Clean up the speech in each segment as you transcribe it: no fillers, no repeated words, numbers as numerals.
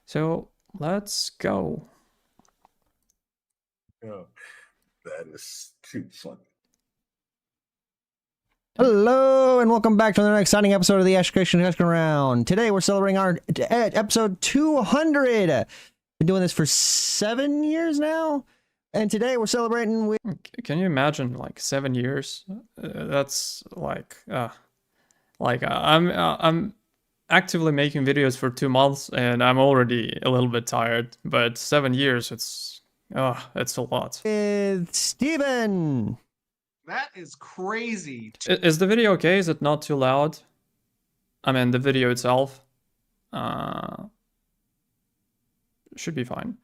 So let's go. Oh, that is too funny. Hello and welcome back to another exciting episode of the Creation Round. Today we're celebrating our episode 200. Been doing this for 7 years now, and today we're celebrating with. Can you imagine, like 7 years? That's like, I'm actively making videos for 2 months, and I'm already a little bit tired. But 7 years, it's a lot. With Steven. That is crazy. Is the video okay? Is it not too loud? I mean, the video itself should be fine.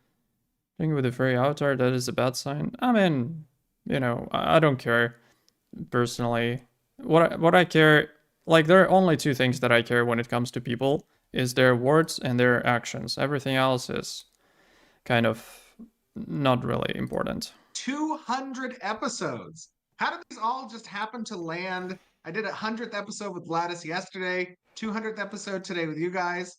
Thing with a furry avatar, that is a bad sign. I mean, you know, I don't care personally. What I care, like, there are only 2 things that I care when it comes to people, is their words and their actions. Everything else is kind of not really important. 200 episodes. How did these all just happen to land? I did a 100th episode with Gladys yesterday, 200th episode today with you guys.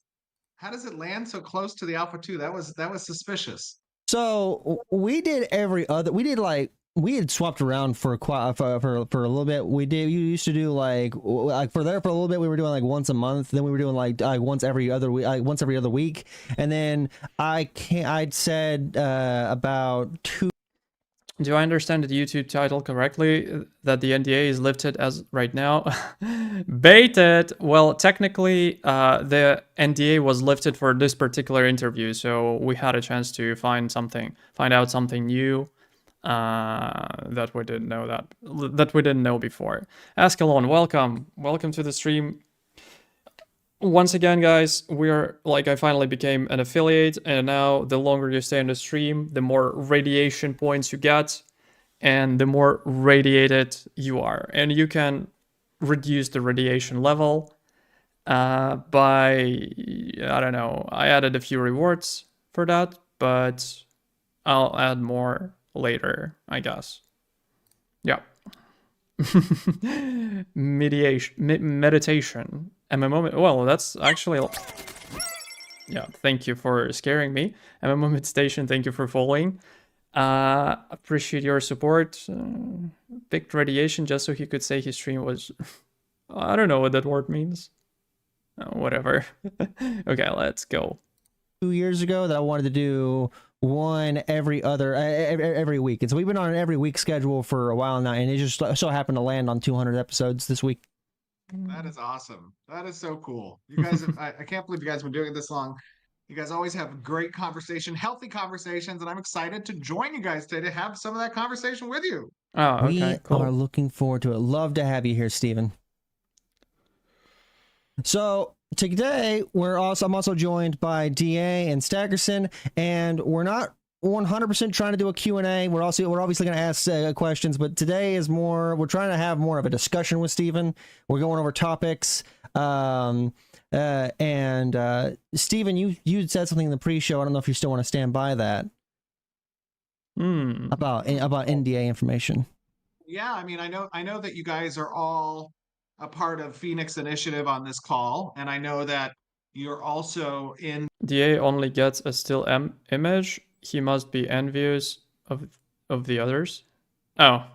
How does it land so close to the Alpha 2? That was suspicious. So we did we had swapped around for a little bit. You used to do like for a little bit we were doing like once a month, then we were doing like once every other week, and then I'd said about 2. Do I understand the YouTube title correctly, that the NDA is lifted as right now? Baited! Well, technically, the NDA was lifted for this particular interview, so we had a chance to find out something new that we didn't know before. Ascalon, welcome to the stream. Once again, guys, I finally became an affiliate, and now the longer you stay on the stream, the more radiation points you get, and the more radiated you are. And you can reduce the radiation level by, I don't know, I added a few rewards for that, but I'll add more later, I guess. Yeah. Meditation. MMO, well, that's actually, yeah, thank you for scaring me. MMO meditation, thank you for following. Appreciate your support. Picked radiation just so he could say his stream was, I don't know what that word means. Whatever. Okay, let's go. 2 years ago that I wanted to do one every week, and so we've been on an every week schedule for a while now, and it just so happened to land on 200 episodes this week. That is awesome. That is so cool. You guys have, I can't believe you guys have been doing it this long. You guys always have great conversation, healthy conversations, and I'm excited to join you guys today to have some of that conversation with you. Oh, okay, cool. We are looking forward to it. Love to have you here, Steven. So today I'm also joined by DA and Staggerson, and we're not 100% trying to do a Q&A. We're obviously going to ask questions, but today is we're trying to have more of a discussion with Steven. We're going over topics. And Steven, you said something in the pre-show. I don't know if you still want to stand by that. About NDA information. Yeah, I mean, I know that you guys are all a part of Phoenix Initiative on this call, and I know that you're also in. DA only gets a still image. He must be envious of the others. Oh.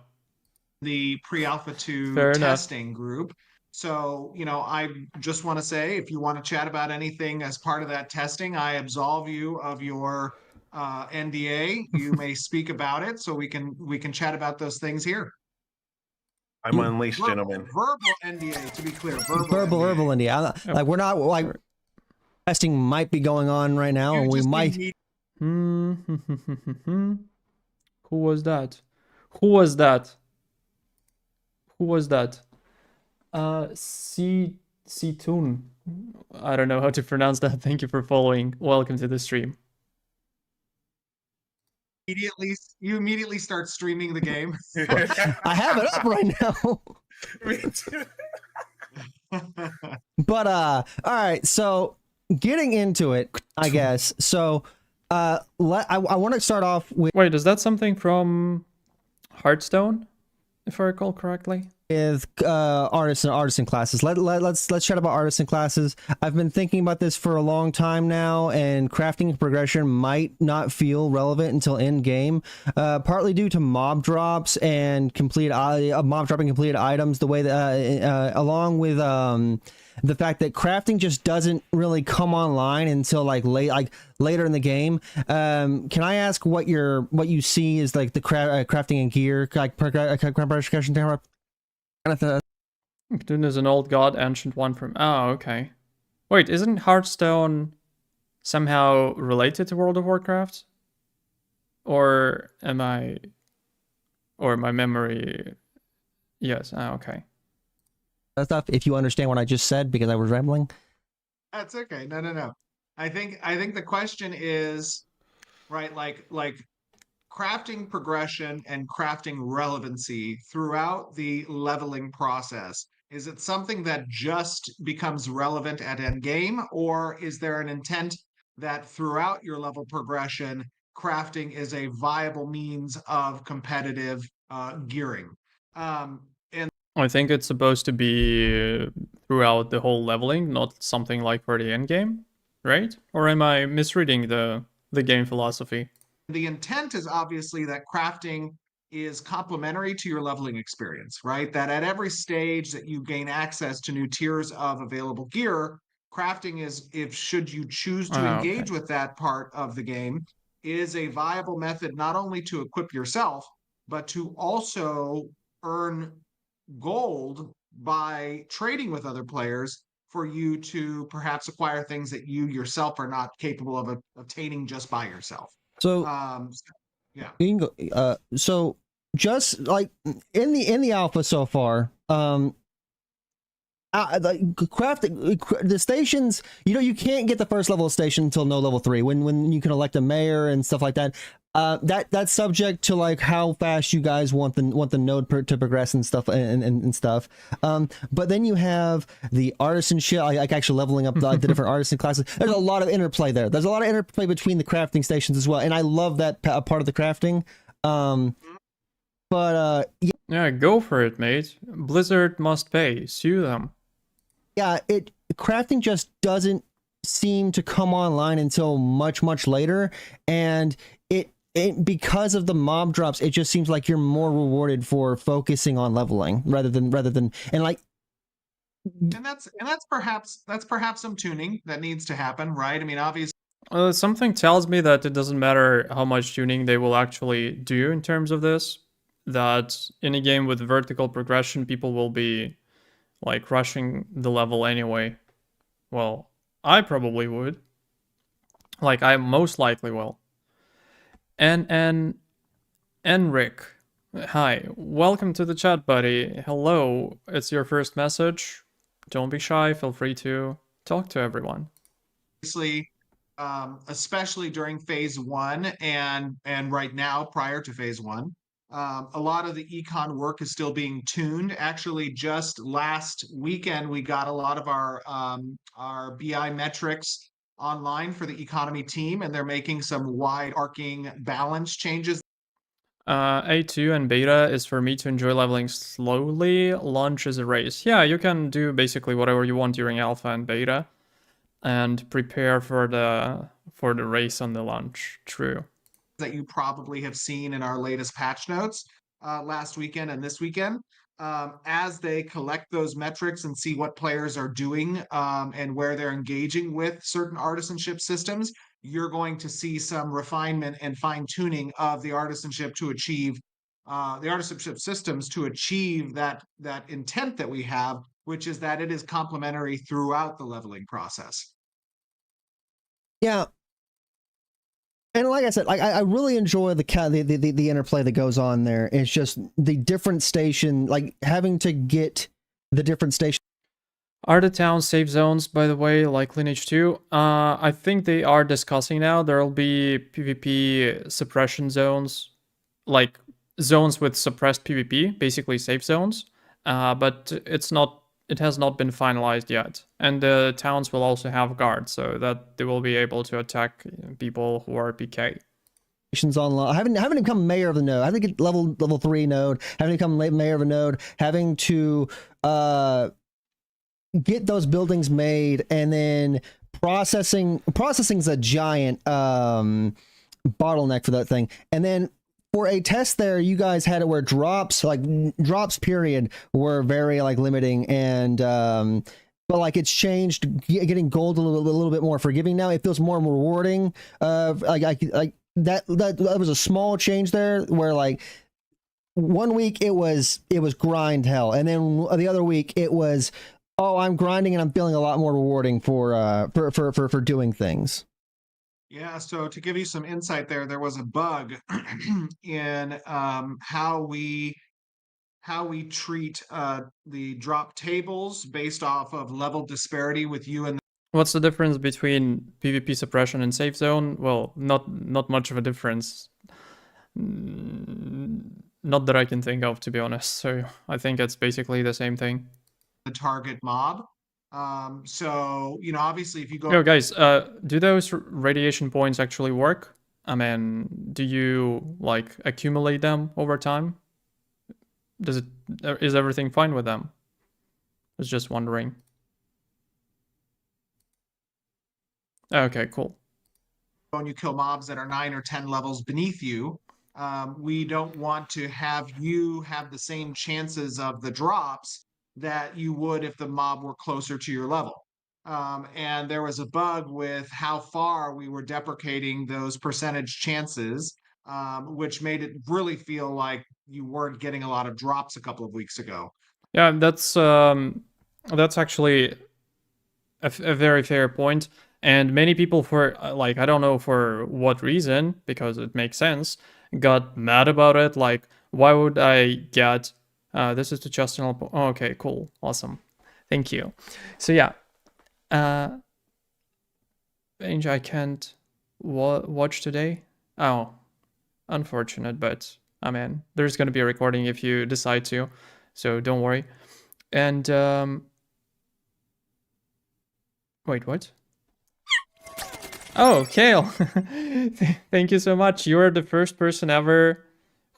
The pre-alpha 2 Fair testing enough. group. So, you know, I just want to say, if you want to chat about anything as part of that testing, I absolve you of your NDA. You may speak about it, so we can chat about those things here. I'm unleashed, gentlemen. Verbal NDA, to be clear. Verbal NDA. Like, we're not, like, testing might be going on right now, and we might. Who was that? Who was that? C-Tune. I don't know how to pronounce that. Thank you for following. Welcome to the stream. You immediately start streaming the game. I have it up right now. Me too. But all right, so getting into it, I guess. So I want to start off with. Wait, is that something from Hearthstone, if I recall correctly? with artisan classes. Let's chat about artisan classes. I've been thinking about this for a long time now, and crafting progression might not feel relevant until end game, partly due to mob drops and mob dropping completed items. The way that along with the fact that crafting just doesn't really come online until later in the game. Can I ask what you see is like the crafting and gear progression? Cthulhu is an old god, ancient one from... Oh, okay. Wait, isn't Hearthstone somehow related to World of Warcraft? Or am I... Or my memory... Yes, okay. That stuff, if you understand what I just said, because I was rambling. That's okay. No. I think the question is, right, like crafting progression and crafting relevancy throughout the leveling process. Is it something that just becomes relevant at end game, or is there an intent that throughout your level progression, crafting is a viable means of competitive gearing? And I think it's supposed to be throughout the whole leveling, not something like for the end game, right? Or am I misreading the game philosophy? the intent is obviously that crafting is complementary to your leveling experience, right? That at every stage that you gain access to new tiers of available gear, crafting is, if should you choose to engage with that part of the game, is a viable method not only to equip yourself, but to also earn gold by trading with other players for you to perhaps acquire things that you yourself are not capable of obtaining just by yourself. So Yeah. you can go, so just like in the alpha so far, the stations, you can't get the first level of station until no level 3 when you can elect a mayor and stuff like that. That's subject to like how fast you guys want the node to progress and stuff and stuff. But then you have the artisanship, like actually leveling up the different artisan classes. There's a lot of interplay there. There's a lot of interplay between the crafting stations as well, and I love that part of the crafting. Yeah, go for it, mate. Blizzard must pay. Sue them. Yeah, crafting just doesn't seem to come online until much later, and it because of the mob drops, it just seems like you're more rewarded for focusing on leveling rather than and like. And that's perhaps some tuning that needs to happen, right? I mean, obviously. Something tells me that it doesn't matter how much tuning they will actually do in terms of this. That in a game with vertical progression, people will be like rushing the level anyway. Well, I probably would. Like, I most likely will. And Rick, hi, welcome to the chat, buddy. Hello, it's your first message. Don't be shy. Feel free to talk to everyone. Especially during phase 1 and right now prior to phase 1. A lot of the econ work is still being tuned. Actually, just last weekend, we got a lot of our BI metrics online for the economy team, and they're making some wide arcing balance changes. A2 and beta is for me to enjoy leveling slowly. Launch is a race. Yeah, you can do basically whatever you want during alpha and beta, and prepare for the race on the launch. True. That you probably have seen in our latest patch notes last weekend and this weekend. As they collect those metrics and see what players are doing and where they're engaging with certain artisanship systems, you're going to see some refinement and fine tuning of the artisanship to achieve the artisanship systems to achieve that intent that we have, which is that it is complementary throughout the leveling process. Yeah. And like I said, like I really enjoy the interplay that goes on there. It's just the different station, like having to get the different station. Are the towns safe zones, by the way, like Lineage 2? I think they are discussing now. There'll be PvP suppression zones, like zones with suppressed PvP, basically safe zones. But it has not been finalized yet. And the towns will also have guards, so that they will be able to attack people who are PK. on having to become mayor of the node, having to get level 3 node, having to become mayor of a node, having to get those buildings made, and then processing's a giant bottleneck for that thing. And then for a test there, you guys had it where drops period were very like limiting, and but like it's changed. Getting gold a little bit more forgiving now. It feels more rewarding. Like that was a small change there, where like 1 week it was grind hell, and then the other week it was, oh, I'm grinding and I'm feeling a lot more rewarding for doing things. Yeah, so to give you some insight there was a bug in how we treat the drop tables based off of level disparity with you and What's the difference between PvP suppression and safe zone? Well, not much of a difference. Not that I can think of, to be honest. So I think it's basically the same thing. the target mob. So, you know, obviously if you go Yo, guys, do those radiation points actually work? I mean, do you like accumulate them over time? Is everything fine with them? I was just wondering. Okay, cool. and you kill mobs that are 9 or 10 levels beneath you, we don't want to have you have the same chances of the drops that you would if the mob were closer to your level. And there was a bug with how far we were deprecating those percentage chances, which made it really feel like you weren't getting a lot of drops a couple of weeks ago. Yeah, that's actually a very fair point. And many people, for like, I don't know for what reason, because it makes sense, got mad about it. Like, why would I get this is the Justin. Oh, okay, cool, awesome, thank you. So yeah, Ange, I can't watch today. Oh, unfortunate, but I mean, there's gonna be a recording if you decide to, so don't worry. And wait, what? Oh, Kale, thank you so much. You are the first person ever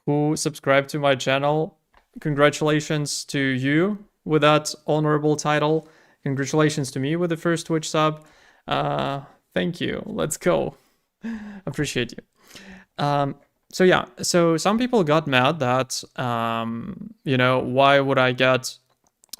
who subscribed to my channel. Congratulations to you with that honorable title. Congratulations to me with the first Twitch sub. Thank you. Let's go. Appreciate you. So yeah, so some people got mad that, you know, why would I get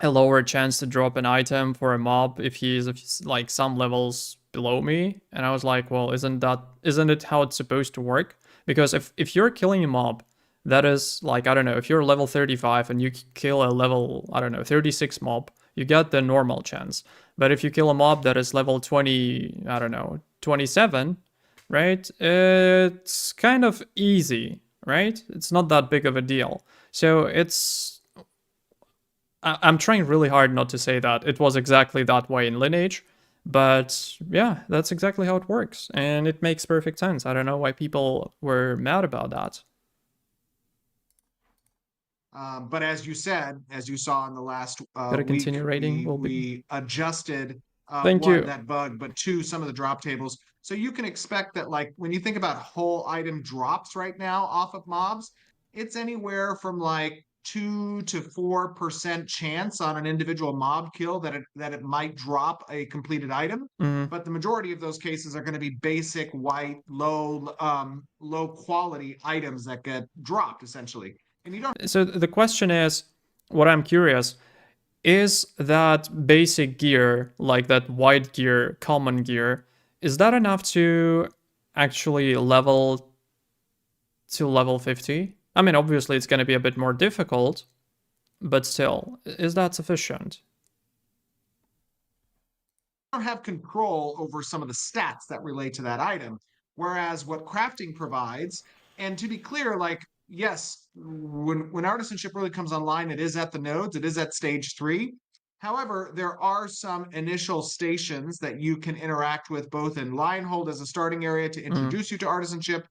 a lower chance to drop an item for a mob if he's like some levels below me? And I was like, well, isn't it how it's supposed to work? Because if you're killing a mob that is like, I don't know, if you're level 35 and you kill a level, I don't know, 36 mob, you get the normal chance. But if you kill a mob that is level 20, I don't know, 27, right? It's kind of easy, right? It's not that big of a deal. So I'm trying really hard not to say that it was exactly that way in Lineage, but yeah, that's exactly how it works. And it makes perfect sense. I don't know why people were mad about that. But as you said, as you saw in the last Gotta continue week, rating. we adjusted Thank you. that bug, but two, some of the drop tables. So you can expect that, like, when you think about whole item drops right now off of mobs, it's anywhere from like 2 to 4% chance on an individual mob kill that it might drop a completed item. Mhm. But the majority of those cases are going to be basic white, low quality items that get dropped essentially. And you don't. So the question is, what I'm curious, is that basic gear, like that white gear, common gear, is that enough to actually level to level 50? I mean, obviously it's going to be a bit more difficult, but still, is that sufficient? Don't have control over some of the stats that relate to that item. Whereas what crafting provides, and to be clear, like, yes, when artisanship really comes online, it is at the nodes, it is at stage 3. However, there are some initial stations that you can interact with both in Lionhold as a starting area to introduce you to artisanship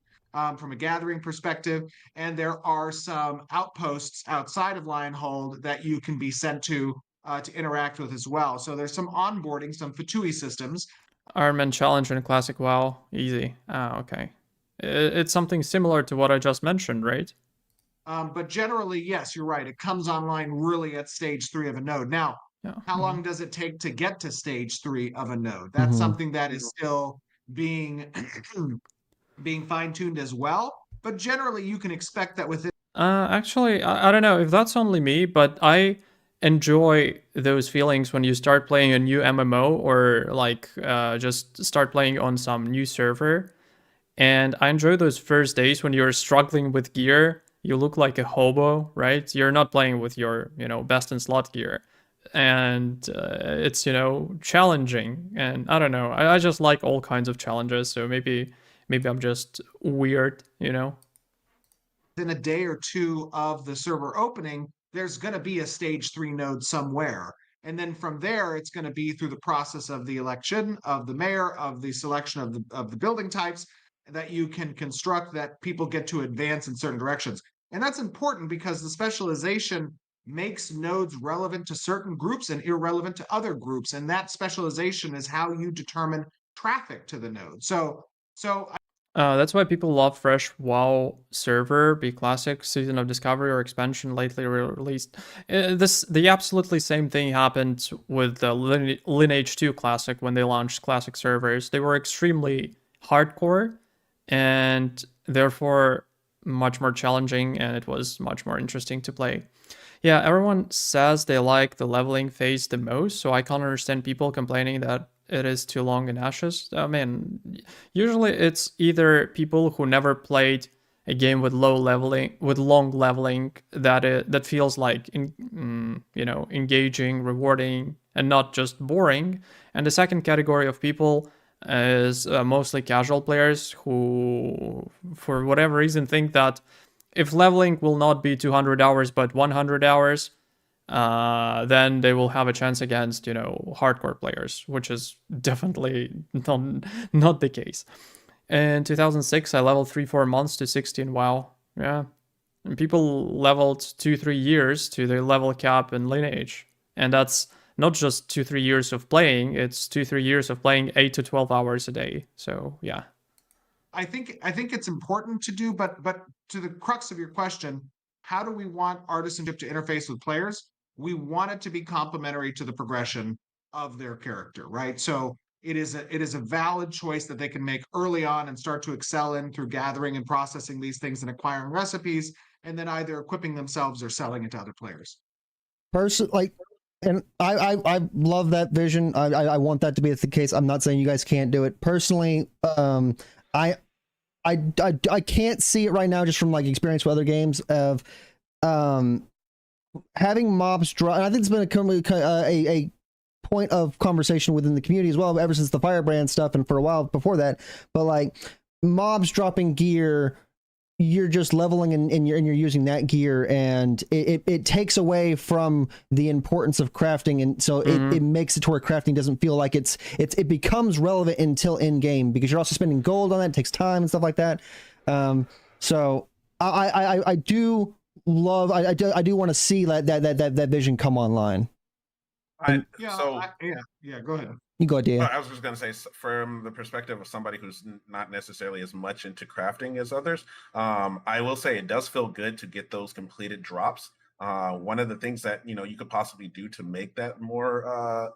from a gathering perspective, and there are some outposts outside of Lionhold that you can be sent to interact with as well. So there's some onboarding, some Fatui systems. Iron Man Challenge in Classic WoW, easy. Ah, okay. It's something similar to what I just mentioned, right? But generally, yes, you're right. It comes online really at stage 3 of a node. Now, Yeah. how long does it take to get to stage 3 of a node? That's Mhm. something that is still being being fine-tuned as well. But generally, you can expect that within Actually, I don't know if that's only me, but I enjoy those feelings when you start playing a new MMO or like just start playing on some new server. And I enjoy those first days when you're struggling with gear. You look like a hobo, right? You're not playing with your, best in slot gear. And it's, challenging. And I don't know. I just like all kinds of challenges. So maybe I'm just weird, a day or two of the server opening, there's going to be a stage 3 node somewhere. And then from there, it's going to be through the process of the election of the mayor, of the selection of the building types that you can construct that people get to advance in certain directions. And that's important because the specialization makes nodes relevant to certain groups and irrelevant to other groups. And that specialization is how you determine traffic to the node. So That's why people love fresh WoW server, be classic, season of discovery or expansion lately released. The absolutely same thing happened with the Lineage 2 classic when they launched classic servers. They were extremely hardcore and therefore much more challenging, and it was much more interesting to play. Yeah, everyone says they like the leveling phase the most, so I can't understand people complaining that it is too long in Ashes. I mean, usually it's either people who never played a game with long leveling that feels like engaging, rewarding, and not just boring. And the second category of people is mostly casual players who, for whatever reason, think that if leveling will not be 200 hours but 100 hours, then they will have a chance against, hardcore players, which is definitely not the case. In 2006, I leveled 3-4 months to 16. Wow. Yeah. And people leveled 2-3 years to the level cap in Lineage. And that's not just 2-3 years of playing, it's 2-3 years of playing 8 to 12 hours a day. So, yeah. I think it's important to do, but to the crux of your question, how do we want artisanship to interface with players? We want it to be complementary to the progression of their character, right? So it is a valid choice that they can make early on and start to excel in through gathering and processing these things and acquiring recipes, and then either equipping themselves or selling it to other players. And I love that vision. I want that to be the case. I'm not saying you guys can't do it. Personally, I can't see it right now just from like experience with other games of having mobs draw. And I think it's been a point of conversation within the community as well ever since the Firebrand stuff and for a while before that. But like mobs dropping gear, you're just leveling and you're using that gear, and it takes away from the importance of crafting, and so it makes it to where crafting doesn't feel like it becomes relevant until in game, because you're also spending gold on that. It takes time and stuff like that. So I do love, I do want to see that vision come online. Yeah, go ahead. You go, Dan. I was just going to say, from the perspective of somebody who's not necessarily as much into crafting as others, I will say it does feel good to get those completed drops. One of the things that you could possibly do to make that more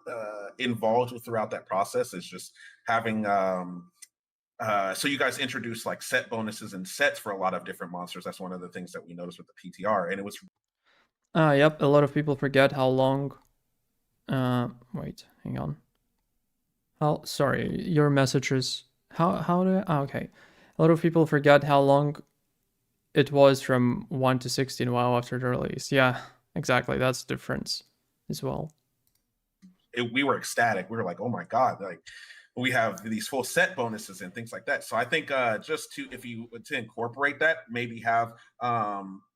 involved throughout that process is just having. So you guys introduced like set bonuses and sets for a lot of different monsters. That's one of the things that we noticed with the PTR, and it was. Yep. A lot of people forget how long. Wait, hang on. Oh, sorry, your messages. How do okay. A lot of people forget how long it was from 1 to 16 WoW after the release. Yeah, exactly. That's the difference as well. We were ecstatic. We were like, oh my God, like we have these full set bonuses and things like that. So I think just to incorporate that, maybe have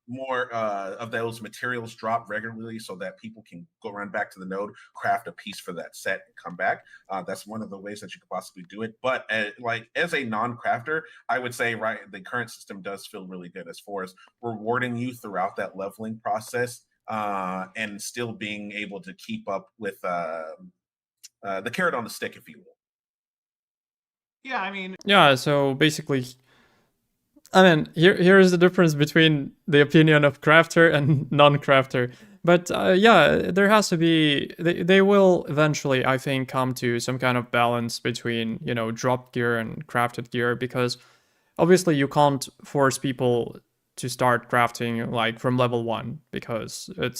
more of those materials drop regularly so that people can go run back to the node, craft a piece for that set, and come back. That's one of the ways that you could possibly do it. But like as a non-crafter, I would say the current system does feel really good as far as rewarding you throughout that leveling process, and still being able to keep up with the carrot on the stick, if you will. Yeah, I mean, yeah. So basically, I mean, here is the difference between the opinion of crafter and non-crafter. But yeah, there has to be. They will eventually, I think, come to some kind of balance between drop gear and crafted gear, because obviously you can't force people to start crafting like from level 1, because it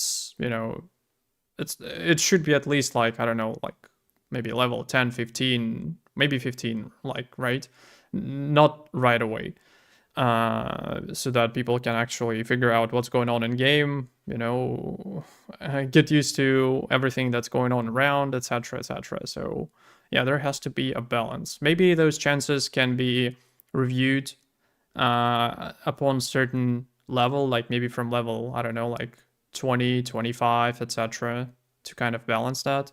should be at least like, I don't know, like maybe level 10, 15, maybe 15, like, right? Not right away. So that people can actually figure out what's going on in game, get used to everything that's going on around, etc., etc. So yeah, there has to be a balance. Maybe those chances can be reviewed upon certain level, like maybe from level, I don't know, like 20, 25, etc., to kind of balance that.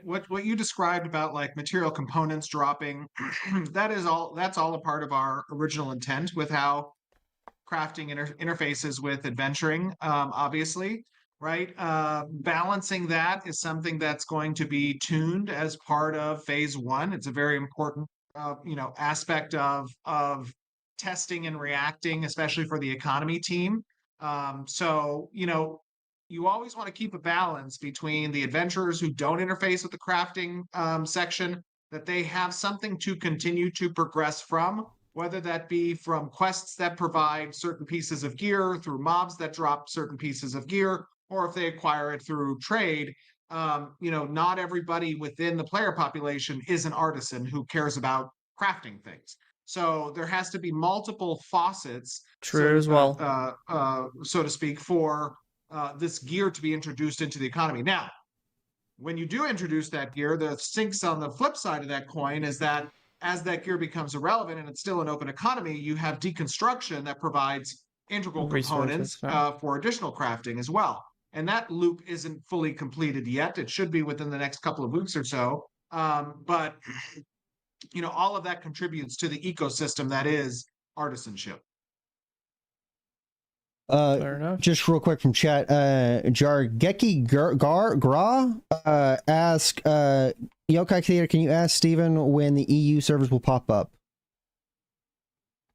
What you described about like material components dropping, that's all a part of our original intent with how crafting interfaces with adventuring, obviously, right? Balancing that is something that's going to be tuned as part of phase 1. It's a very important aspect of testing and reacting, especially for the economy team. So you always want to keep a balance between the adventurers who don't interface with the crafting section, that they have something to continue to progress from, whether that be from quests that provide certain pieces of gear, through mobs that drop certain pieces of gear, or if they acquire it through trade. Not everybody within the player population is an artisan who cares about crafting things. So there has to be multiple faucets, True as well. so to speak, for this gear to be introduced into the economy. Now, when you do introduce that gear, the sinks on the flip side of that coin is that as that gear becomes irrelevant and it's still an open economy, you have deconstruction that provides integral components for additional crafting as well. And that loop isn't fully completed yet. It should be within the next couple of weeks or so. But all of that contributes to the ecosystem that is artisanship. Fair enough. Just real quick from chat, Jargeki Gra ask Yokai Theater, can you ask Steven when the EU servers will pop up?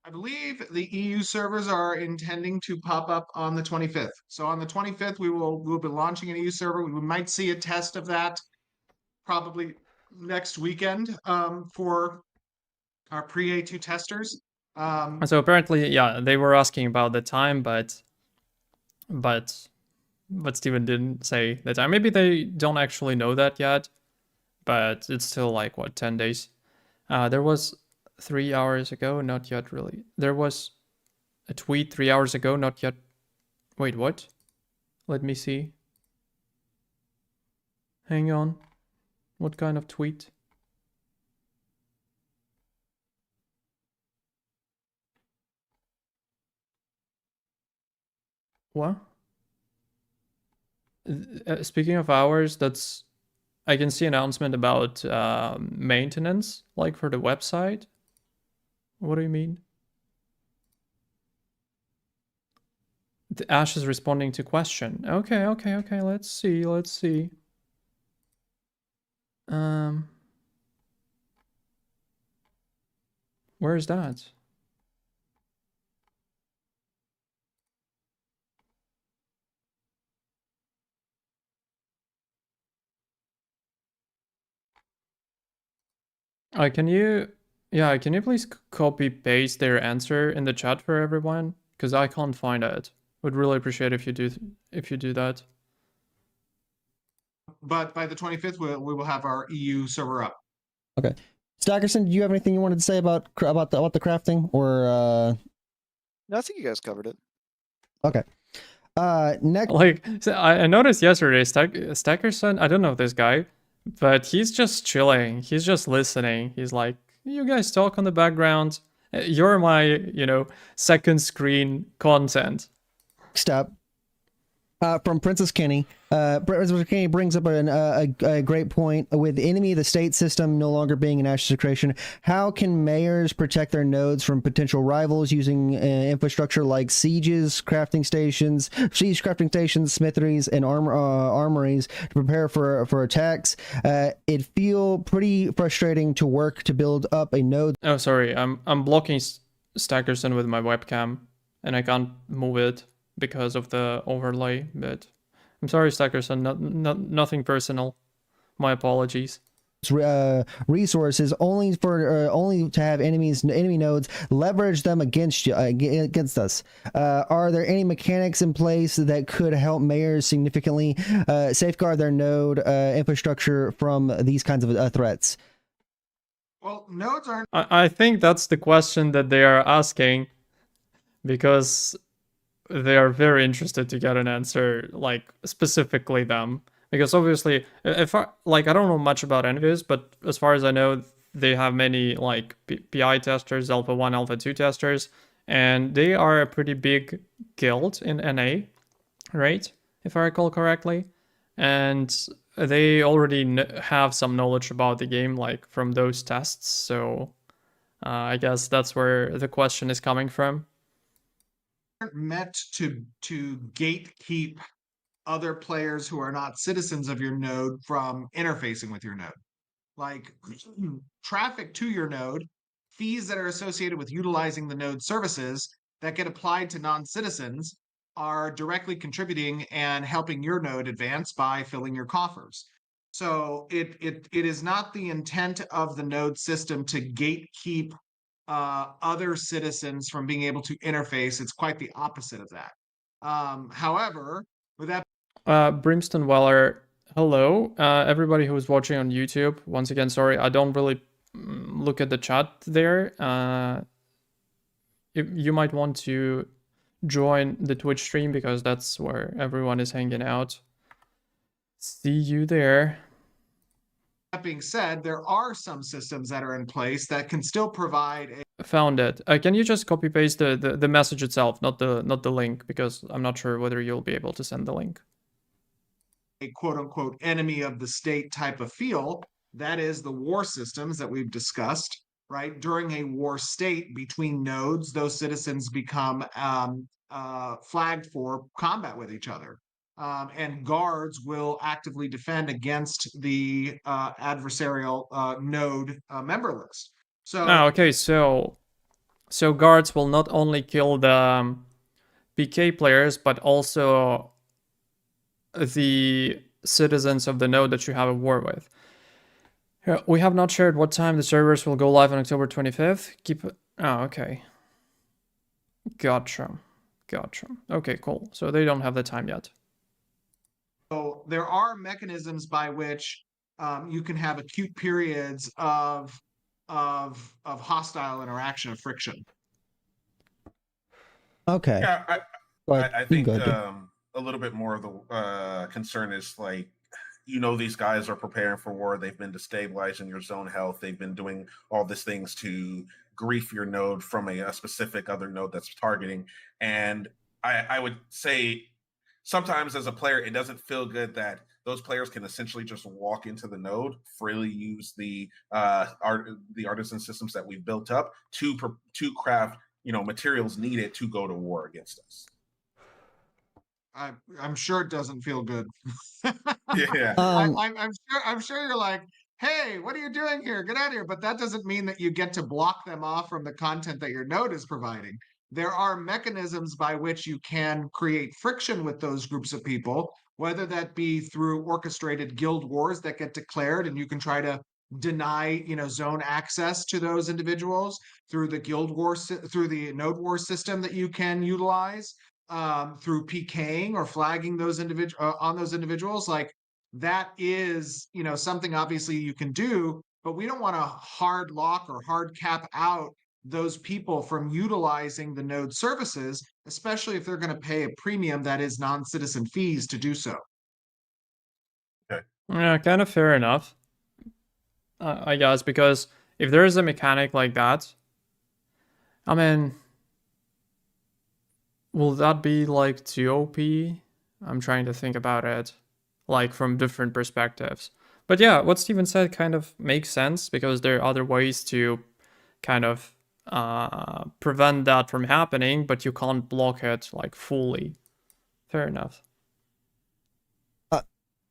I believe the EU servers are intending to pop up on the 25th. So on the 25th, we'll be launching an EU server. We might see a test of that probably next weekend for our pre-A2 testers. So apparently, yeah, they were asking about the time, but Steven didn't say the time. Maybe they don't actually know that yet, but it's still like, what, 10 days? There was 3 hours ago, not yet really. There was a tweet 3 hours ago, not yet. Wait, what? Let me see. Hang on. What kind of tweet? What? Speaking of hours, I can see announcement about maintenance, like for the website. What do you mean? The Ash is responding to question. Okay. Let's see. Where is that? Can you please copy paste their answer in the chat for everyone? Because I can't find it. Would really appreciate if you do that. But by the 25th, we will have our EU server up. Okay. Stackerson, do you have anything you wanted to say about the crafting, or No, I think you guys covered it. Okay. Next, like, so I noticed yesterday, Stackerson, I don't know this guy, but he's just chilling. He's just listening. He's like, you guys talk on the background. You're my, second screen content. step from Princess Kenny. Princess Kenny brings up a great point with the enemy of the state system no longer being an ashes creation. How can mayors protect their nodes from potential rivals using infrastructure like siege crafting stations, smitheries, and armories to prepare for attacks? It feel pretty frustrating to work to build up a node. Oh, sorry, I'm blocking Stackerson with my webcam, and I can't move it because of the overlay. But I'm sorry, Stackerson. Nothing personal. My apologies. Resources only to have enemy nodes leverage them against us. Are there any mechanics in place that could help mayors significantly safeguard their node infrastructure from these kinds of threats? Well, nodes aren't. I think that's the question that they are asking, because they are very interested to get an answer, like specifically them. Because obviously, if I don't know much about Envious, but as far as I know, they have many like PI testers, Alpha 1, Alpha 2 testers, and they are a pretty big guild in NA, right? If I recall correctly. And they already have some knowledge about the game, like from those tests. So I guess that's where the question is coming from. Meant to gatekeep other players who are not citizens of your node from interfacing with your node. Like traffic to your node, fees that are associated with utilizing the node services that get applied to non-citizens are directly contributing and helping your node advance by filling your coffers. So it is not the intent of the node system to gatekeep other citizens from being able to interface. It's quite the opposite of that. However, with that Brimstone Weller, hello. Everybody who's watching on YouTube, once again, sorry, I don't really look at the chat there. You might want to join the Twitch stream, because that's where everyone is hanging out. See you there. That being said, there are some systems that are in place that can still provide Found it. Can you just copy paste the message itself, not the link, because I'm not sure whether you'll be able to send the link. a quote unquote enemy of the state type of feel. That is the war systems that we've discussed, right? During a war state between nodes, those citizens become flagged for combat with each other. And guards will actively defend against the adversarial node member list. So, okay, so guards will not only kill the PK players, but also the citizens of the node that you have a war with. We have not shared what time the servers will go live on October 25th. Oh, okay. Gotcha. Okay, cool. So they don't have the time yet. So there are mechanisms by which you can have acute periods of hostile interaction, of friction. Okay. Yeah, But I think a little bit more of the concern is like, these guys are preparing for war. They've been destabilizing your zone health. They've been doing all these things to grief your node from a specific other node that's targeting. And I would say sometimes as a player, it doesn't feel good that those players can essentially just walk into the node, freely use the artisan systems that we've built up to craft materials needed to go to war against us. I'm sure it doesn't feel good. Yeah. I'm sure you're like, hey, what are you doing here? Get out of here. But that doesn't mean that you get to block them off from the content that your node is providing. There are mechanisms by which you can create friction with those groups of people, whether that be through orchestrated guild wars that get declared and you can try to deny zone access to those individuals through the guild war through the node war system that you can utilize through PKing or flagging those individuals. Like that is something obviously you can do, but we don't want to hard lock or hard cap out those people from utilizing the node services, especially if they're going to pay a premium that is non-citizen fees to do so. Okay. Yeah, kind of fair enough. I guess, because if there is a mechanic like that, I mean, will that be like too OP? I'm trying to think about it, like from different perspectives. But yeah, what Steven said kind of makes sense, because there are other ways to kind of prevent that from happening, but you can't block it like fully. Fair enough.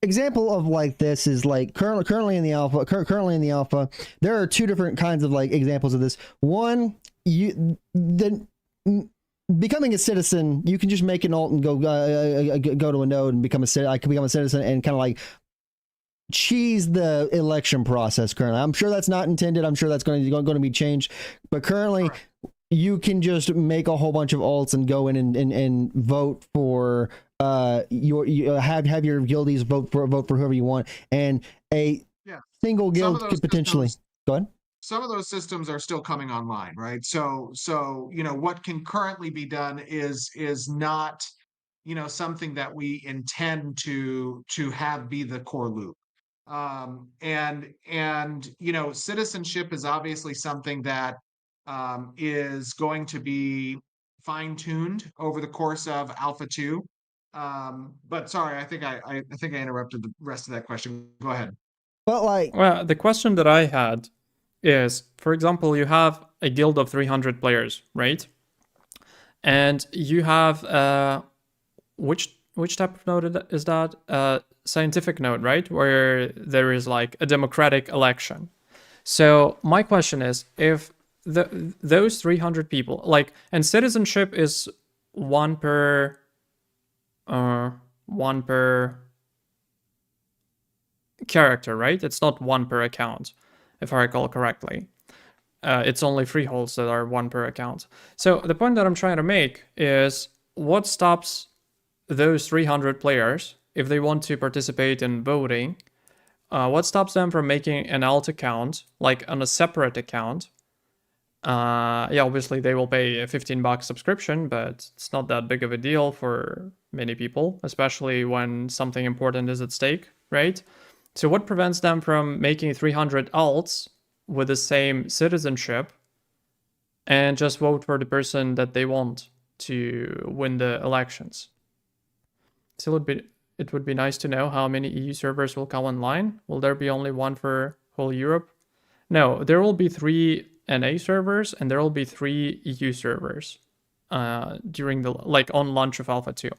Example of like this is like currently in the alpha there are two different kinds of like examples of this. One, becoming a citizen, you can just make an alt and go to a node and become a citizen and kind of like cheese the election process currently. I'm sure that's not intended. I'm sure that's going to be changed. But currently, you can just make a whole bunch of alts and go in and vote for have your guildies vote for whoever you want, and a single guild could potentially go ahead. Some of those systems are still coming online, right? So what can currently be done is not something that we intend to have be the core loop. And citizenship is obviously something that is going to be fine-tuned over the course of Alpha 2. But sorry, I think I interrupted the rest of that question. Go ahead. But well, the question that I had is, for example, you have a guild of 300 players, right? And you have which type of node is that? Scientific node, right? Where there is like a democratic election. So my question is, if those 300 people, like, and citizenship is one per character, right? It's not one per account, if I recall correctly. It's only freeholds that are one per account. So the point that I'm trying to make is, what stops those 300 players, if they want to participate in voting, what stops them from making an alt account, like on a separate account? Yeah, obviously they will pay a $15 subscription, but it's not that big of a deal for many people, especially when something important is at stake, right? So what prevents them from making 300 alts with the same citizenship and just vote for the person that they want to win the elections? Still, it would be nice to know how many EU servers will come online. Will there be only one for whole Europe? No, there will be 3 NA servers and there will be 3 EU servers during the on launch of Alpha 2.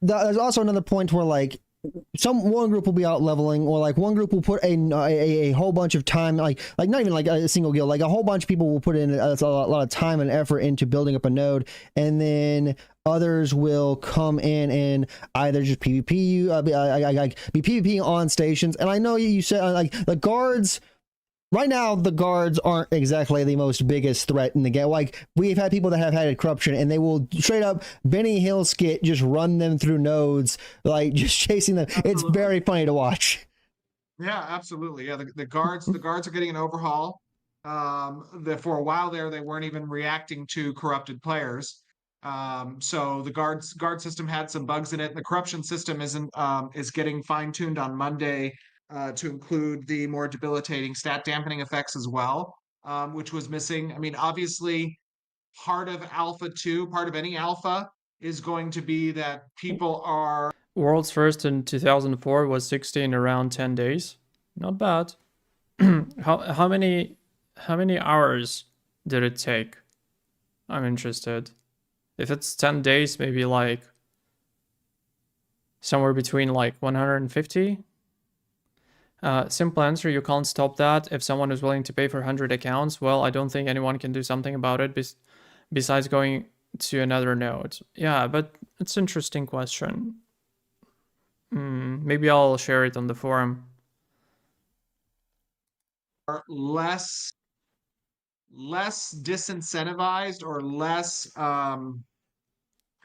There's also another point where one group will be out leveling, or one group will put a whole bunch of time, like not even a single guild, a whole bunch of people will put in a lot of time and effort into building up a node, and then others will come in and either just PvP be PvP on stations. And I know you said the guards. Right now, the guards aren't exactly the most biggest threat in the game. We've had people that have had corruption, and they will straight up Benny Hill skit, just run them through nodes, just chasing them. Absolutely. It's very funny to watch. Yeah, absolutely. Yeah, the guards are getting an overhaul. For a while there, they weren't even reacting to corrupted players. So the guard system had some bugs in it. The corruption system is getting fine-tuned on Monday. To include the more debilitating stat dampening effects as well, which was missing. I mean, obviously, part of Alpha 2, part of any Alpha, is going to be that people are... World's first in 2004 was 60 in around 10 days. Not bad. How many hours did it take? I'm interested. If it's 10 days, maybe somewhere between 150. Simple answer, you can't stop that. If someone is willing to pay for 100 accounts, well, I don't think anyone can do something about it besides going to another node. Yeah, but it's an interesting question. Maybe I'll share it on the forum. Are less disincentivized or less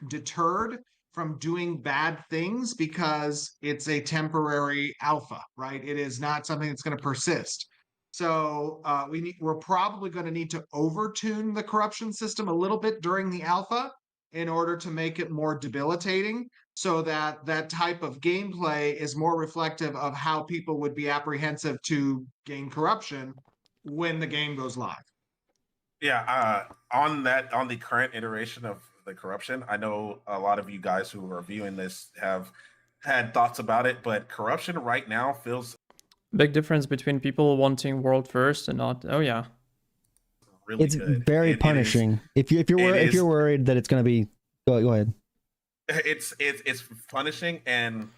deterred from doing bad things because it's a temporary alpha, right? It is not something that's going to persist. So we're probably going to need to overtune the corruption system a little bit during the alpha in order to make it more debilitating, so that that type of gameplay is more reflective of how people would be apprehensive to gain corruption when the game goes live. Yeah, on the current iteration of the corruption, I know a lot of you guys who are viewing this have had thoughts about it, but corruption right now feels big difference between people wanting world first and not. Oh yeah, really it's good. Very punishing. If you're worried that it's going to be, go ahead. It's punishing, and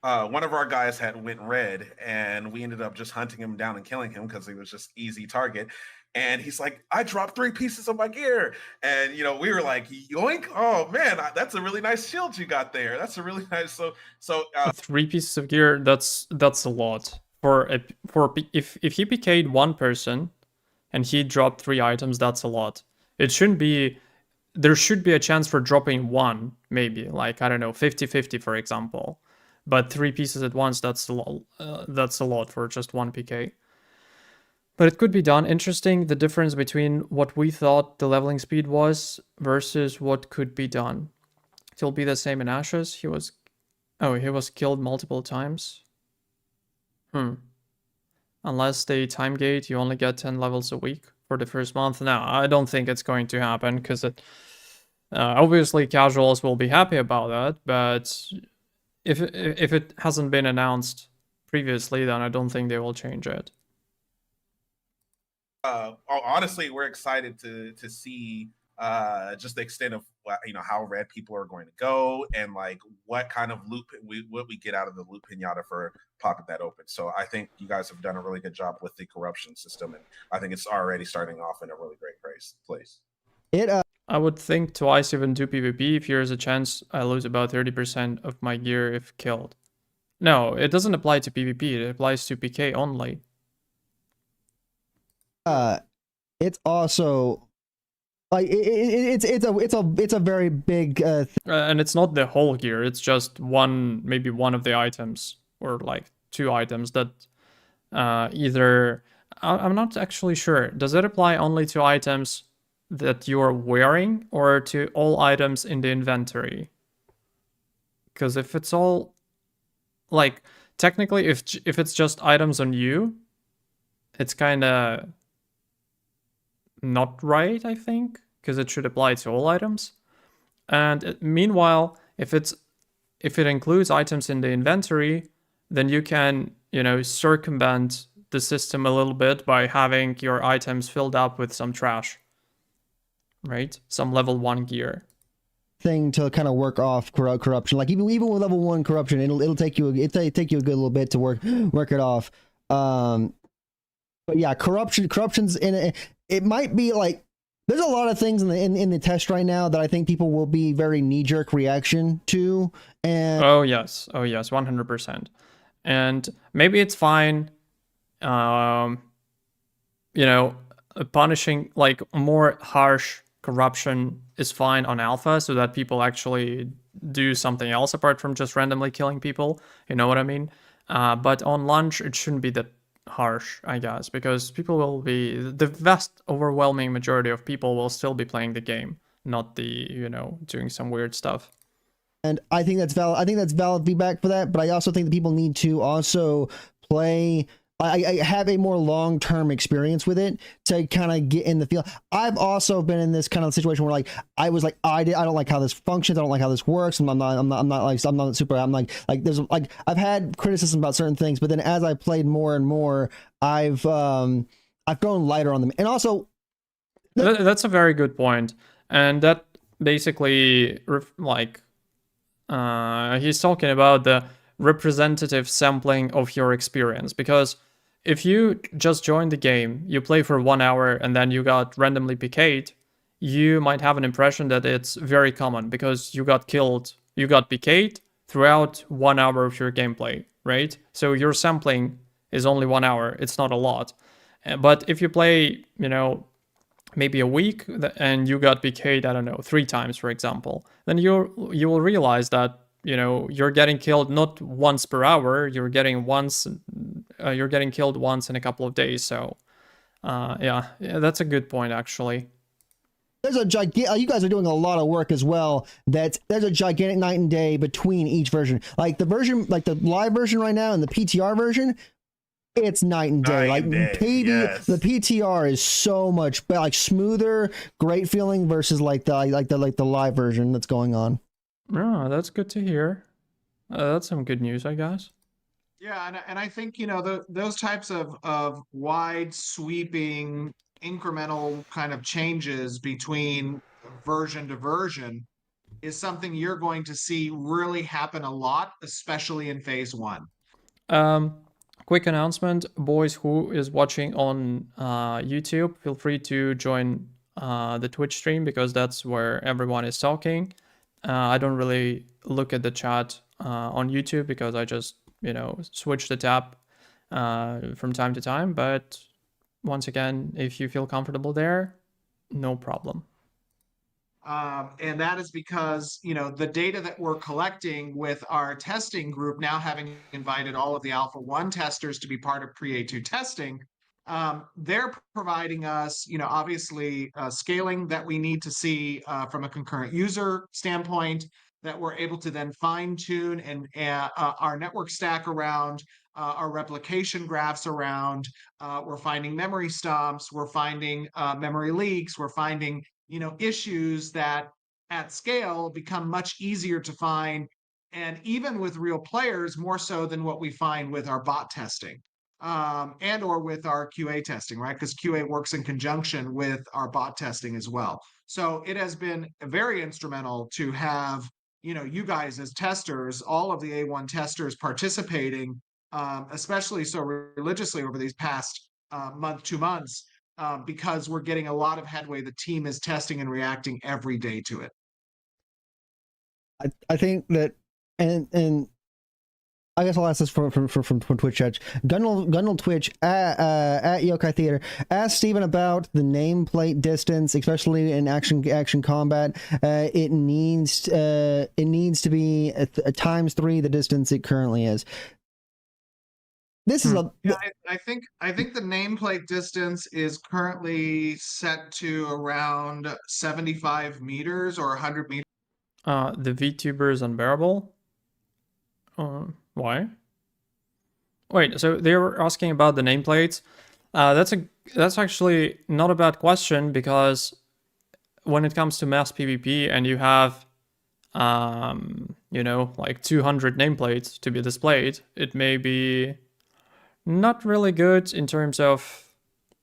one of our guys had went red, and we ended up just hunting him down and killing him because he was just easy target. And he's like, I dropped 3 pieces of my gear. And, you know, we were like, yoink. Oh, man, that's a really nice shield you got there. That's a really nice. So 3 pieces of gear, that's a lot. If he PK'd one person and he dropped 3 items, that's a lot. It shouldn't be. There should be a chance for dropping one, maybe, like, I don't know, 50-50, for example. But 3 pieces at once, that's a lot for just 1 PK. But it could be done. Interesting, the difference between what we thought the leveling speed was versus what could be done. It'll be the same in Ashes. He was killed multiple times. Unless they time gate, you only get 10 levels a week for the first month. No, I don't think it's going to happen, because it obviously casuals will be happy about that, but if it hasn't been announced previously, then I don't think they will change it. Honestly, we're excited to see just the extent of how red people are going to go, and like what kind of loot what we get out of the loot pinata for popping that open. So I think you guys have done a really good job with the corruption system, and I think it's already starting off in a really great place. I would think twice even do PvP if there's a chance I lose about 30% of my gear if killed. No, it doesn't apply to PvP, it applies to PK only. It's also like it's a very big and it's not the whole gear, it's just maybe one of the items, or like 2 items that either I'm not actually sure. Does it apply only to items that you're wearing or to all items in the inventory? Because if it's all, like, technically if it's just items on you, it's kind of not right, I think, because it should apply to all items. And meanwhile, if it includes items in the inventory, then you can, circumvent the system a little bit by having your items filled up with some trash, right? Some level 1 gear thing to kind of work off corruption. Like even with level 1 corruption, it'll take you a good little bit to work it off. But yeah, corruption's in it. It might be like there's a lot of things in the test right now that I think people will be very knee-jerk reaction to. And oh yes, 100%. And maybe it's fine, punishing, like, more harsh corruption is fine on alpha, so that people actually do something else apart from just randomly killing people. You know what I mean? But on launch, it shouldn't be that harsh, I guess, because people will be, the vast overwhelming majority of people will still be playing the game, not doing some weird stuff. And I think that's valid. I think that's valid feedback for that. But I also think that people need to also play. I have a more long-term experience with it to kind of get in the feel. I've also been in this kind of situation where, like, I was like, I don't like how this functions. I don't like how this works. I'm not super. There's like, I've had criticism about certain things, but then as I played more and more, I've grown lighter on them. And also, that's a very good point. And that basically, he's talking about the representative sampling of your experience, because if you just join the game, you play for 1 hour, and then you got randomly PK'd, you might have an impression that it's very common because you got PK'd throughout 1 hour of your gameplay, right? So your sampling is only 1 hour, it's not a lot. But if you play, maybe a week and you got PK'd, I don't know, 3 times, for example, then you will realize that you're getting killed not once per hour, you're getting killed once in a couple of days. So yeah, that's a good point, actually. There's you guys are doing a lot of work as well. There's a gigantic night and day between each version. Like the live version right now and the PTR version, it's night and day. The PTR is so much like smoother, great feeling versus the live version that's going on. Oh, that's good to hear. That's some good news, I guess. Yeah, and I think those types of wide sweeping incremental kind of changes between version to version is something you're going to see really happen a lot, especially in phase 1. Quick announcement, boys who is watching on YouTube, feel free to join the Twitch stream because that's where everyone is talking. I don't really look at the chat on YouTube because I just, switch the tab from time to time. But once again, if you feel comfortable there, no problem. And that is because, the data that we're collecting with our testing group, now having invited all of the Alpha 1 testers to be part of Pre-A2 testing, they're providing us, obviously scaling that we need to see from a concurrent user standpoint, that we're able to then fine tune and our network stack around, our replication graphs around, we're finding memory stumps, we're finding memory leaks, we're finding issues that at scale become much easier to find, and even with real players, more so than what we find with our bot testing and or with our QA testing, right? Because QA works in conjunction with our bot testing as well. So it has been very instrumental to have, you guys as testers, all of the A1 testers participating, especially so religiously over these past month, 2 months, because we're getting a lot of headway. The team is testing and reacting every day to it. I think that, and I guess I'll ask this from Twitch chat. Gundle Twitch at Yokai Theater asked Steven about the nameplate distance, especially in action combat. It needs to be a ×3 the distance it currently is. This is I think the nameplate distance is currently set to around 75 meters or 100 meters. The VTuber is unbearable. Why? Wait, so they were asking about the nameplates. That's actually not a bad question, because when it comes to mass PvP and you have like 200 nameplates to be displayed, it may be not really good in terms of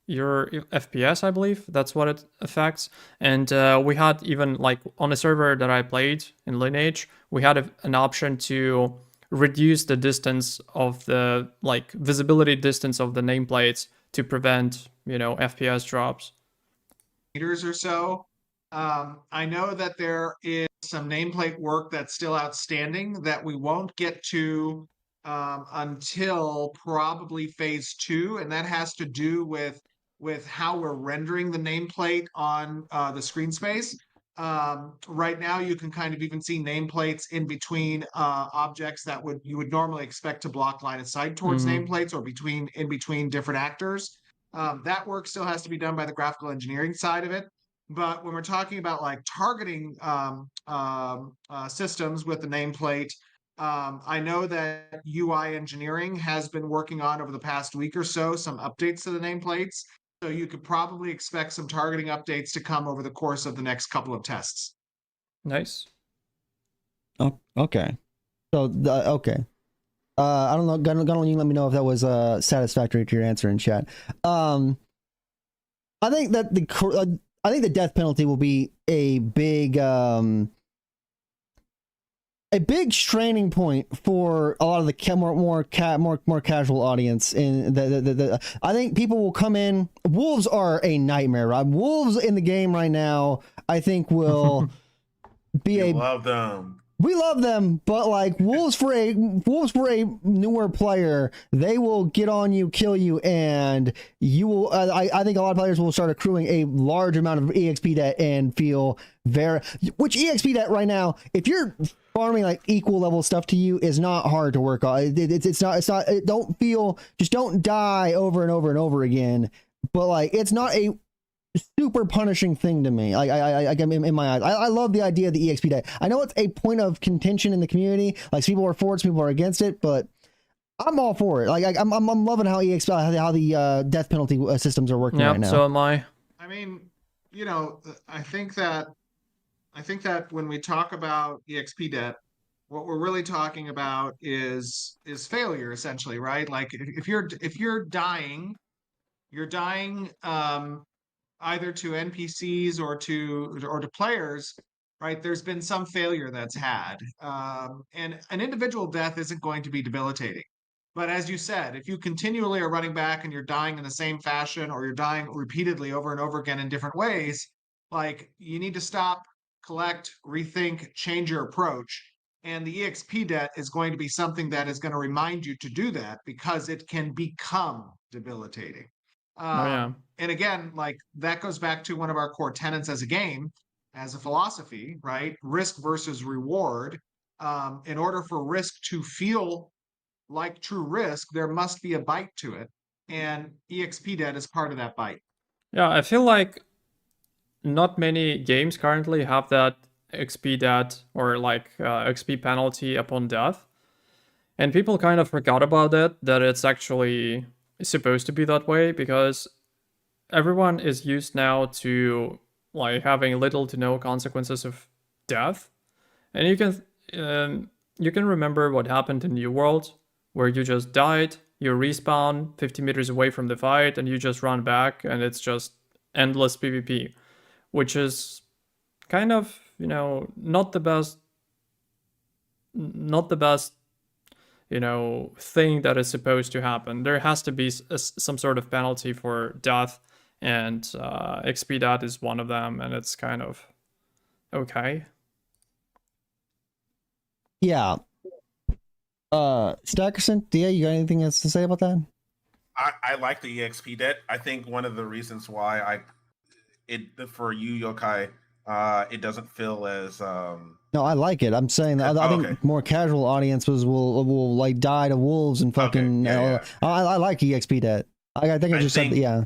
your FPS, I believe. That's what it affects. And we had even, like, on a server that I played in Lineage, we had an option to reduce the distance of the, like, visibility distance of the nameplates to prevent, FPS drops. Meters or so. I know that there is some nameplate work that's still outstanding that we won't get to until probably phase 2, and that has to do with how we're rendering the nameplate on the screen space. Right now, you can kind of even see nameplates in between objects that you would normally expect to block line of sight towards nameplates, or in between different actors. That work still has to be done by the graphical engineering side of it. But when we're talking about like targeting systems with the nameplate, I know that UI engineering has been working on over the past week or so some updates to the nameplates. So you could probably expect some targeting updates to come over the course of the next couple of tests. Nice. Oh, okay. So okay. I don't know, Gunnar, you let me know if that was satisfactory to your answer in chat. I think that the death penalty will be a big straining point for a lot of the more casual audience. In I think people will come in. Wolves are a nightmare, right? Wolves in the game right now, I think, will be love them. We love them, but like wolves for a newer player, they will get on you, kill you, and you will. I think a lot of players will start accruing a large amount of EXP debt and feel which EXP debt right now, if you're farming like equal level stuff to you, is not hard to work on. It's not. Just don't die over and over and over again. But like, it's not a super punishing thing to me. I in my eyes, I love the idea of the EXP debt. I know it's a point of contention in the community. Like, people are for it, people are against it, but I'm all for it. Like, I'm loving how how the death penalty systems are working right now. So am I. I mean, I think that when we talk about EXP debt, what we're really talking about is failure, essentially, right? Like, if you're dying, you're dying either to NPCs or to players right? There's been some failure that's had. And an individual death isn't going to be debilitating. But as you said, if you continually are running back and you're dying in the same fashion or you're dying repeatedly over and over again in different ways, like you need to stop, collect, rethink, change your approach. And the EXP debt is going to be something that is going to remind you to do that because it can become debilitating. Oh yeah. And again, like that goes back to one of our core tenets as a game, as a philosophy, right? Risk versus reward. In order for risk to feel like true risk, there must be a bite to it. And EXP debt is part of that bite. Yeah, I feel like not many games currently have that XP debt or like XP penalty upon death. And people kind of forgot about it, that it's actually supposed to be that way, because everyone is used now to like having little to no consequences of death. And you can remember what happened in New World, where you just died, you respawn 50 meters away from the fight, and you just run back, and it's just endless PvP, which is kind of, you know, not the best, you know, thing that is supposed to happen. There has to be some sort of penalty for death, and XP debt is one of them, and it's kind of okay. Yeah. Stackerson, DA, you got anything else to say about that? I like the EXP debt. I think one of the reasons why for you, Yokai, it doesn't feel as No, I like it. I'm saying that I think okay. more casual audiences will like die to wolves and fucking. Yeah. I like EXP debt. I think I just said that. Yeah.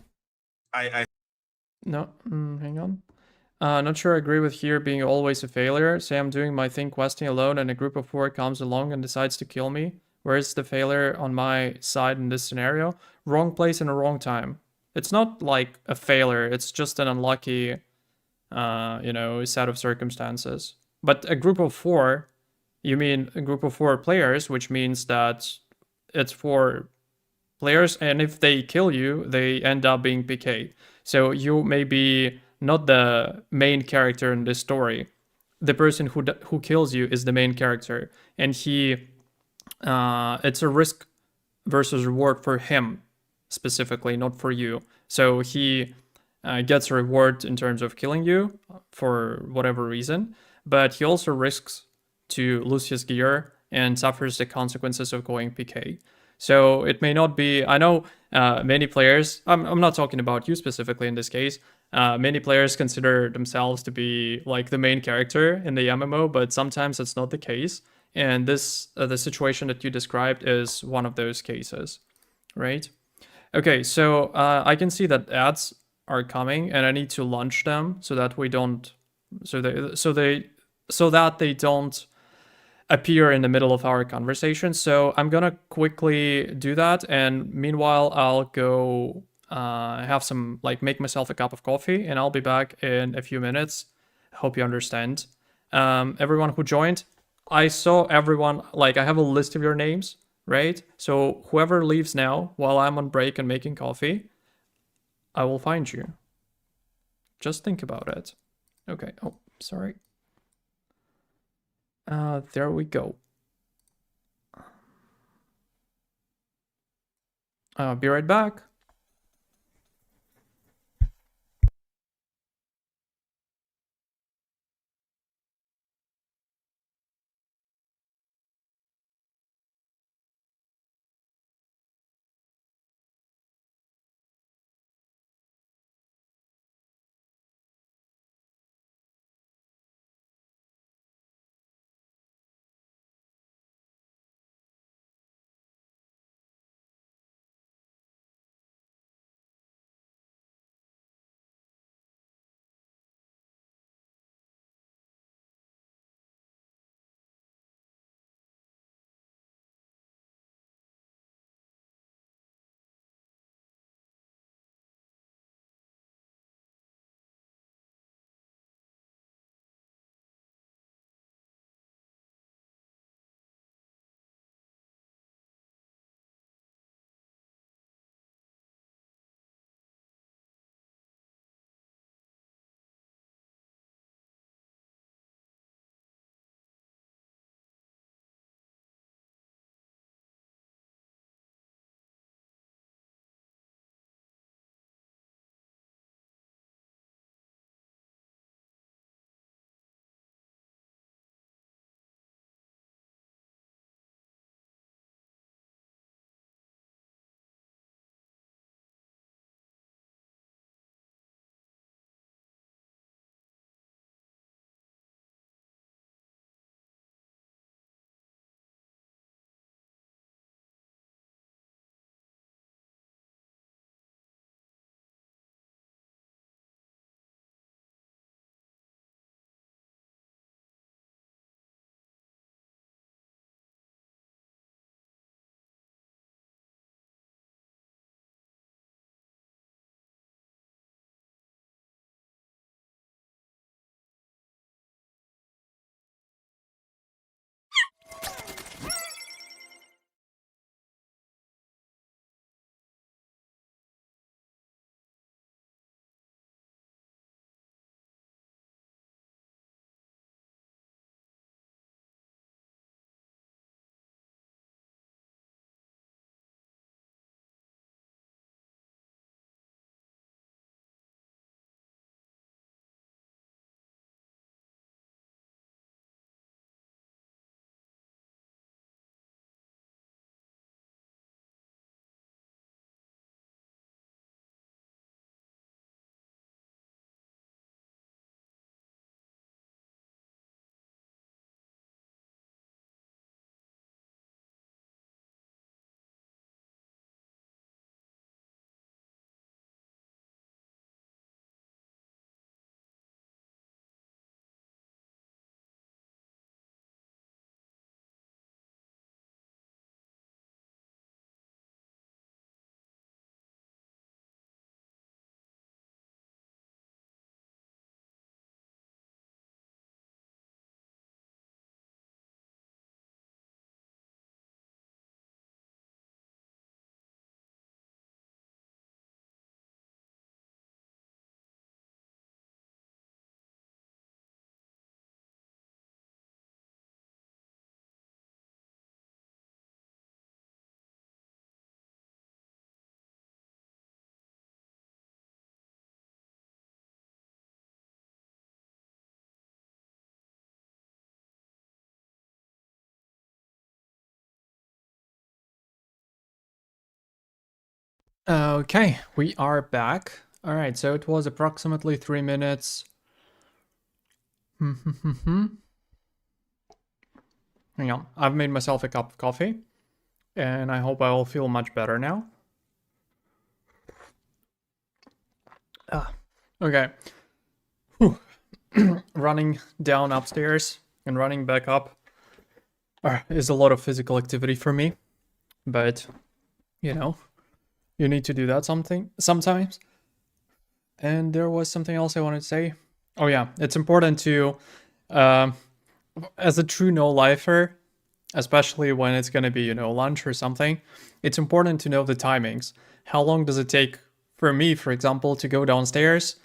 I No, hang on. Not sure I agree with here being always a failure. Say I'm doing my thing questing alone and a group of 4 comes along and decides to kill me. Where's the failure on my side in this scenario? Wrong place and a wrong time. It's not like a failure, it's just an unlucky, you know, set of circumstances. But a group of 4, you mean a group of 4 players, which means that it's 4 players, and if they kill you, they end up being PK. So you may be not the main character in this story. The person who kills you is the main character, and it's a risk versus reward for him specifically, not for you. So he gets a reward in terms of killing you for whatever reason, but he also risks to lose his gear and suffers the consequences of going PK. So it may not be. I know many players. I'm not talking about you specifically in this case. Many players consider themselves to be like the main character in the MMO, but sometimes it's not the case. And this the situation that you described is one of those cases, right? Okay, so I can see that ads are coming, and I need to launch them so that we don't, so that they don't appear in the middle of our conversation. So I'm gonna quickly do that, and meanwhile I'll go have some, like, make myself a cup of coffee, and I'll be back in a few minutes. Hope you understand. Everyone who joined, I saw everyone, like, I have a list of your names, right? So whoever leaves now while I'm on break and making coffee, I will find you. Just think about it. Okay. Oh, sorry. There we go. Be right back. Okay, we are back. All right, so it was approximately 3 minutes. Hang on, I've made myself a cup of coffee, and I hope I will feel much better now. Okay. Running down upstairs and running back up is a lot of physical activity for me, but you know, you need to do that sometimes. And there was something else I wanted to say. Oh yeah, it's important to, as a true no-lifer, especially when it's gonna be, lunch or something, it's important to know the timings. How long does it take for me, for example, to go downstairs,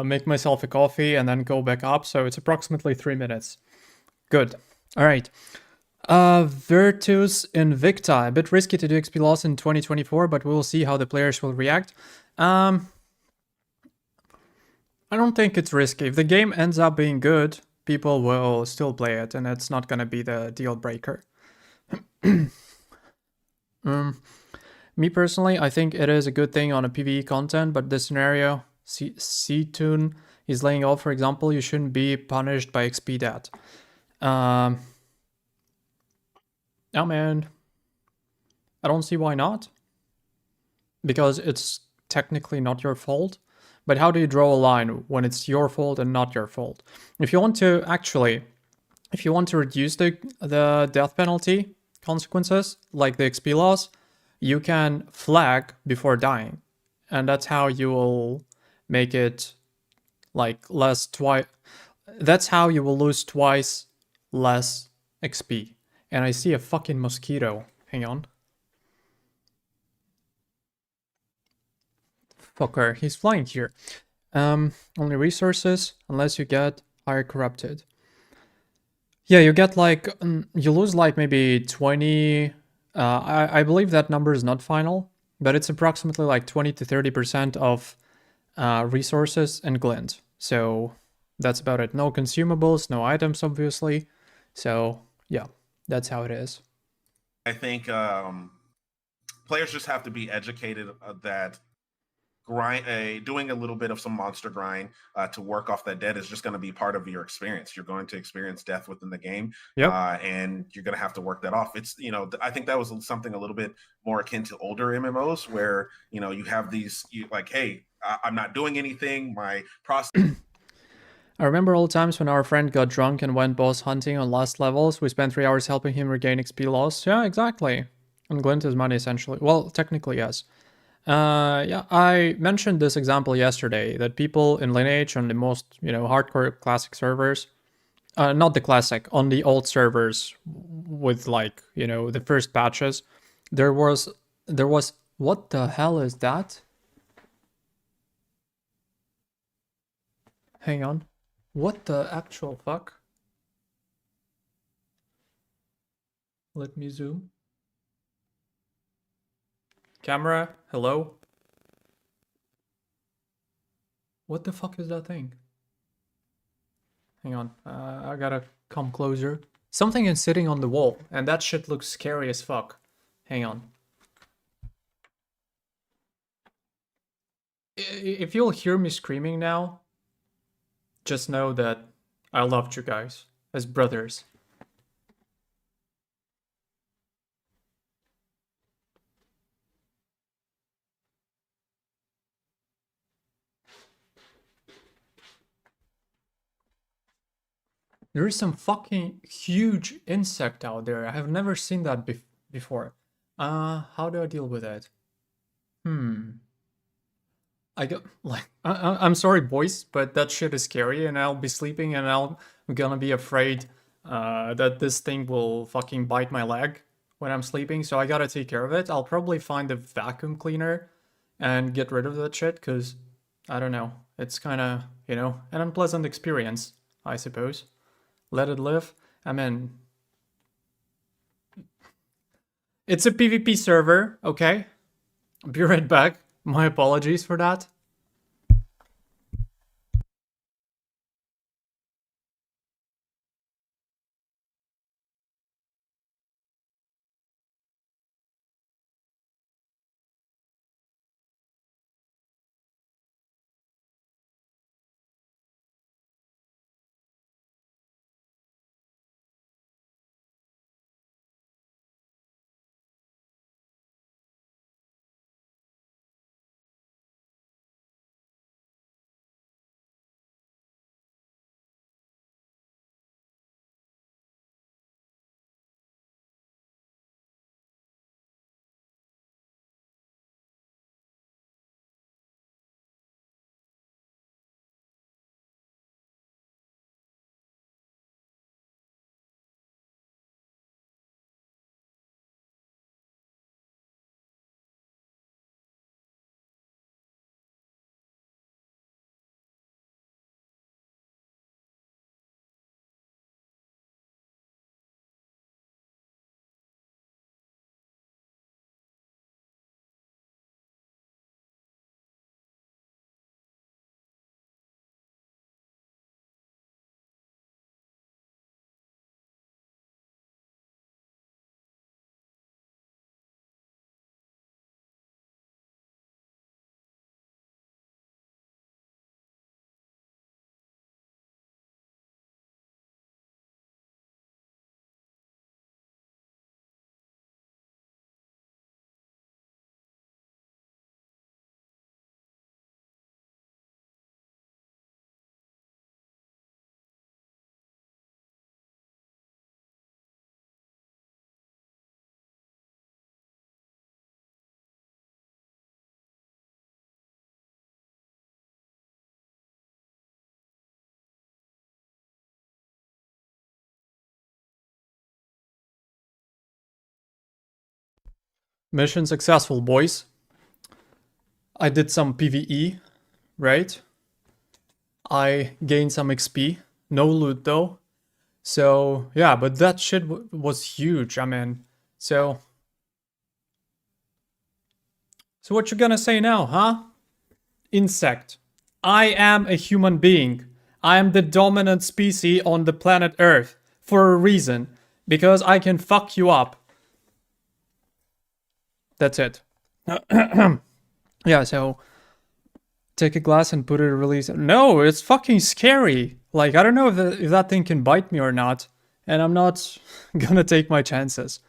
make myself a coffee, and then go back up? So it's approximately 3 minutes. Good. All right. Virtus Invicta. A bit risky to do XP loss in 2024, but we'll see how the players will react. I don't think it's risky. If the game ends up being good, people will still play it, and it's not gonna be the deal breaker. Me personally, I think it is a good thing on a PvE content, but this scenario, C-Tune is laying off, for example, you shouldn't be punished by XP debt. Oh man, I don't see why not. Because it's technically not your fault. But how do you draw a line when it's your fault and not your fault? If you want to reduce the death penalty consequences, like the XP loss, you can flag before dying. And that's how you will make it like that's how you will lose twice less XP. And I see a fucking mosquito. Hang on. Fucker, he's flying here. Only resources, unless you get higher corrupted. Yeah, you get like, you lose like maybe 20, I believe that number is not final, but it's approximately like 20 to 30% of resources and glint. So that's about it. No consumables, no items, obviously. So yeah, that's how it is. I think players just have to be educated that doing a little bit of some monster grind to work off that debt is just going to be part of your experience. You're going to experience death within the game, and you're going to have to work that off. It's I think that was something a little bit more akin to older MMOs where you have these like, hey, I'm not doing anything. My process. I remember all the times when our friend got drunk and went boss hunting on last levels. We spent 3 hours helping him regain XP loss. Yeah, exactly. And glint is money essentially. Well, technically yes. Yeah, I mentioned this example yesterday that people in Lineage on the most, hardcore classic servers, not the classic, on the old servers with like, the first patches, there was, what the hell is that? Hang on. What the actual fuck? Let me zoom. Camera, hello? What the fuck is that thing? Hang on, I gotta come closer. Something is sitting on the wall, and that shit looks scary as fuck. Hang on. If you'll hear me screaming now, just know that I loved you guys as brothers. There is some fucking huge insect out there. I have never seen that before. How do I deal with it? I go like I'm sorry, boys, but that shit is scary, and I'll be sleeping, and I'm gonna be afraid that this thing will fucking bite my leg when I'm sleeping. So I gotta take care of it. I'll probably find a vacuum cleaner and get rid of that shit, cause I don't know. It's kind of an unpleasant experience, I suppose. Let it live. I mean, it's a PvP server, okay? Be right back. My apologies for that. Mission successful, boys. I did some PvE, right? I gained some XP. No loot though. So, yeah, but that shit was huge. I mean, so what you gonna say now, huh? Insect. I am a human being. I am the dominant species on the planet Earth for a reason. Because I can fuck you up. That's it. Yeah, so take a glass and put it really... No, it's fucking scary. Like, I don't know if that thing can bite me or not. And I'm not gonna take my chances.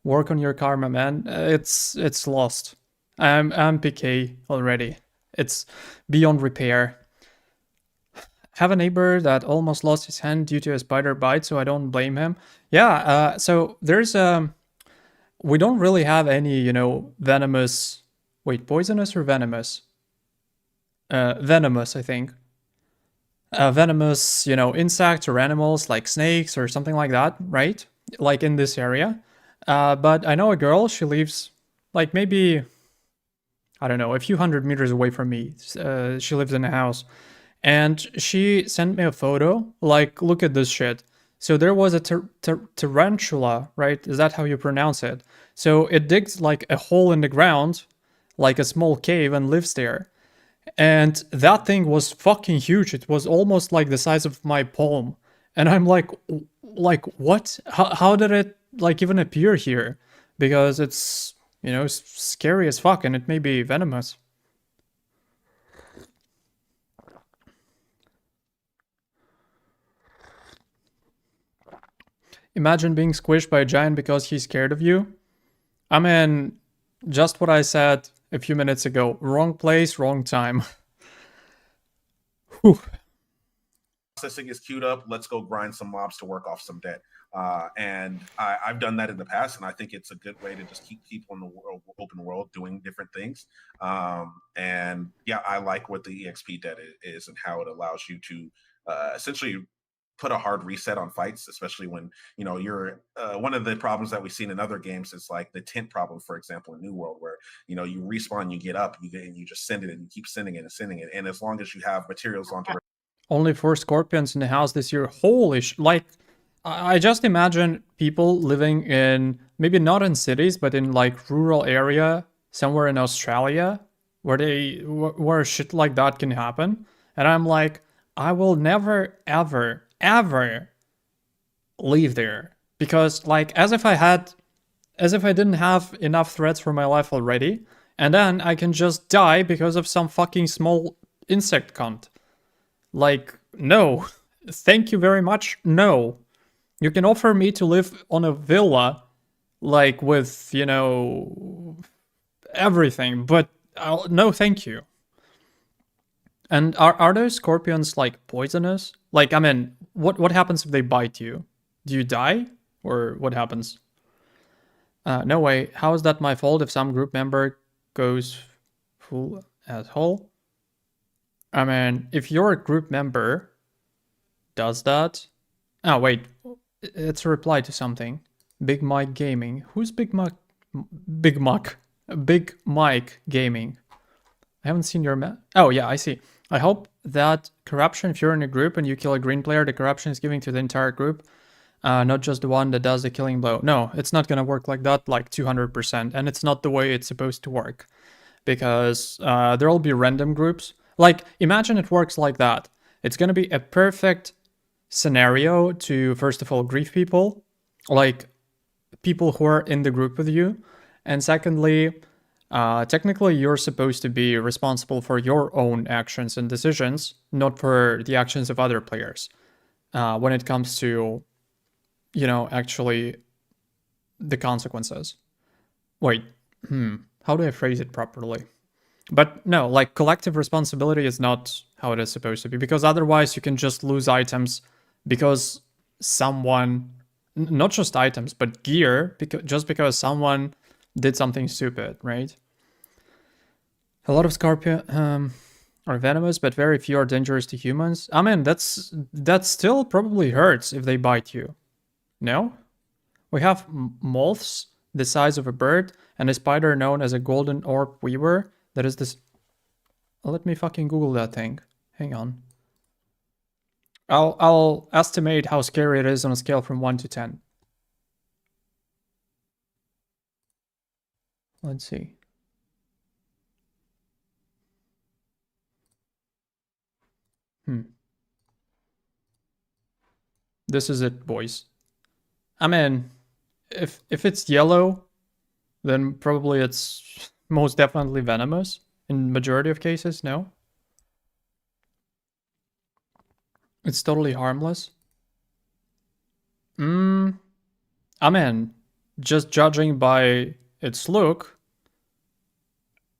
Work on your karma, man. It's lost. I'm PK already. It's beyond repair. Have a neighbor that almost lost his hand due to a spider bite, so I don't blame him. Yeah, so there's we don't really have any, you know, venomous... Wait, poisonous or venomous? Venomous, I think. Venomous, you know, insects or animals like snakes or something like that, right? Like in this area. But I know a girl, she lives like maybe, I don't know, a few hundred meters away from me. She lives in a house. And she sent me a photo, like, look at this shit. So there was a tarantula, right? Is that how you pronounce it? So it digs like a hole in the ground, like a small cave, and lives there. And that thing was fucking huge. It was almost like the size of my palm. And I'm like what? How did it like even appear here? Because it's, you know, scary as fuck, and it may be venomous. Imagine being squished by a giant because he's scared of you. I mean, just what I said a few minutes ago. Wrong place, wrong time. Whew. Processing is queued up. Let's go grind some mobs to work off some debt. And I've done that in the past, and I think it's a good way to just keep people in the open world doing different things. And yeah, I like what the EXP debt is and how it allows you to essentially put a hard reset on fights, especially when, you know, you're one of the problems that we've seen in other games is like the tent problem, for example, in New World, where, you know, you respawn, you get up, you just send it, and you keep sending it, and as long as you have materials on to Only 4 scorpions in the house this year. Holy like, I just imagine people living in, maybe not in cities, but in like rural area, somewhere in Australia, where shit like that can happen. And I'm like, I will never, ever leave there. Because like, as if I didn't have enough threats for my life already, and then I can just die because of some fucking small insect cunt. Like, no. Thank you very much. No. You can offer me to live on a villa, like with, you know, everything, but no thank you. And are those scorpions like poisonous? Like, I mean, what happens if they bite you? Do you die? Or what happens? No way. How is that my fault if some group member goes full asshole? I mean, if your group member does that... Oh, wait. It's a reply to something. Big Mike Gaming. Who's Big Mike? Big Mike Gaming. I haven't seen your... Oh, yeah, I see. I hope that corruption, if you're in a group and you kill a green player, the corruption is giving to the entire group. Not just the one that does the killing blow. No, it's not gonna work like that, like 200%. And it's not the way it's supposed to work. Because there'll be random groups. Like, imagine it works like that. It's gonna be a perfect scenario to, first of all, grief people. Like, people who are in the group with you. And secondly, technically you're supposed to be responsible for your own actions and decisions, not for the actions of other players. When it comes to, you know, actually the consequences. Wait, how do I phrase it properly? But no, like, collective responsibility is not how it is supposed to be, because otherwise you can just lose items because someone, not just items, but gear, just because someone did something stupid, right? A lot of scorpion are venomous, but very few are dangerous to humans. I mean, that still probably hurts if they bite you. No? We have moths the size of a bird, and a spider known as a golden orb weaver. That is this. Let me fucking Google that thing. Hang on. I'll estimate how scary it is on a scale from 1 to 10. Let's see. This is it, boys. I mean, if it's yellow, then probably it's most definitely venomous. In majority of cases, no. It's totally harmless. I mean, just judging by its look,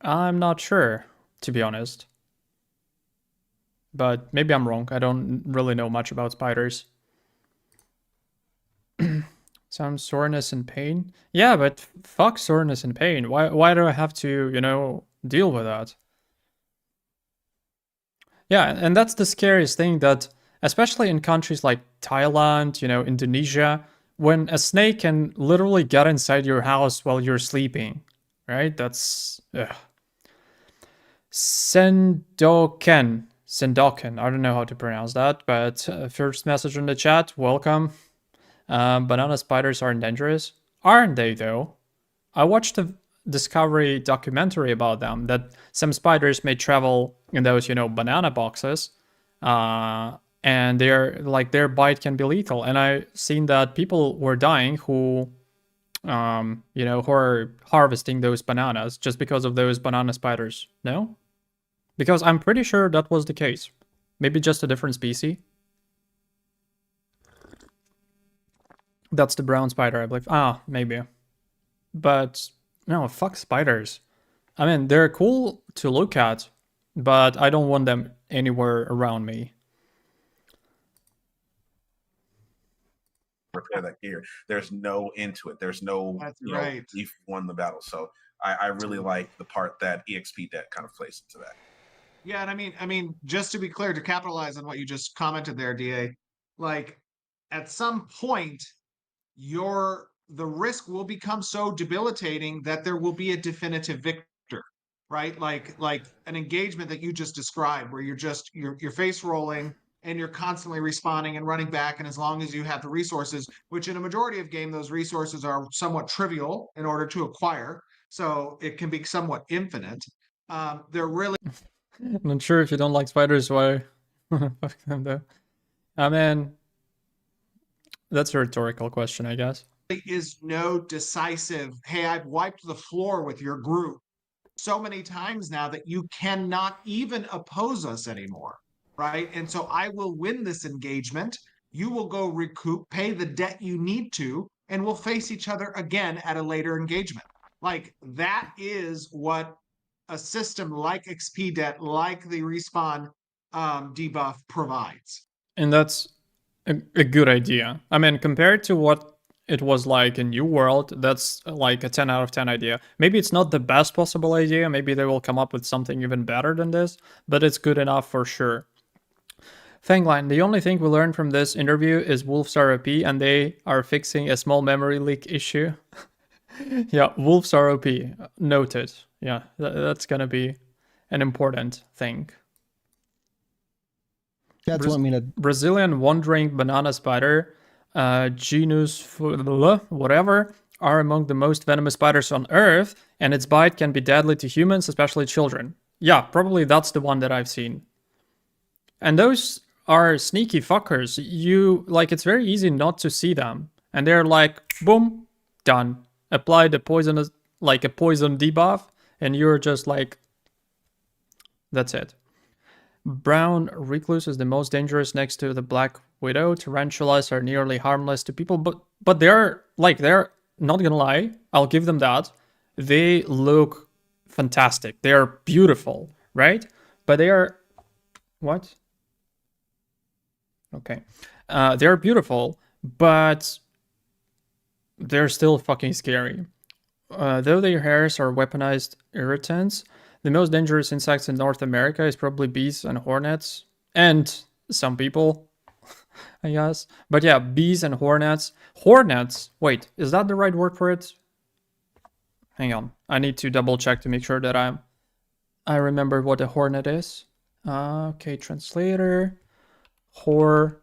I'm not sure, to be honest. But maybe I'm wrong. I don't really know much about spiders. Some soreness and pain. Yeah, but fuck soreness and pain. Why do I have to, deal with that? Yeah, and that's the scariest thing, that especially in countries like Thailand, Indonesia, when a snake can literally get inside your house while you're sleeping, right? That's Sendoken. I don't know how to pronounce that, but first message in the chat, welcome. Banana spiders aren't dangerous. Aren't they, though? I watched a Discovery documentary about them, that some spiders may travel in those, banana boxes, and their bite can be lethal. And I seen that people were dying who are harvesting those bananas just because of those banana spiders. No? Because I'm pretty sure that was the case. Maybe just a different species. That's the brown spider, I believe. Maybe. But no, fuck spiders. I mean, they're cool to look at, but I don't want them anywhere around me. Repair that gear. There's no end to it. There's no, we've won the battle. So I really like the part that EXP debt kind of plays into that. Yeah, and I mean, just to be clear, to capitalize on what you just commented there, DA, like at some point, the risk will become so debilitating that there will be a definitive victor, right? Like an engagement that you just described, where you're face rolling and you're constantly responding and running back, and as long as you have the resources, which in a majority of game, those resources are somewhat trivial in order to acquire, so it can be somewhat infinite. They're really. I'm not sure if you don't like spiders, why fuck them though. I mean, that's a rhetorical question, I guess. Is no decisive, hey, I've wiped the floor with your group so many times now that you cannot even oppose us anymore, right? And so I will win this engagement. You will go recoup, pay the debt you need to, and we'll face each other again at a later engagement. Like that is what a system like XP debt, like the respawn debuff provides. And that's a good idea. I mean, compared to what it was like in New World, that's like a 10 out of 10 idea. Maybe it's not the best possible idea. Maybe they will come up with something even better than this, but it's good enough for sure. Fangline, the only thing we learned from this interview is wolves are OP and they are fixing a small memory leak issue. Yeah, wolves are OP. Noted. Yeah, that's gonna be an important thing. That's what I mean. Brazilian wandering banana spider, genus whatever, are among the most venomous spiders on Earth, and its bite can be deadly to humans, especially children. Yeah, probably that's the one that I've seen. And those are sneaky fuckers. It's very easy not to see them, and they're like, boom, done. Apply the poison, like a poison debuff, and you're just like, that's it. Brown recluse is the most dangerous next to the black widow. Tarantulas are nearly harmless to people, but they're not gonna lie, I'll give them that. They look fantastic. They are beautiful, right? But they are what? Okay. They are beautiful, but they're still fucking scary. Though their hairs are weaponized irritants, the most dangerous insects in North America is probably bees and hornets. And some people, I guess. But yeah, bees and hornets. Hornets, wait, is that the right word for it? Hang on. I need to double check to make sure that I remember what a hornet is. Okay, translator. Hornet.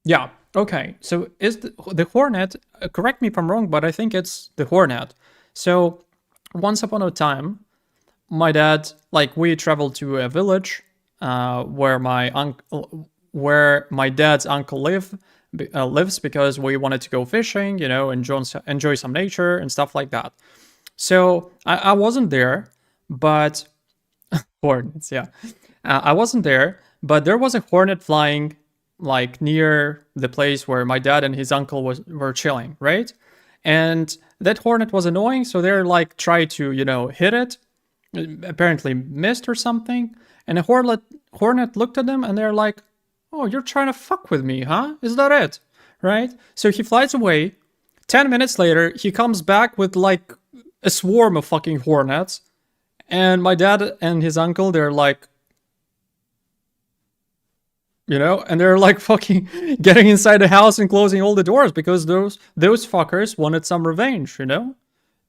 Yeah, okay. So is the hornet, correct me if I'm wrong, but I think it's the hornet. So once upon a time, my dad, like, we traveled to a village where my dad's uncle lives, because we wanted to go fishing, you know, enjoy some nature and stuff like that. So I wasn't there, but hornets, yeah. I wasn't there, but there was a hornet flying like near the place where my dad and his uncle were chilling, right? And that hornet was annoying, so they're like try to, you know, hit it. Apparently missed or something. And a hornet looked at them and they're like, "Oh, you're trying to fuck with me, huh? Is that it?" Right? So he flies away. 10 minutes later, he comes back with like a swarm of fucking hornets. And my dad and his uncle, they're like, you know, and they're like fucking getting inside the house and closing all the doors because those fuckers wanted some revenge, you know?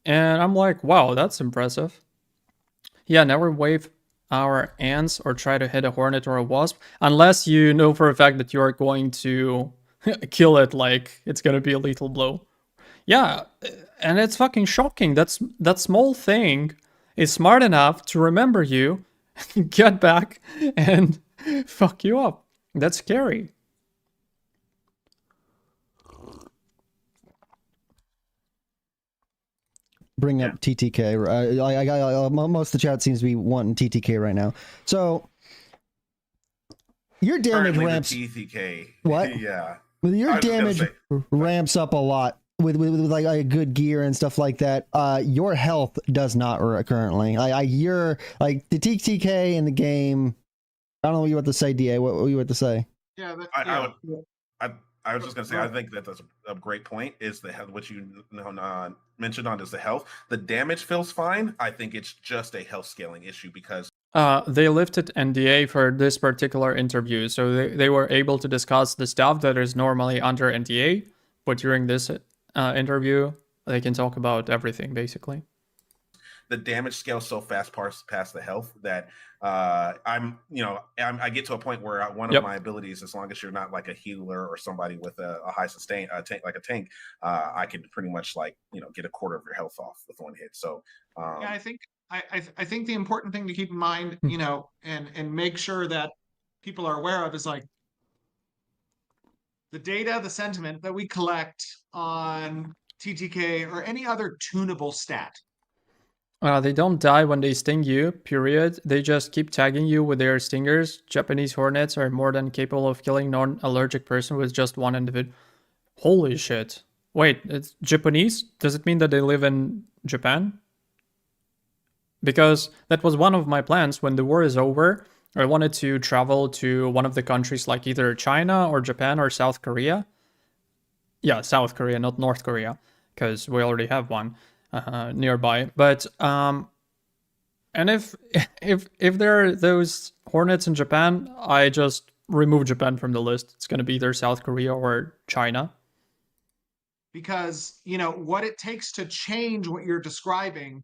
And I'm like, wow, that's impressive. Yeah, never wave our ants or try to hit a hornet or a wasp unless you know for a fact that you're going to kill it, like it's gonna be a lethal blow. Yeah, and it's fucking shocking. That small thing is smart enough to remember you, get back, and fuck you up. That's scary. Bring up TTK. Most of the chat seems to be wanting TTK right now. So your damage Currently, ramps. the TTK. What? Yeah. Your damage ramps up a lot with like good gear and stuff like that. Your health does not currently. You're like the TTK in the game. I don't know what you want to say, DA. What you want to say? Yeah, I was just gonna say, I think that that's a great point. Is the health, which you mentioned on, is the health. The damage feels fine. I think it's just a health scaling issue because they lifted NDA for this particular interview, so they were able to discuss the stuff that is normally under NDA, but during this interview, they can talk about everything basically. the damage scales so fast past the health that I get to a point where one of my abilities, as long as you're not like a healer or somebody with a high sustain tank, like a tank, I can pretty much like get a quarter of your health off with one hit. So yeah, I think the important thing to keep in mind, and make sure that people are aware of is like the data, the sentiment that we collect on TTK or any other tunable stat. They don't die when they sting you, period. They just keep tagging you with their stingers. Japanese hornets are more than capable of killing non-allergic person with just one individual. Holy shit. Wait, it's Japanese? Does it mean that they live in Japan? Because that was one of my plans when the war is over. I wanted to travel to one of the countries like either China or Japan or South Korea. Yeah, South Korea, not North Korea, because we already have one nearby. But and if there are those hornets in Japan, I just remove Japan from the list. It's going to be either South Korea or China. Because what it takes to change what you're describing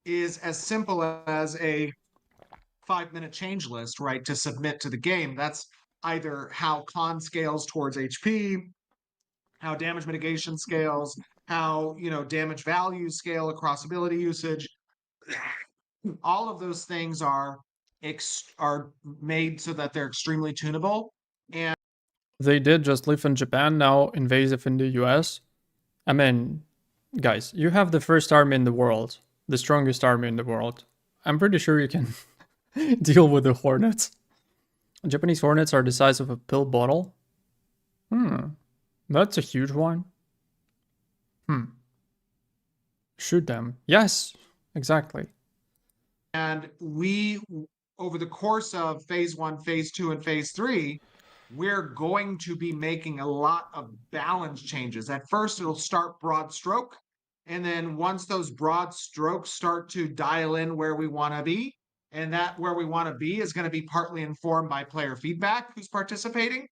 is as simple as a 5-minute change list, right, to submit to the game. That's either how con scales towards HP, how damage mitigation scales, how damage values scale across ability usage. All of those things are made so that they're extremely tunable. And they did just live in Japan, now invasive in the US. I mean, guys, you have the first army in the world, the strongest army in the world. I'm pretty sure you can deal with the hornets. Japanese hornets are the size of a pill bottle. That's a huge one. Shoot them. Yes, exactly. And we, over the course of phase 1, phase 2, and phase 3, we're going to be making a lot of balance changes. At first, it'll start broad stroke. And then once those broad strokes start to dial in where we want to be, and that where we want to be is going to be partly informed by player feedback who's participating,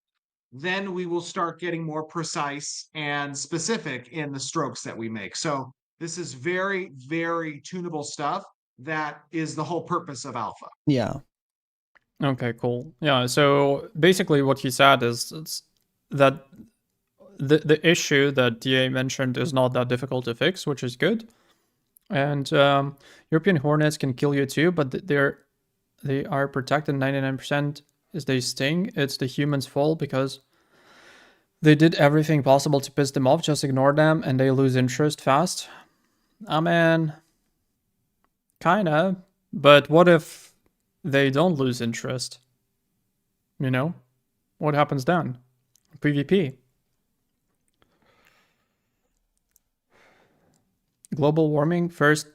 then we will start getting more precise and specific in the strokes that we make. So This is very, very tunable stuff. That is the whole purpose of alpha. Yeah. Okay, cool. Yeah, so basically what he said is that the issue that DA mentioned is not that difficult to fix, which is good. And European Hornets can kill you too, but they are protected 99% is they sting. It's the humans' fault because they did everything possible to piss them off. Just ignore them and they lose interest fast. I mean, kinda. But what if they don't lose interest? You know? What happens then? PvP. Global warming. First,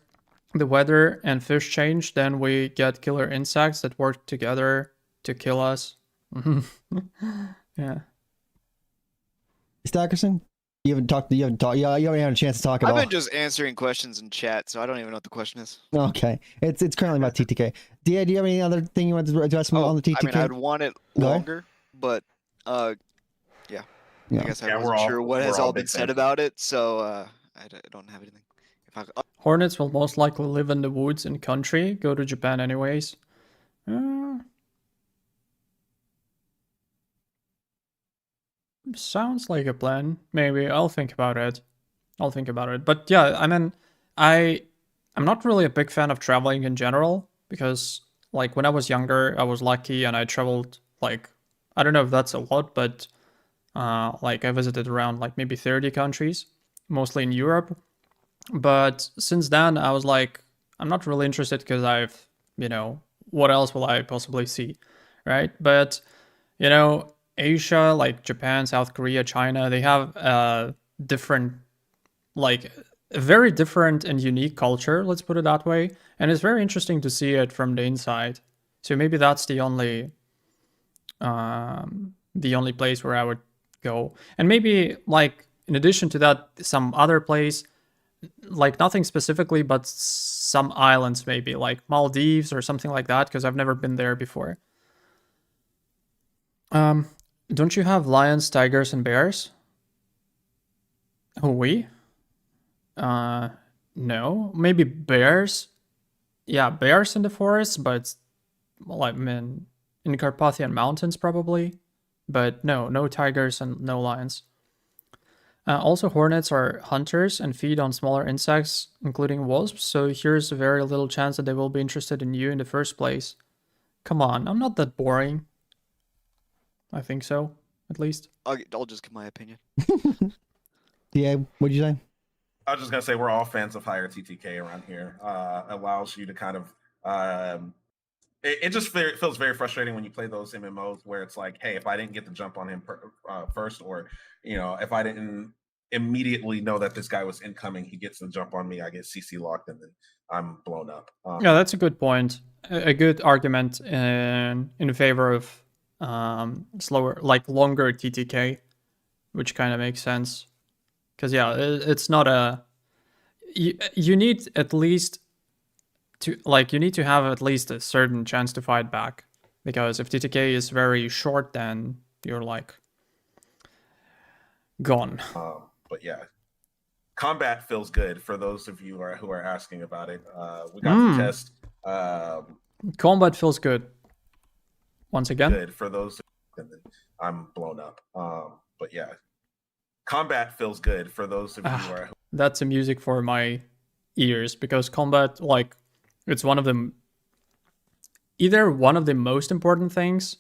the weather and fish change. Then we get killer insects that work together to kill us. Yeah. Stackerson, you haven't had a chance to talk at I've all. been just answering questions in chat, so I don't even know what the question is. Okay, it's currently about TTK. Do you have any other thing you want to address on the TTK? I mean, I'd want it longer, but yeah. I guess I wasn't sure what has all been said about it, so I don't have anything. Hornets will most likely live in the woods and country. Go to Japan anyways. Sounds like a plan. Maybe I'll think about it. But yeah, I mean, I'm not really a big fan of traveling in general because, like, when I was younger, I was lucky and I traveled, like, I don't know if that's a lot, but like I visited around like maybe 30 countries, mostly in Europe. But since then, I was like, I'm not really interested because I've, what else will I possibly see, right? But, Asia, like Japan, South Korea, China, they have different, like, a very different and unique culture, let's put it that way. And it's very interesting to see it from the inside. So maybe that's the only place where I would go. And maybe, like, in addition to that, some other place, like nothing specifically, but some islands maybe, like Maldives or something like that, because I've never been there before. Don't you have lions, tigers, and bears? Oh, we? No. Maybe bears? Yeah, bears in the forest, but, well, I mean, in Carpathian Mountains probably. But no tigers and no lions. Also, hornets are hunters and feed on smaller insects, including wasps, so here's a very little chance that they will be interested in you in the first place. Come on, I'm not that boring. I think so, at least. I'll just give my opinion. Yeah, what'd you say? I was just gonna say we're all fans of higher TTK around here. Allows you to kind of it just feels very frustrating when you play those MMOs where it's like, hey, if I didn't get the jump on him first, or if I didn't immediately know that this guy was incoming, he gets the jump on me, I get CC locked, and then I'm blown up. Yeah, that's a good point. A good argument in favor of slower, like longer TTK, which kind of makes sense. Because yeah, it's not a. You need at least you need to have at least a certain chance to fight back, because if TTK is very short, then you're like gone. But yeah, combat feels good for those of you who are asking about it. We got the test. Combat feels good. Once again, good for those. I'm blown up. But yeah, combat feels good for those of you who are. That's a music for my ears, because combat, like, it's either one of the most important things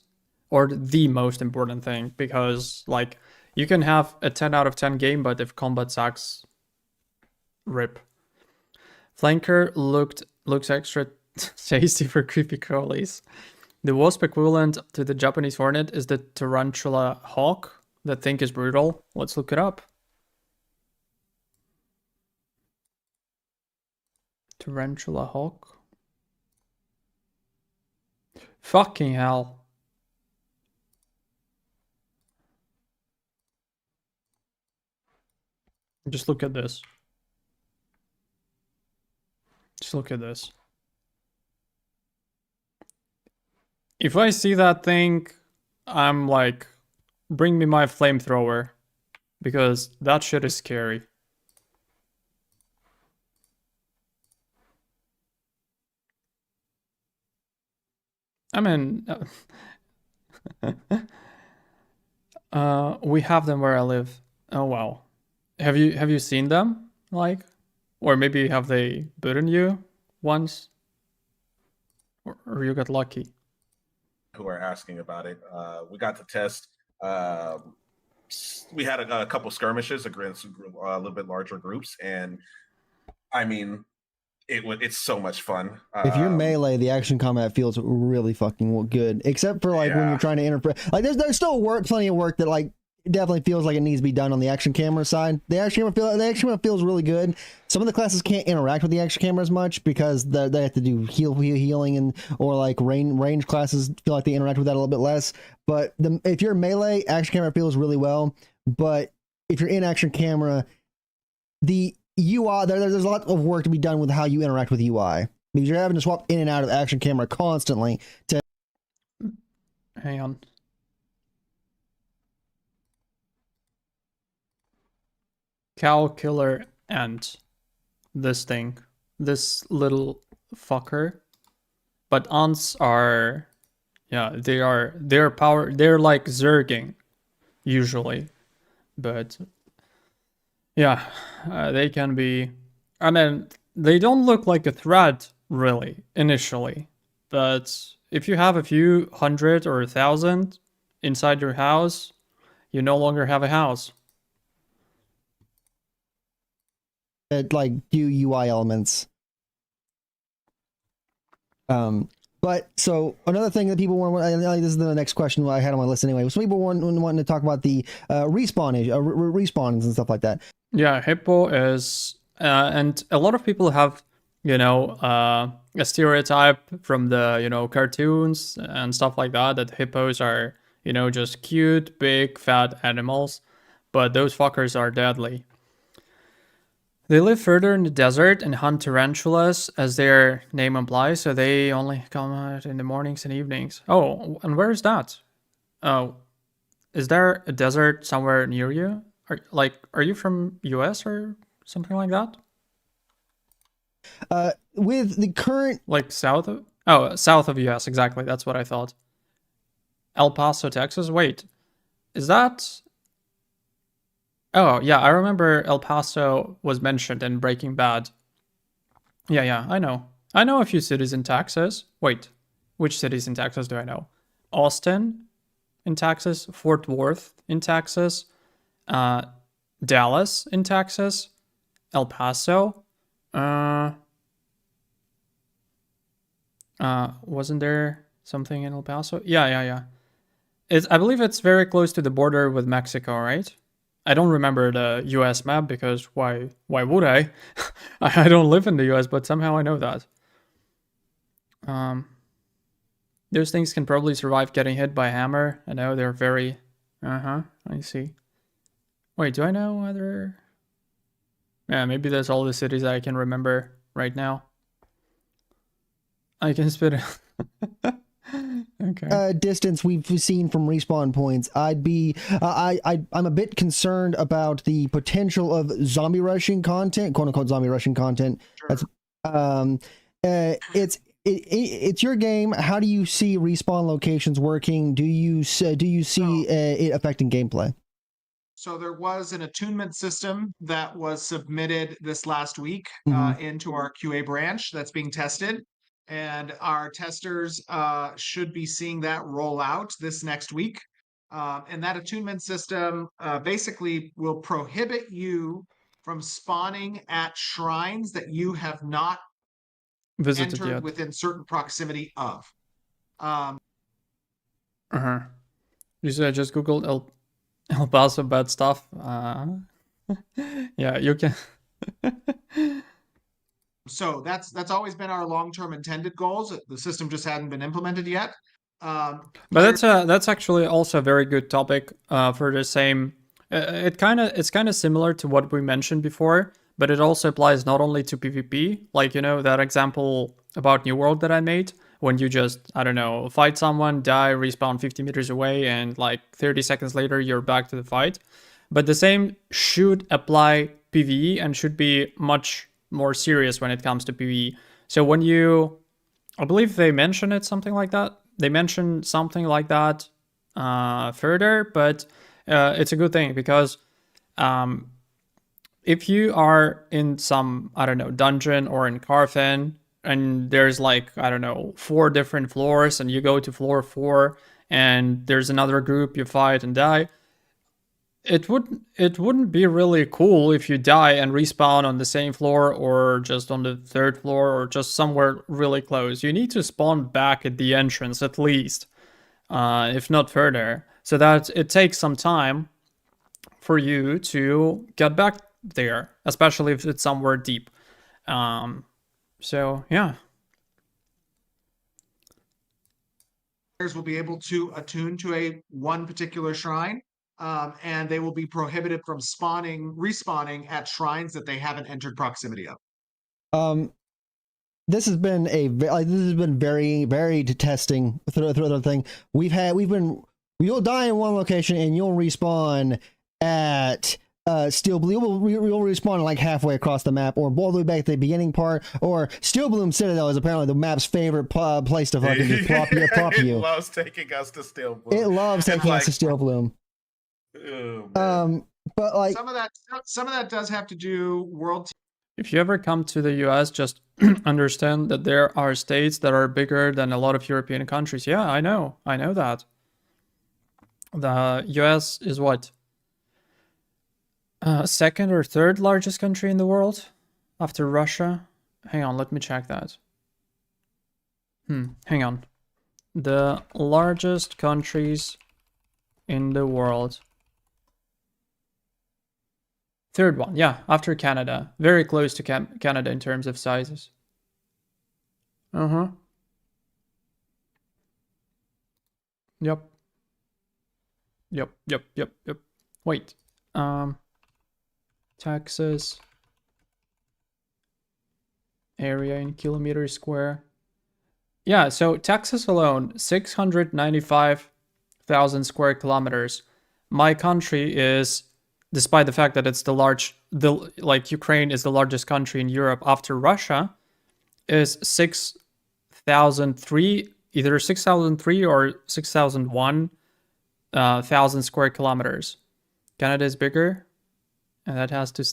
or the most important thing, because, like, you can have a 10 out of 10 game, but if combat sucks, rip. Flanker looks extra tasty for creepy crawlies. The wasp equivalent to the Japanese hornet is the tarantula hawk. That thing is brutal. Let's look it up. Tarantula hawk. Fucking hell. Just look at this. Just look at this. If I see that thing, I'm like, bring me my flamethrower, because that shit is scary. I mean, we have them where I live. Oh wow. Have you seen them? Like, or maybe have they bitten you once? Or you got lucky? Who are asking about it. We got to test. We had a couple skirmishes against a little bit larger groups, and I mean, it's so much fun. If you're melee, the action combat feels really fucking good, except for like when you're trying to interpret. Like there's still plenty of work that like definitely feels like it needs to be done on the action camera side. The action camera feels really good. Some of the classes can't interact with the action camera as much because they have to do healing and or like range classes feel like they interact with that a little bit less. But if you're melee, action camera feels really well. But if you're in action camera, the UI there's a lot of work to be done with how you interact with UI because you're having to swap in and out of action camera constantly to. Hang on. Cow killer ant. This thing. This little fucker. But ants are, yeah, they're like zerging usually. But yeah, they can be, I mean, they don't look like a threat really initially, but if you have a few hundred or 1,000 inside your house, you no longer have a house. Like do UI elements. But so another thing that people want, this is the next question I had on my list anyway. So people wanting to talk about the respawns and stuff like that. Yeah, Hippo is, and a lot of people have, a stereotype from the, cartoons and stuff like that hippos are, just cute, big, fat animals, but those fuckers are deadly. They live further in the desert and hunt tarantulas, as their name implies, so they only come out in the mornings and evenings. Oh, and where is that? Oh, is there a desert somewhere near you? Are you from US or something like that? With the current... Like south of... Oh, south of US, exactly. That's what I thought. El Paso, Texas? Wait, is that... Oh, yeah, I remember El Paso was mentioned in Breaking Bad. Yeah, I know. I know a few cities in Texas. Wait, which cities in Texas do I know? Austin in Texas, Fort Worth in Texas, Dallas in Texas, El Paso. Wasn't there something in El Paso? Yeah. I believe it's very close to the border with Mexico, right? I don't remember the US map because why would I? I don't live in the US, but somehow I know that. Those things can probably survive getting hit by a hammer. I know they're very... I see. Wait, do I know other... Yeah, maybe that's all the cities that I can remember right now. I can spit it. Okay. Distance we've seen from respawn points, I'm a bit concerned about the potential of zombie rushing content, quote unquote zombie rushing content. Sure. That's it's your game. How do you see respawn locations working? Do you see it affecting gameplay? So there was an attunement system that was submitted this last week into our QA branch that's being tested. And our testers should be seeing that roll out this next week. And that attunement system basically will prohibit you from spawning at shrines that you have not visited entered yet within certain proximity of. You said I just Googled El Paso bad stuff. Yeah, you can. So that's always been our long-term intended goals. The system just hadn't been implemented yet. But that's actually also a very good topic for the same. It's kind of similar to what we mentioned before, but it also applies not only to PvP, like that example about New World that I made, when you just fight someone, die, respawn 50 meters away, and like 30 seconds later you're back to the fight. But the same should apply PvE and should be much more serious when it comes to PvE. So when I believe they mention it something like that, they mention something like that further, but it's a good thing because if you are in some, I don't know, dungeon or in Carfin, and there's like, I don't know, 4 different floors, and you go to floor 4, and there's another group, you fight and die, it wouldn't be really cool if you die and respawn on the same floor, or just on the 3rd floor, or just somewhere really close. You need to spawn back at the entrance at least, if not further, so that it takes some time for you to get back there, especially if it's somewhere deep. So yeah. Players will be able to attune to one particular shrine, and they will be prohibited from respawning at shrines that they haven't entered proximity of. This has been very varied testing through the thing. You'll die in one location and you'll respawn at Steel Bloom. You'll respawn like halfway across the map, or all the way back at the beginning part, or Steel Bloom Citadel is apparently the map's favorite place to fucking just plop you. It loves taking us to Steel Bloom. It loves taking us to Steel Bloom. But like some of that does have to do world. If you ever come to the US, just understand that there are states that are bigger than a lot of European countries. Yeah, I know that. The US is what? 2nd or 3rd largest country in the world after Russia. Hang on, let me check that. Hang on. The largest countries in the world. 3rd one, yeah, after Canada. Very close to Canada in terms of sizes. Yep. Wait. Texas. Area in kilometers square. Yeah, so Texas alone, 695,000 square kilometers. My country is, despite the fact that it's Ukraine is the largest country in Europe after Russia, is 6,003, either 6,003 or 6,001 thousand square kilometers. Canada is bigger, and that has to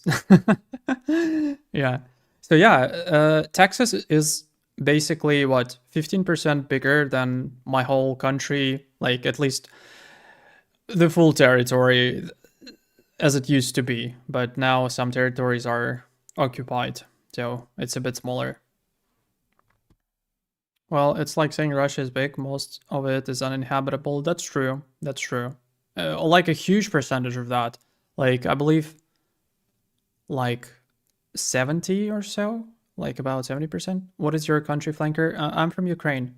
yeah. So yeah, Texas is basically what, 15% bigger than my whole country, like at least the full territory as it used to be, but now some territories are occupied, so it's a bit smaller. Well, it's like saying Russia is big. Most of it is uninhabitable. That's true. Like a huge percentage of that, like I believe like 70 or so, like about 70%. What is your country, Flanker? I'm from Ukraine.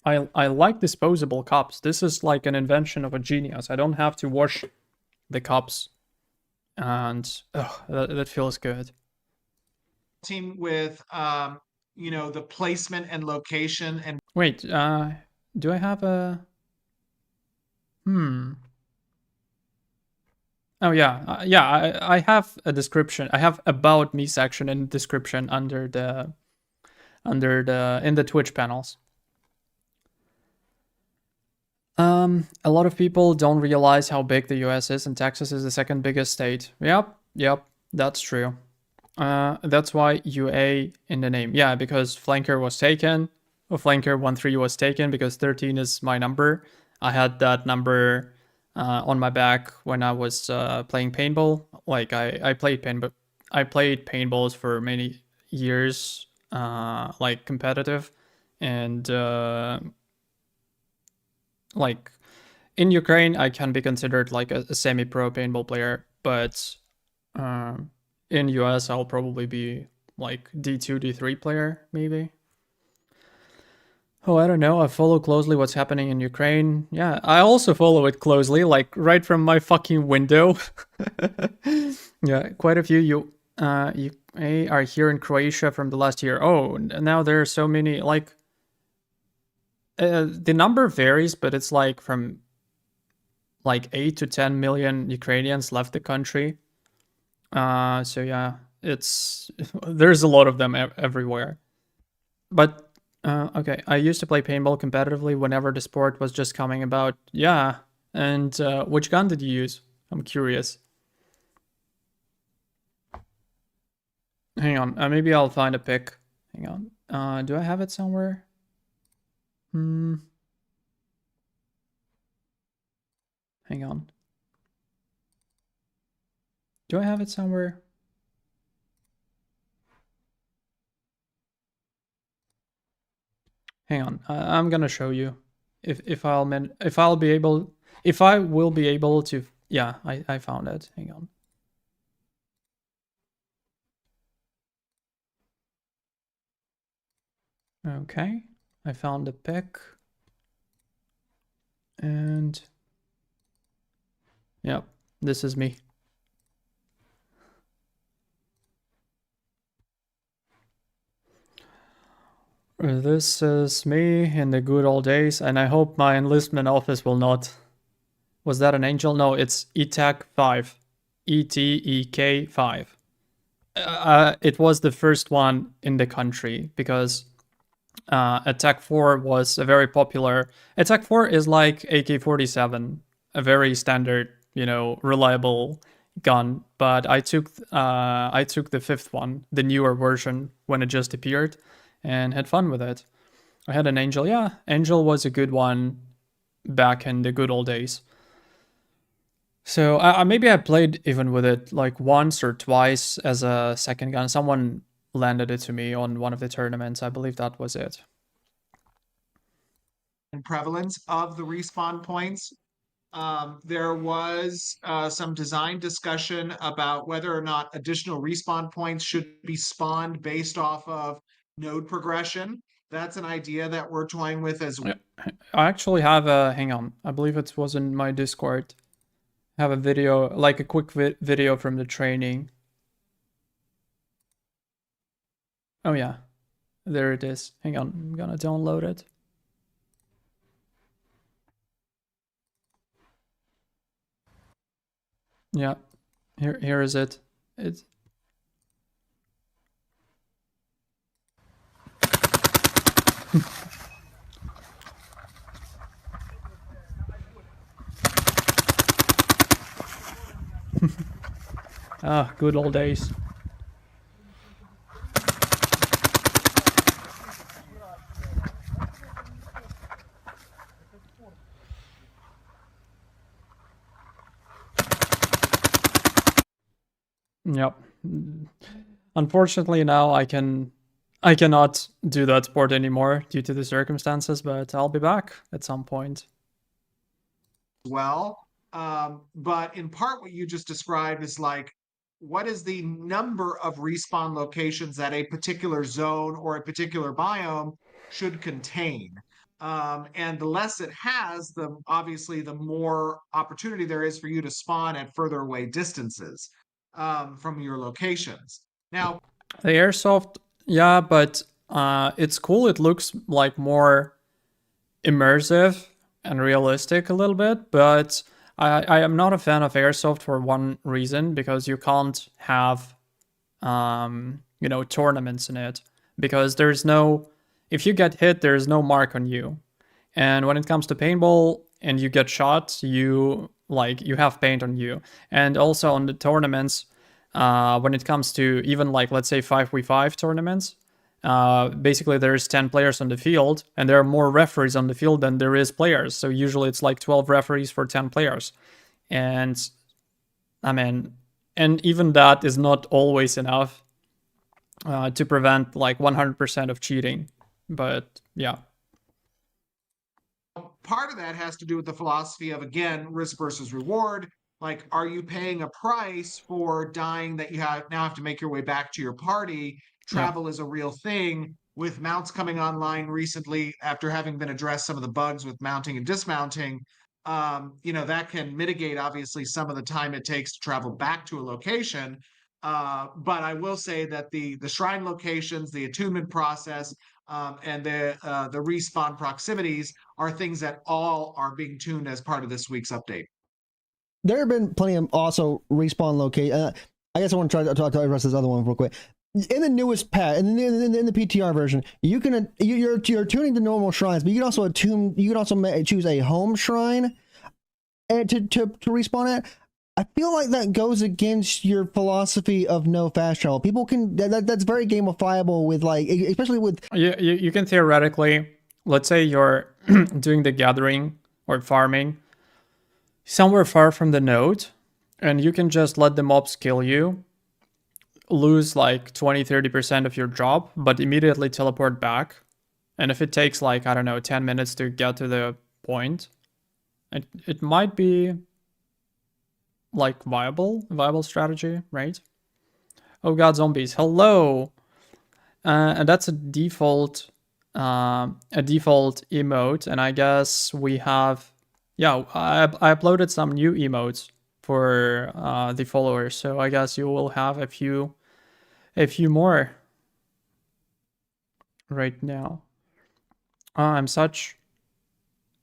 I like disposable cups. This is like an invention of a genius. I don't have to wash the cups, and that feels good. Team with the placement and location and wait, do I have a oh yeah, I have a description. I have about me section and description under the in the Twitch panels. A lot of people don't realize how big the US is, and Texas is the 2nd biggest state. Yep, that's true. That's why UA in the name. Yeah, because Flanker was taken. Flanker 13 was taken because 13 is my number. I had that number on my back when I was playing paintball. Like I played paintballs for many years, like competitive, and like in Ukraine I can be considered like a semi-pro paintball player, but in US I'll probably be like D2, D3 player maybe. Oh, I don't know. I follow closely what's happening in Ukraine. Yeah, I also follow it closely, like right from my fucking window. Yeah, quite a few you are here in Croatia from the last year. Oh, now there are so many, like the number varies, but it's like from like 8 to 10 million Ukrainians left the country. So yeah, there's a lot of them everywhere. But okay, I used to play paintball competitively whenever the sport was just coming about. Yeah, and which gun did you use? I'm curious. Hang on, maybe I'll find a pic. Hang on. Do I have it somewhere? Hang on. Do I have it somewhere? Hang on. I'm gonna show you if I will be able to. Yeah, I found it. Hang on. Okay, I found the pic. And yep, this is me. This is me in the good old days, and I hope my enlistment office will not. Was that an angel? No, it's ETEC 5. ETEK 5. It was the first one in the country because Attack 4 was a very popular. Attack 4 is like AK-47, a very standard, reliable gun. But I took the fifth one, the newer version, when it just appeared, and had fun with it. I had an Angel. Yeah, Angel was a good one back in the good old days. So maybe I played even with it like once or twice as a second gun. Someone landed it to me on one of the tournaments. I believe that was it. And prevalence of the respawn points. There was some design discussion about whether or not additional respawn points should be spawned based off of node progression. That's an idea that we're toying with as well. I actually have hang on, I believe it was in my Discord. I have a video, like a quick video from the training. Oh yeah, there it is. Hang on, I'm gonna download it. Yeah, here is it. It's ah, good old days. Yep. Unfortunately, now I cannot do that sport anymore due to the circumstances, but I'll be back at some point. Well, but in part what you just described is like, what is the number of respawn locations that a particular zone or a particular biome should contain? And the less it has, obviously the more opportunity there is for you to spawn at further away distances from your locations. Now, the airsoft, yeah, but it's cool. It looks like more immersive and realistic a little bit, but I am not a fan of airsoft for one reason, because you can't have tournaments in it, because if you get hit, there's no mark on you. And when it comes to paintball and you get shot, you have paint on you. And also on the tournaments, when it comes to even let's say 5v5 tournaments, basically there's 10 players on the field, and there are more referees on the field than there is players. So usually it's like 12 referees for 10 players. And I mean, and even that is not always enough to prevent 100% of cheating. But yeah. Part of that has to do with the philosophy of, again, risk versus reward. Like, are you paying a price for dying that you now have to make your way back to your party? Travel is a real thing. With mounts coming online recently, after having been addressed some of the bugs with mounting and dismounting, that can mitigate obviously some of the time it takes to travel back to a location. But I will say that the shrine locations, the attunement process, and the respawn proximities are things that all are being tuned as part of this week's update. There have been plenty of also respawn location. I guess I want to try to address this other one real quick. In the newest patch, in the PTR version, you can you're tuning the normal shrines, but you can also choose a home shrine and to respawn at. I feel like that goes against your philosophy of no fast travel. People can that's very gamifiable with like, especially with you can theoretically, let's say you're doing the gathering or farming somewhere far from the node, and you can just let the mobs kill you, lose like 20-30% of your job, but immediately teleport back. And if it takes like, I don't know, 10 minutes to get to the point, it might be like viable strategy, right? Oh god, zombies, hello. And that's a default emote, and I guess we have, yeah, I uploaded some new emotes for the followers, so I guess you will have a few more right now. I'm such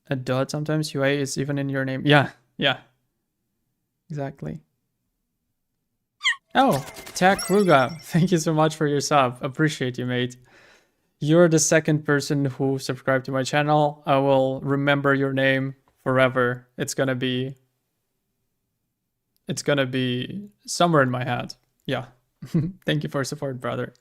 a dud sometimes. UA is even in your name. Yeah, exactly. Oh, Tak Ruga, thank you so much for your sub. Appreciate you, mate. You're the second person who subscribed to my channel. I will remember your name forever. It's gonna be somewhere in my head. Yeah. Thank you for support, brother.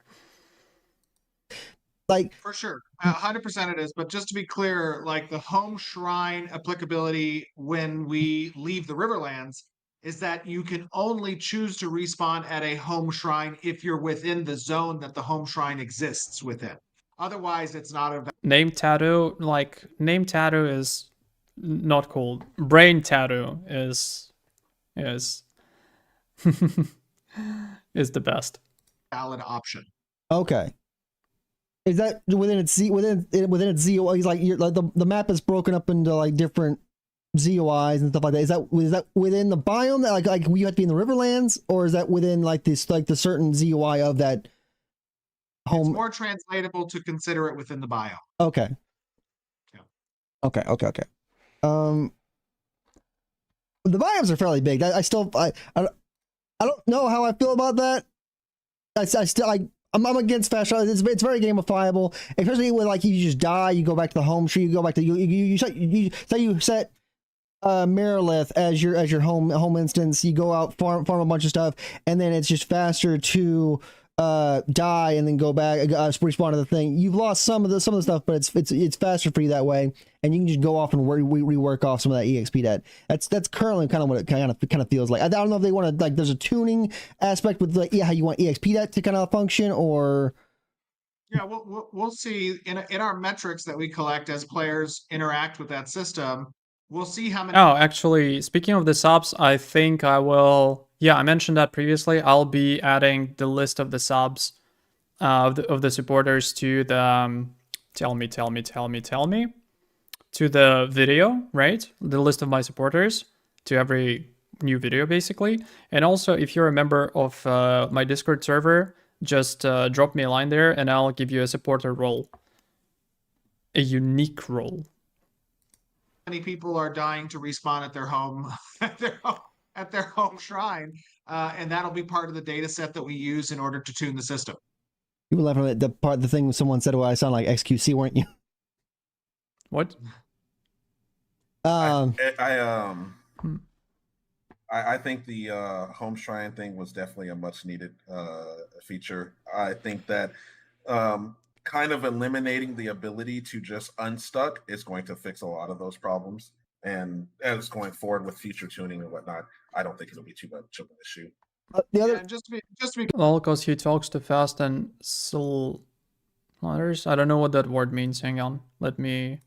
Like, for sure, 100% it is. But just to be clear, like the home shrine applicability when we leave the Riverlands is that you can only choose to respawn at a home shrine if you're within the zone that the home shrine exists within. Otherwise, it's not a name tattoo. Like, name tattoo is not cool. Brain tattoo is is the best. valid option. Okay. Is that within its ZOI? He's like, like the map is broken up into like different ZOIs and stuff like that. Is that within the biome that like you have to be in the Riverlands, or is that within like this like the certain ZOI of that home? It's more translatable to consider it within the biome. Okay. Yeah. Okay. The biomes are fairly big. I don't know how I feel about that. I'm against fast travel. It's very gamifiable, especially when like you just die, you go back to the home tree, you go back to you set Marilith as your home instance. You go out farm a bunch of stuff, and then it's just faster to die and then go back respawn to the thing. You've lost some of the stuff, but it's faster for you that way, and you can just go off and rework off some of that EXP. That's currently kind of what it kind of feels like. I don't know if they want to like there's a tuning aspect with like how you want EXP to kind of function, or yeah, we'll see in our metrics that we collect as players interact with that system. We'll see how many. Oh, actually, speaking of the subs, I think I will. Yeah, I mentioned that previously. I'll be adding the list of the subs, of the supporters to the tell me to the video, right? The list of my supporters to every new video, basically. And also, if you're a member of my Discord server, just drop me a line there, and I'll give you a supporter role, a unique role. Many people are dying to respawn at their home at their home shrine, and that'll be part of the data set that we use in order to tune the system. You were laughing at the thing someone said, "Well, I sound like XQC, weren't you?" What? I think the home shrine thing was definitely a much needed feature. I think that kind of eliminating the ability to just unstuck is going to fix a lot of those problems. And as going forward with future tuning and whatnot, I don't think it'll be too much of an issue. The other, yeah, just to be well, because he talks too fast and slaughters. I don't know what that word means. Hang on. Let me.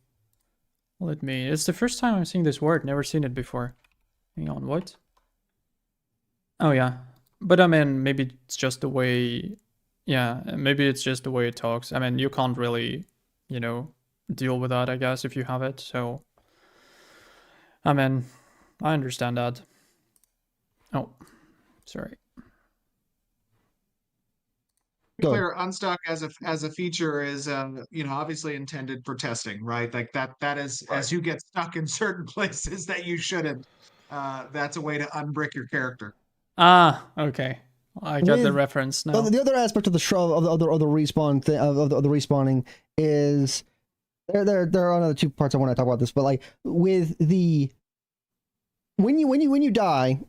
It's the first time I'm seeing this word. Never seen it before. Hang on. What? Oh yeah. But I mean, maybe it's just the way. Yeah, maybe it's just the way it talks. I mean, you can't really, deal with that, I guess, if you have it. So, I mean, I understand that. Oh, sorry. clear, unstuck as a feature is obviously intended for testing, right? Like that is right. As you get stuck in certain places that you shouldn't. That's a way to unbrick your character. Ah, okay. I got the reference now. The other aspect of the respawn thing of the respawning is there are another two parts I want to talk about this, but like with the when you die,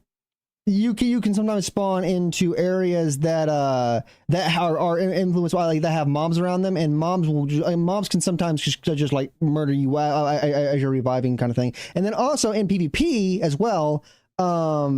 you can sometimes spawn into areas that are influenced by, like, that have mobs around them, and mobs can sometimes just like murder you as you're reviving, kind of thing. And then also in PvP as well, there are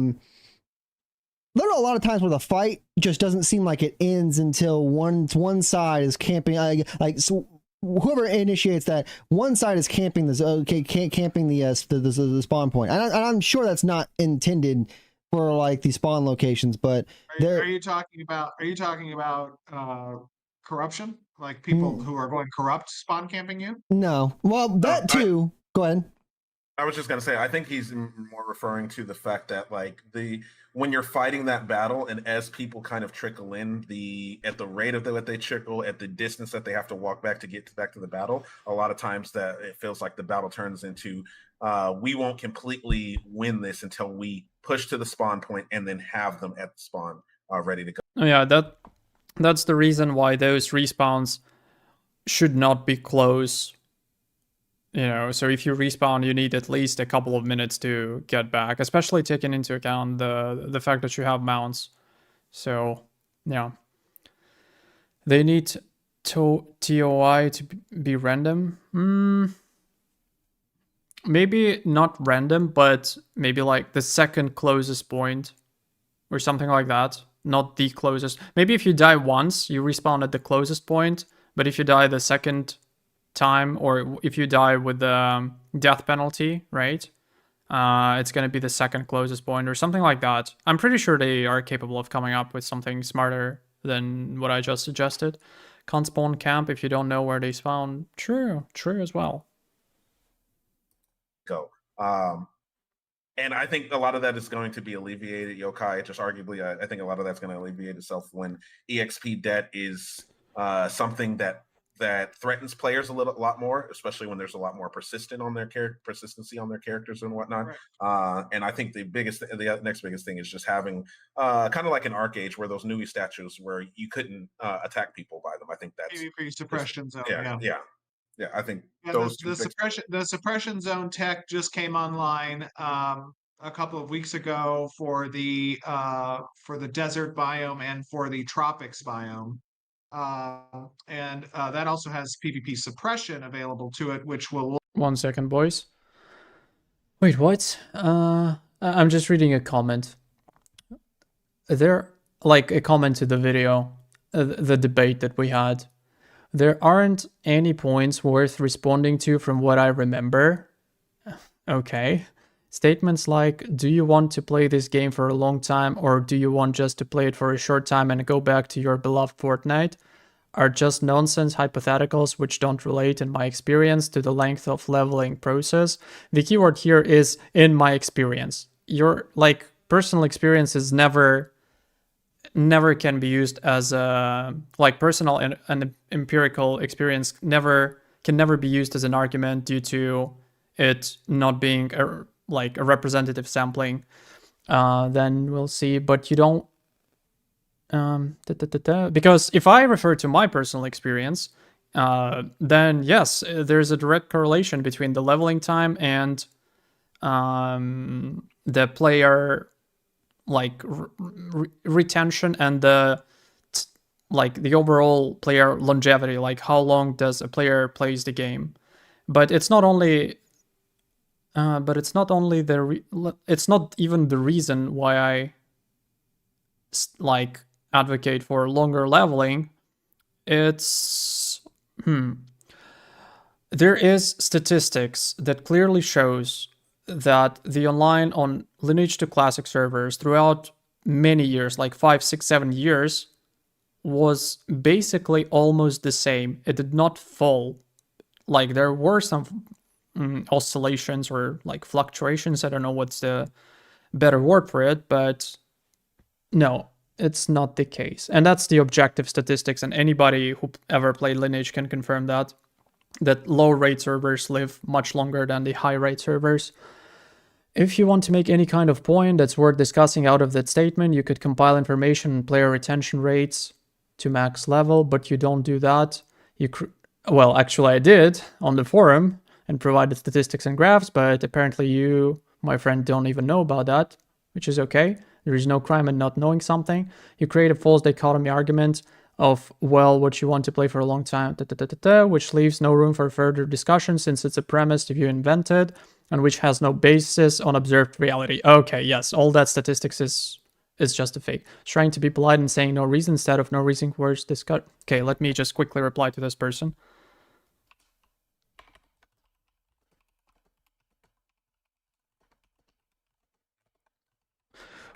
a lot of times where the fight just doesn't seem like it ends until one side is camping, so whoever initiates that, one side is camping camping the spawn point. And I'm sure that's not intended for like the spawn locations, but are you talking about corruption, like people who are going corrupt spawn camping you? No, well, that too. Go ahead. I was just gonna say, I think he's more referring to the fact that, like, when you're fighting that battle, and as people kind of trickle in at the rate of that they trickle, at the distance that they have to walk back to get back to the battle, a lot of times that it feels like the battle turns into we won't completely win this until we push to the spawn point and then have them at the spawn ready to go. Yeah, that's the reason why those respawns should not be close. So if you respawn, you need at least a couple of minutes to get back, especially taking into account the fact that you have mounts. So, yeah. They need TOI to be random. Maybe not random, but maybe like the second closest point or something like that. Not the closest. Maybe if you die once, you respawn at the closest point, but if you die the second time, or if you die with the death penalty, right, it's going to be the second closest point or something like that. I'm pretty sure they are capable of coming up with something smarter than what I just suggested. Can't spawn camp if you don't know where they spawn. True as well. Go. And I think a lot of that is going to be alleviated, Yokai. Just arguably, I think a lot of that's going to alleviate itself when EXP debt is something that threatens players a lot more, especially when there's a lot more persistency on their characters and whatnot. Right. And I think the next biggest thing is just having kind of like an Arcade where those Nui statues where you couldn't attack people by them. I think that's PvP suppression zone. Yeah, I think the suppression zone tech just came online a couple of weeks ago for the desert biome and for the tropics biome. And that also has PvP suppression available to it, which will... 1 second, boys. Wait, what? I'm just reading a comment. There, like a comment to the video, the debate that we had. There aren't any points worth responding to from what I remember. Okay. Statements like, do you want to play this game for a long time, or do you want just to play it for a short time and go back to your beloved Fortnite, are just nonsense hypotheticals which don't relate, in my experience, to the length of leveling process. The keyword here is in my experience. Your personal experience is never can be used as a personal and empirical experience can never be used as an argument due to it not being a representative sampling. Then we'll see, but you don't because if I refer to my personal experience, then yes, there's a direct correlation between the leveling time and the player retention and the overall player longevity, like how long does a player plays the game. But it's not only it's not even the reason why I advocate for longer leveling. It's there is statistics that clearly shows that the online on Lineage to Classic servers throughout many years, like 5, 6, 7 years, was basically almost the same. It did not fall. There were some oscillations or fluctuations. I don't know what's the better word for it, but no, it's not the case. And that's the objective statistics, and anybody who ever played Lineage can confirm that low rate servers live much longer than the high rate servers. If you want to make any kind of point that's worth discussing out of that statement, you could compile information and player retention rates to max level, but you don't do that. Well, actually I did on the forum and provided statistics and graphs, but apparently you, my friend, don't even know about that, which is okay. There is no crime in not knowing something. You create a false dichotomy argument of, well, what you want to play for a long time, which leaves no room for further discussion since it's a premise that you invented and which has no basis on observed reality. Okay, yes, all that statistics is just a fake. Trying to be polite and saying no reason instead of no reason words discuss. Okay, let me just quickly reply to this person.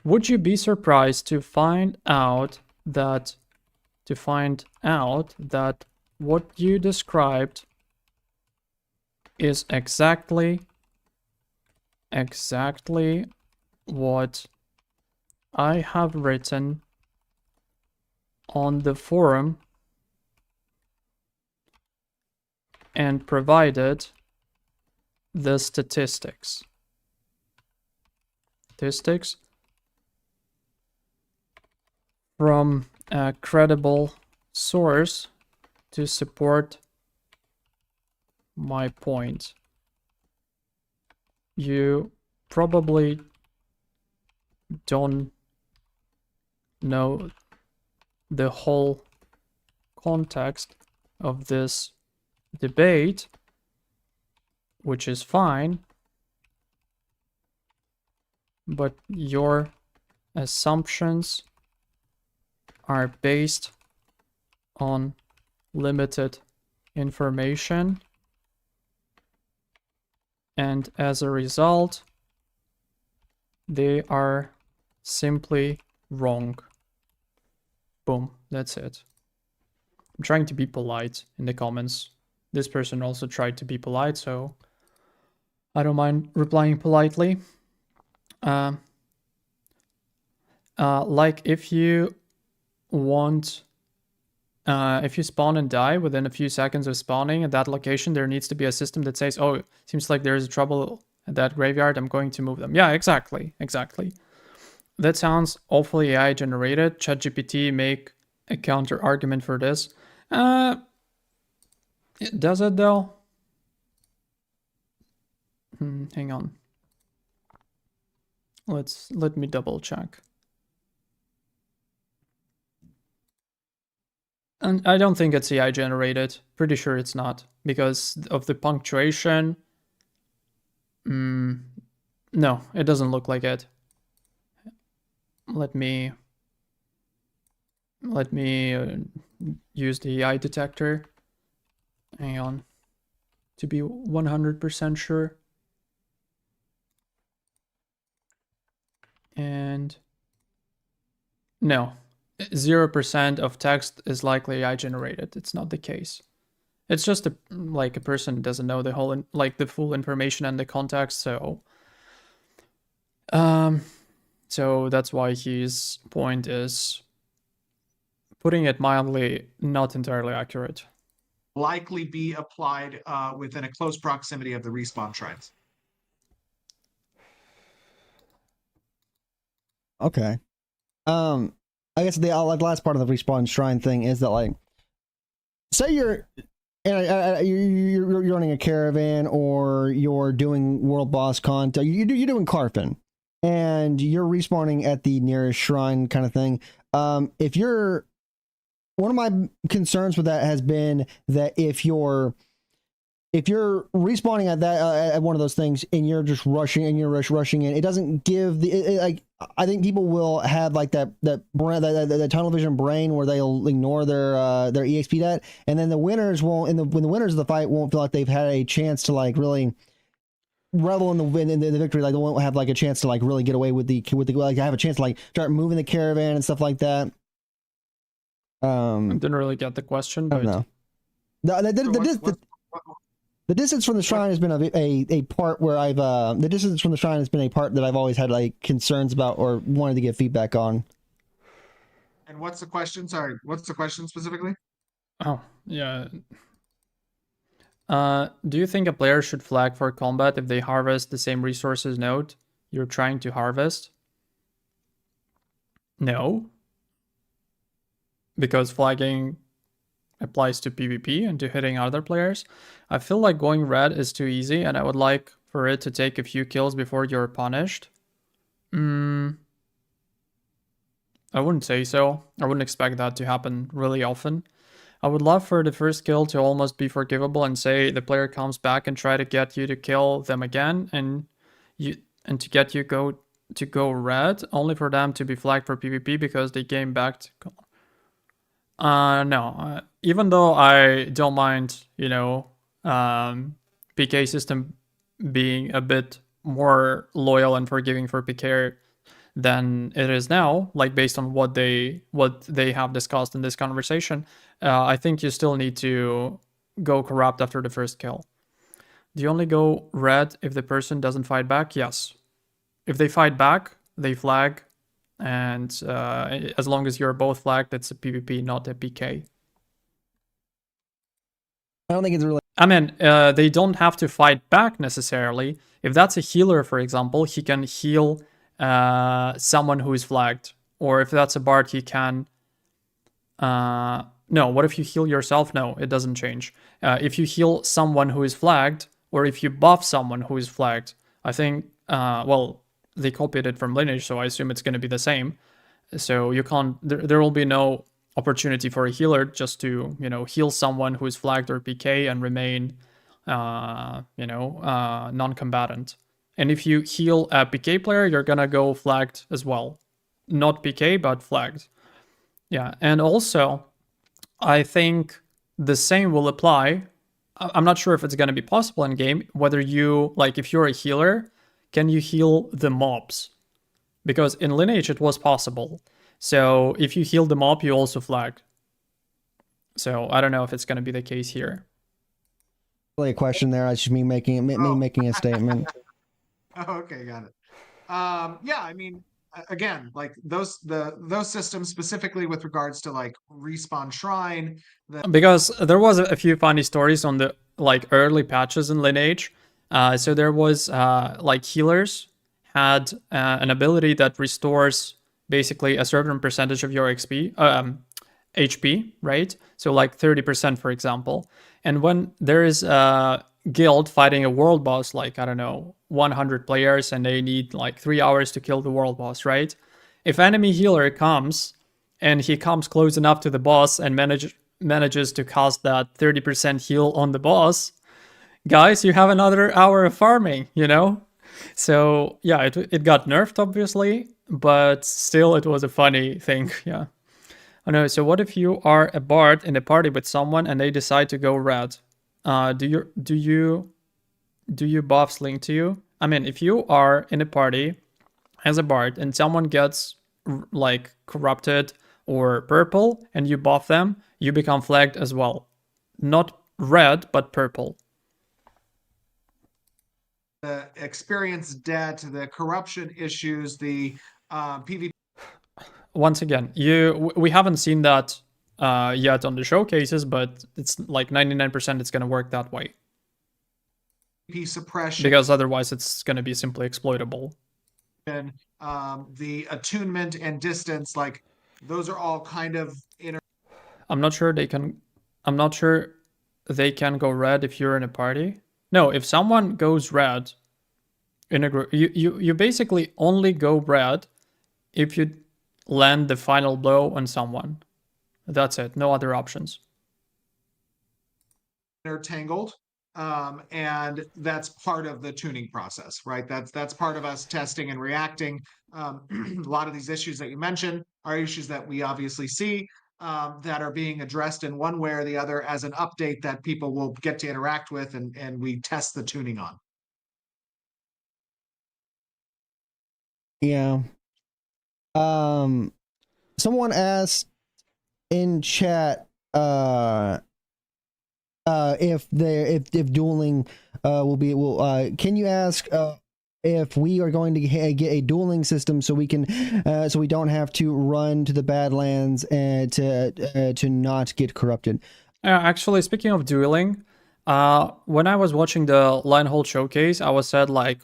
Would you be surprised to find out that what you described is exactly what I have written on the forum and provided the statistics from a credible source to support my point. You probably don't know the whole context of this debate, which is fine, but your assumptions are based on limited information, and as a result, they are simply wrong. Boom, that's it. I'm trying to be polite in the comments. This person also tried to be polite, so I don't mind replying politely. Like if you want, if you spawn and die within a few seconds of spawning at that location, there needs to be a system that says, oh, it seems like there's trouble at that graveyard, I'm going to move them. Yeah, exactly. That sounds awfully AI generated. ChatGPT make a counter argument for this. Does it though? Hang on. Let me double check. And I don't think it's AI generated. Pretty sure it's not because of the punctuation. No, it doesn't look like it. Let me use the AI detector. Hang on, to be 100% sure. And no, 0% of text is likely AI generated. It's not the case. It's just like a person doesn't know the whole the full information and the context. So that's why his point is, putting it mildly, not entirely accurate. Likely be applied within a close proximity of the respawn shrines. Okay. I guess the last part of the respawn shrine thing is that, like, say you're running a caravan or you're doing world boss content, you're doing Carfin, and you're respawning at the nearest shrine kind of thing. If you're, one of my concerns with that has been that if you're respawning at that at one of those things and you're just rushing in, it doesn't give like, I think people will have like that tunnel vision brain where they'll ignore their EXP dat, and then the winners won't, when the winners of the fight won't feel like they've had a chance to like really revel in the victory. Like they won't have like a chance to like really get away with the like have a chance to like start moving the caravan and stuff like that. I didn't really get the question, but no. The distance from the shrine has been a part where I've the distance from the shrine has been a part that I've always had like concerns about or wanted to get feedback on. And what's the question? Sorry, what's the question specifically? Oh, yeah. Do you think a player should flag for combat if they harvest the same resources node? you're trying to harvest? No. Because flagging applies to PvP and to hitting other players. I feel like going red is too easy, and I would like for it to take a few kills before you're punished. I wouldn't say so. I wouldn't expect that to happen really often. I would love for the first kill to almost be forgivable and say the player comes back and try to get you to kill them again, and to get you to go red, only for them to be flagged for PvP because they came back to... No. Even though I don't mind, PK system being a bit more loyal and forgiving for PK than it is now, like based on what they have discussed in this conversation, I think you still need to go corrupt after the first kill. Do you only go red if the person doesn't fight back? Yes. If they fight back, they flag, and as long as you're both flagged, it's a PvP, not a PK. I don't think it's really... I mean, they don't have to fight back necessarily. If that's a healer, for example, he can heal someone who is flagged. Or if that's a bard, he can... No, what if you heal yourself? No, it doesn't change. If you heal someone who is flagged, or if you buff someone who is flagged, I think, well, they copied it from Lineage, so I assume it's going to be the same. So you can't... There will be no opportunity for a healer just to, heal someone who is flagged or PK and remain, non-combatant. And if you heal a PK player, you're gonna go flagged as well. Not PK, but flagged. Yeah, and also, I think the same will apply. I'm not sure if it's gonna be possible in game, whether you, like, if you're a healer, can you heal the mobs? Because in Lineage it was possible. So if you heal the mob, you also flag. So I don't know if it's going to be the case here. Really a question there. I just me making a statement. Oh, okay, got it. Yeah, I mean, again, like those systems specifically with regards to like respawn shrine. Because there was a few funny stories on the early patches in Lineage. So there was healers had an ability that restores basically a certain percentage of your HP, right? So like 30%, for example. And when there is a guild fighting a world boss, like, I don't know, 100 players, and they need like 3 hours to kill the world boss, right? If enemy healer comes, and he comes close enough to the boss and manages to cast that 30% heal on the boss, guys, you have another hour of farming, So yeah, it got nerfed, obviously, but still it was a funny thing. Yeah. Oh no, so what if you are a bard in a party with someone and they decide to go red? Do you buffs link to you? I mean, if you are in a party as a bard and someone gets like corrupted or purple and you buff them, you become flagged as well. Not red, but purple. The experience debt, the corruption issues, the PvP. Once again, we haven't seen that yet on the showcases, but it's like 99% it's going to work that way. Suppression. Because otherwise it's going to be simply exploitable. And the attunement and distance, like those are all kind of I'm not sure they can go red if you're in a party. No, if someone goes red in a group, you basically only go red if you land the final blow on someone. That's it. No other options. They're tangled, and that's part of the tuning process, right? That's part of us testing and reacting. A lot of these issues that you mentioned are issues that we obviously see that are being addressed in one way or the other as an update that people will get to interact with, and we test the tuning on. Yeah. Someone asked in chat if dueling can you ask if we are going to get a dueling system so we can so we don't have to run to the Badlands and to not get corrupted. Actually, speaking of dueling, when I was watching the Linehold showcase, I was said like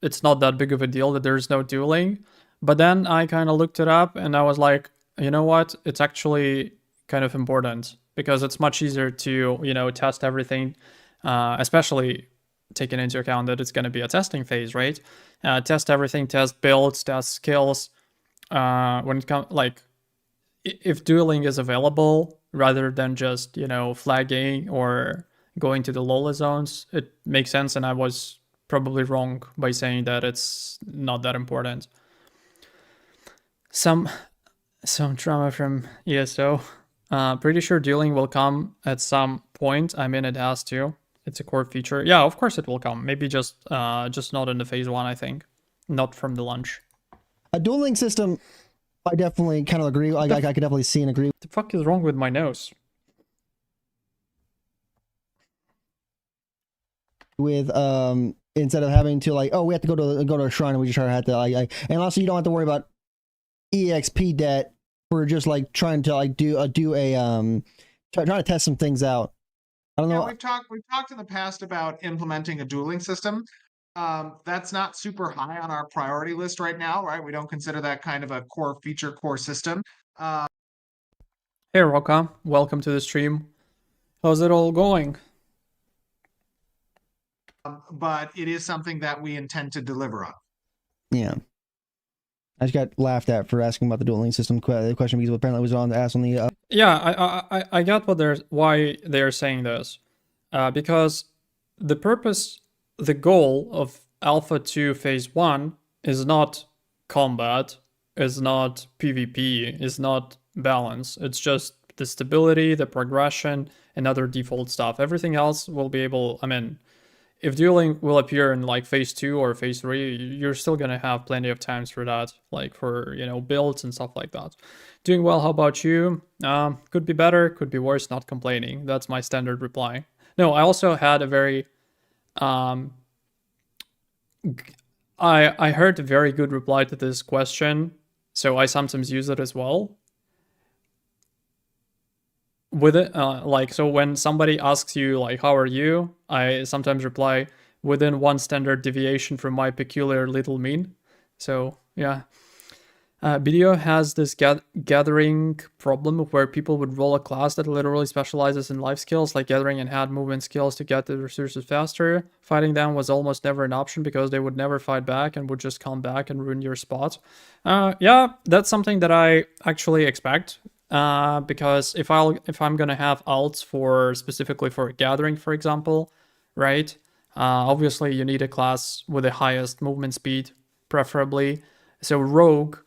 it's not that big of a deal that there's no dueling. But then I kind of looked it up and I was like, you know what? It's actually kind of important because it's much easier to, you know, test everything, especially taking into account that it's going to be a testing phase, right? Test everything, test builds, test skills. When it comes, like, if dueling is available rather than just, you know, flagging or going to the Lola zones, it makes sense. And I was probably wrong by saying that it's not that important. Some drama from ESO. Pretty sure dueling will come at some point. I mean, it has to. It's a core feature. Yeah, of course it will come. Maybe just not in the phase 1, I think. Not from the launch. A dueling system, I definitely kind of agree. I could definitely see and agree. What the fuck is wrong with my nose? With instead of having to like, oh, we have to go to a shrine and we just have to and also you don't have to worry about EXP debt for just like trying to like trying to test some things out. I don't know. We've talked in the past about implementing a dueling system. That's not super high on our priority list right now, right? We don't consider that kind of a core feature, core system. Hey Roka, welcome to the stream. How's it all going? But it is something that we intend to deliver on. Yeah. I just got laughed at for asking about the dueling system question because apparently it was on the ask on the. Yeah, I get why they're saying this, because the goal of Alpha 2 Phase 1 is not combat, is not PvP, is not balance. It's just the stability, the progression, and other default stuff. Everything else will be able. I mean, if dueling will appear in like phase 2 or phase 3, you're still gonna have plenty of times for that, like for, you know, builds and stuff like that. Doing well, how about you? Could be better, could be worse, not complaining. That's my standard reply. No, I also had a very, I heard a very good reply to this question, so I sometimes use it as well. With it, so when somebody asks you like, how are you? I sometimes reply, within one standard deviation from my peculiar little mean. So yeah. BDO has this gathering problem where people would roll a class that literally specializes in life skills like gathering and hand movement skills to get the resources faster. Fighting them was almost never an option because they would never fight back and would just come back and ruin your spot. Yeah, that's something that I actually expect. Because if I'm gonna have alts for specifically for gathering, for example, right? Obviously you need a class with the highest movement speed, preferably. So rogue,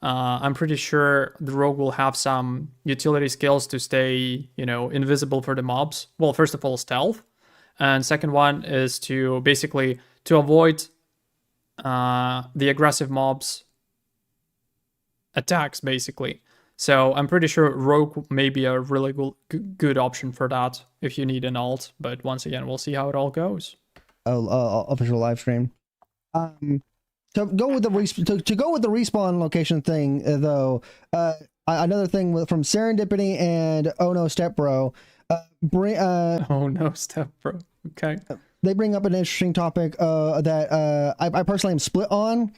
I'm pretty sure the rogue will have some utility skills to stay, you know, invisible for the mobs. Well, first of all, stealth, and second one is to basically to avoid the aggressive mobs attacks, basically. So I'm pretty sure rogue may be a really good option for that if you need an alt. But once again, we'll see how it all goes. Official live stream. To go with the respawn location thing, though, another thing from Serendipity and Oh No Step Bro. Oh No Step Bro. Okay. They bring up an interesting topic that I personally am split on.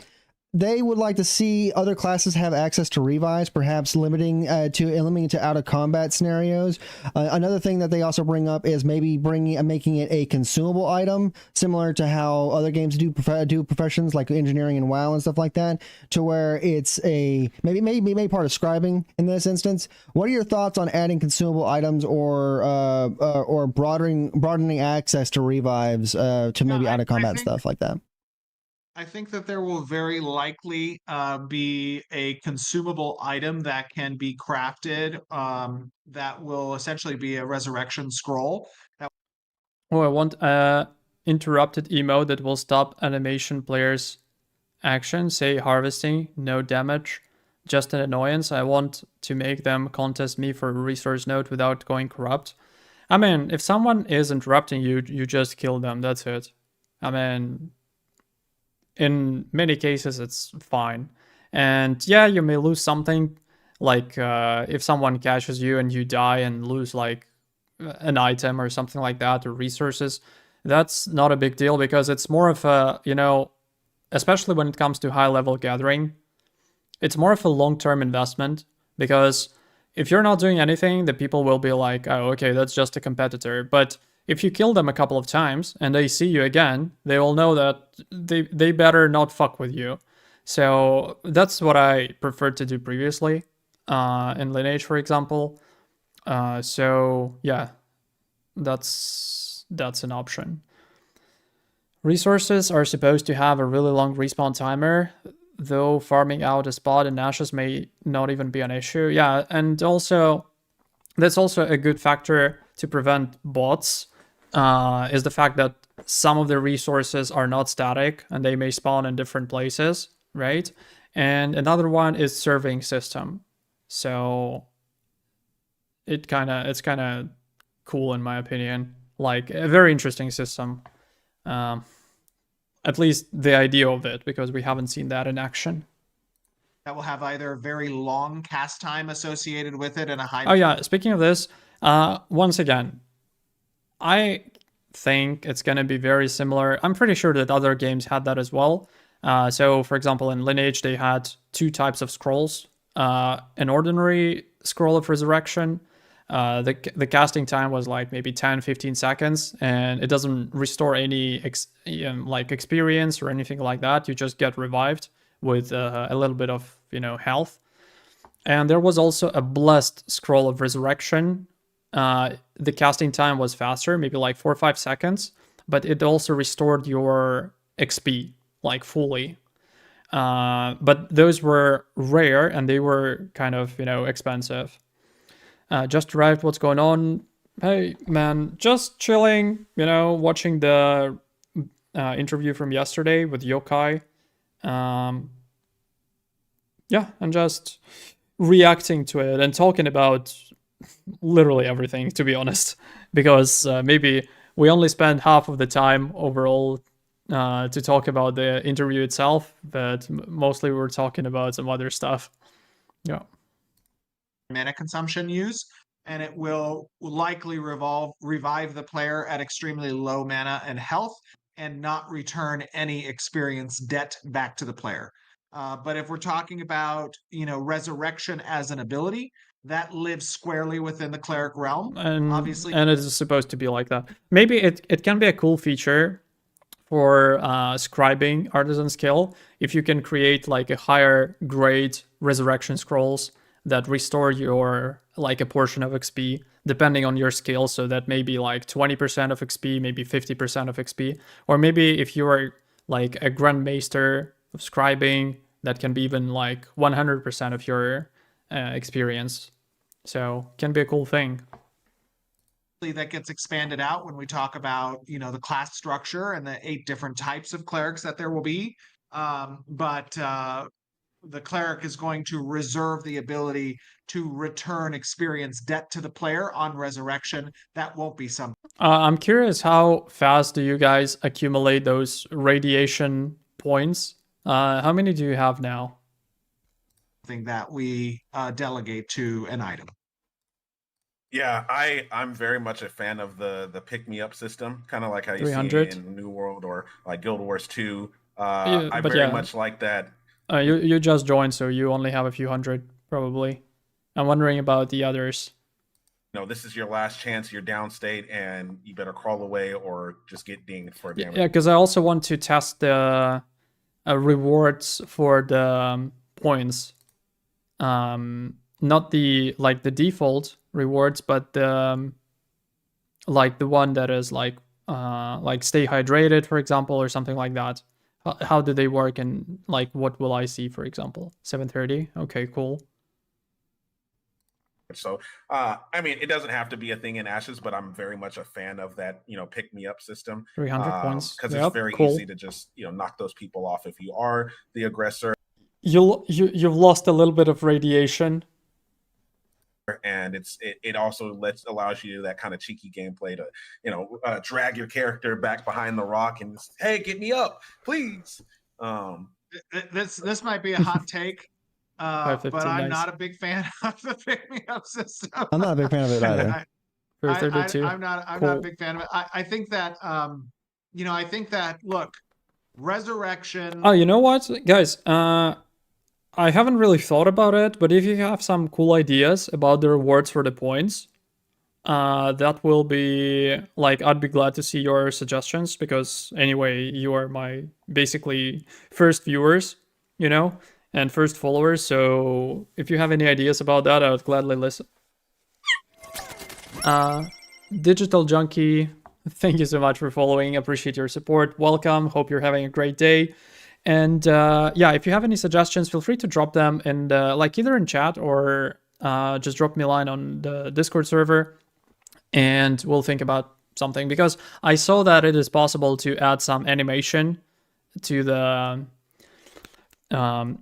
They would like to see other classes have access to revives, perhaps limiting to out of combat scenarios. Another thing that they also bring up is maybe making it a consumable item, similar to how other games do professions like engineering and WoW and stuff like that, to where it's a maybe part of scribing in this instance. What are your thoughts on adding consumable items or broadening access to revives to maybe out of combat stuff like that? I think that there will very likely be a consumable item that can be crafted that will essentially be a resurrection scroll. Oh, I want a interrupted emote that will stop animation players' action, say harvesting, no damage, just an annoyance. I want to make them contest me for a resource node without going corrupt. I mean, if someone is interrupting you, you just kill them, that's it. I mean, in many cases, it's fine. And yeah, you may lose something, like if someone catches you and you die and lose like an item or something like that, or resources. That's not a big deal because it's more of a, you know, especially when it comes to high-level gathering, it's more of a long-term investment, because if you're not doing anything, the people will be like, oh, okay, that's just a competitor. But if you kill them a couple of times and they see you again, they will know that they better not fuck with you. So that's what I preferred to do previously in Lineage, for example. So yeah, that's an option. Resources are supposed to have a really long respawn timer, though farming out a spot in ashes may not even be an issue. Yeah, and also that's also a good factor to prevent bots, is the fact that some of the resources are not static and they may spawn in different places, right? And another one is serving system. So it's kind of cool in my opinion, like a very interesting system. At least the idea of it, because we haven't seen that in action. That will have either very long cast time associated with it and a high... Oh yeah, speaking of this, once again, I think it's going to be very similar. I'm pretty sure that other games had that as well. So for example, in Lineage, they had 2 types of scrolls. An ordinary scroll of resurrection. The casting time was like maybe 10-15 seconds, and it doesn't restore any like experience or anything like that. You just get revived with a little bit of health. And there was also a blessed scroll of resurrection. The casting time was faster, maybe like 4 or 5 seconds, but it also restored your XP like fully. But those were rare and they were kind of expensive. Just arrived, what's going on? Hey man, just chilling, watching the interview from yesterday with Yokai. Yeah, and just reacting to it and talking about literally everything, to be honest, because maybe we only spent half of the time overall to talk about the interview itself, but mostly we were talking about some other stuff. Yeah. Mana consumption use, and it will likely revive the player at extremely low mana and health and not return any experience debt back to the player. But if we're talking about resurrection as an ability, that lives squarely within the cleric realm, and obviously, and it is supposed to be like that. Maybe it can be a cool feature for scribing artisan skill if you can create like a higher grade resurrection scrolls that restore your like a portion of XP depending on your skill, so that maybe like 20% of XP, maybe 50% of XP, or maybe if you are like a grandmaster of scribing, that can be even like 100% of your experience. So can be a cool thing. That gets expanded out when we talk about the class structure and the 8 different types of clerics that there will be. But the cleric is going to reserve the ability to return experience debt to the player on resurrection. That won't be something. I'm curious, how fast do you guys accumulate those radiation points? How many do you have now? Something that we delegate to an item. Yeah, I'm very much a fan of the pick me up system, kind of like how you 300? see in New World or like Guild Wars 2. Yeah, I but very yeah. much like that. You just joined, so you only have a few hundred, probably. I'm wondering about the others. This is your last chance. You're downstate, and you better crawl away or just get dinged for damage. Yeah, because I also want to test the rewards for the points. Not the default rewards, but the the one that is like stay hydrated, for example, or something like that. How do they work, and like what will I see, for example? 730. Okay, cool. So, I mean, it doesn't have to be a thing in Ashes, but I'm very much a fan of that, pick me up system. 300 points. Because it's very easy to just, no knock those people off if you are the aggressor. You've lost a little bit of radiation. And it also allows you that kind of cheeky gameplay to drag your character back behind the rock and just, hey, get me up, please. This might be a hot take, but I'm nice. not a big fan of the pick me up system. I'm not a big fan of it either. I'm not a big fan of it. I think that I think that look, resurrection. Oh, you know what, guys? I haven't really thought about it, but if you have some cool ideas about the rewards for the points, that will be like, I'd be glad to see your suggestions, because anyway, you are my basically first viewers, you know, and first followers. So if you have any ideas about that, I would gladly listen. Digital Junkie, thank you so much for following. Appreciate your support. Welcome. Hope you're having a great day. And yeah, if you have any suggestions, feel free to drop them in like either in chat or just drop me a line on the Discord server, and we'll think about something, because I saw that it is possible to add some animation to the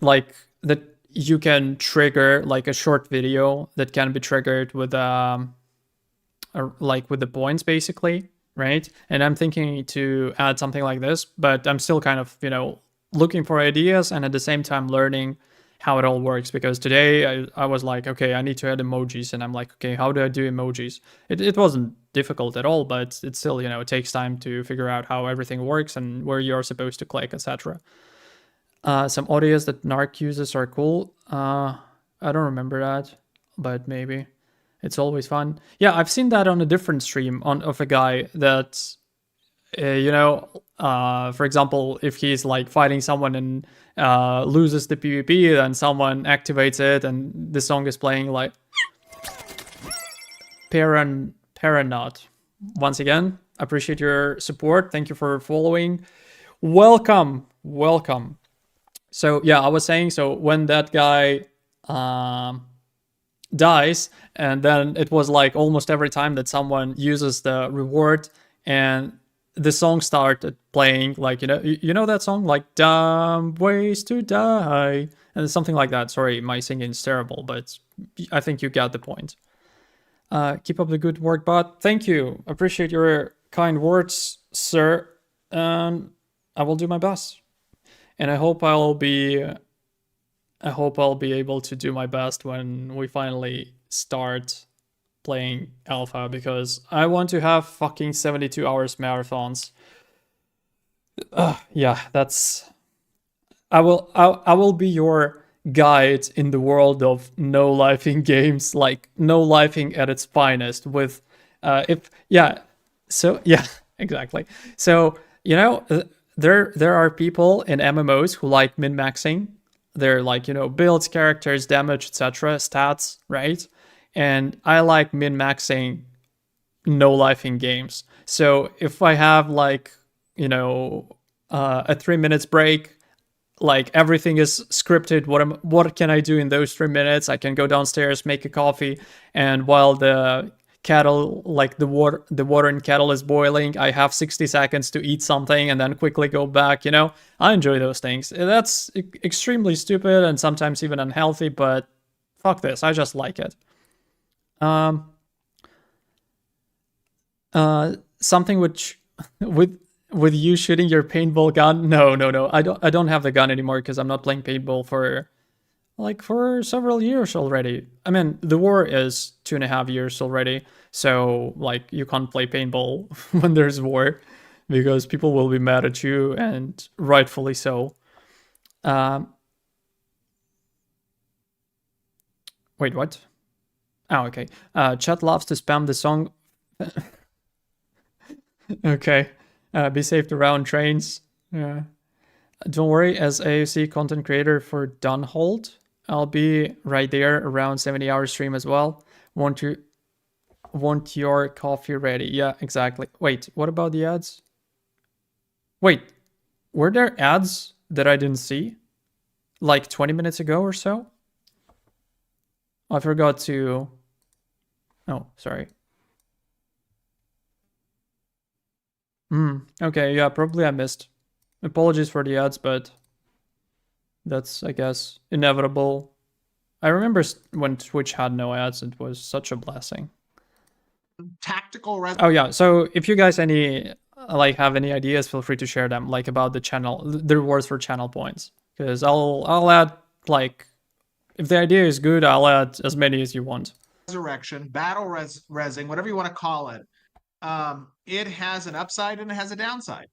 like that you can trigger like a short video that can be triggered with like with the points basically, right? And I'm thinking to add something like this, but I'm still kind of, you know, looking for ideas and at the same time learning how it all works, because today I was like, okay, I need to add emojis, and I'm like, okay, how do I do emojis? It wasn't difficult at all, but it's still, you know, it takes time to figure out how everything works and where you're supposed to click, etc. Some audios that Narc uses are cool. I don't remember that, but maybe. It's always fun. Yeah, I've seen that on a different stream of a guy that, you know, for example, if he's like fighting someone and loses the PvP, then someone activates it and the song is playing like Paranaut. Once again, appreciate your support. Thank you for following. Welcome. So yeah, I was saying, so when that guy dies, and then it was like almost every time that someone uses the reward, and the song started playing, like, you know that song, like Dumb Ways to Die, and something like that. Sorry, my singing is terrible, but I think you got the point. Keep up the good work, bot. Thank you. Appreciate your kind words, sir. I will do my best, and I hope I'll be able to do my best when we finally start playing alpha, because I want to have fucking 72 hours marathons. Yeah, that's... I will be your guide in the world of no-lifing games, like no-lifing at its finest with exactly. So, you know, there are people in MMOs who like min-maxing. They're like, you know, builds, characters, damage, etc., stats, right? And I like min-maxing no-lifing games. So if I have like, you know, a 3 minutes break, like everything is scripted. What can I do in those 3 minutes? I can go downstairs, make a coffee, and while the kettle, like the water in kettle is boiling, I have 60 seconds to eat something and then quickly go back. You know, I enjoy those things. That's extremely stupid and sometimes even unhealthy, but fuck this, I just like it. Something which with you shooting your paintball gun. No, I don't have the gun anymore because I'm not playing paintball for several years already. I mean, the war is 2.5 years already, so like you can't play paintball when there's war because people will be mad at you, and rightfully so. Wait, what? Oh, okay. Chat loves to spam the song. Okay. Be safe around trains. Yeah. Don't worry, as AOC content creator for Dunhold, I'll be right there around 70-hour stream as well. Want your coffee ready? Yeah, exactly. Wait, what about the ads? Wait, were there ads that I didn't see? Like 20 minutes ago or so? I forgot to... Oh, sorry. Okay, yeah, probably I missed. Apologies for the ads, but that's, I guess, inevitable. I remember when Twitch had no ads, it was such a blessing. Tactical... Oh yeah, so if you guys have any ideas, feel free to share them, like about the rewards for channel points. Because I'll add, like, if the idea is good, I'll add as many as you want. Resurrection, battle resing, whatever you want to call it. It has an upside and it has a downside.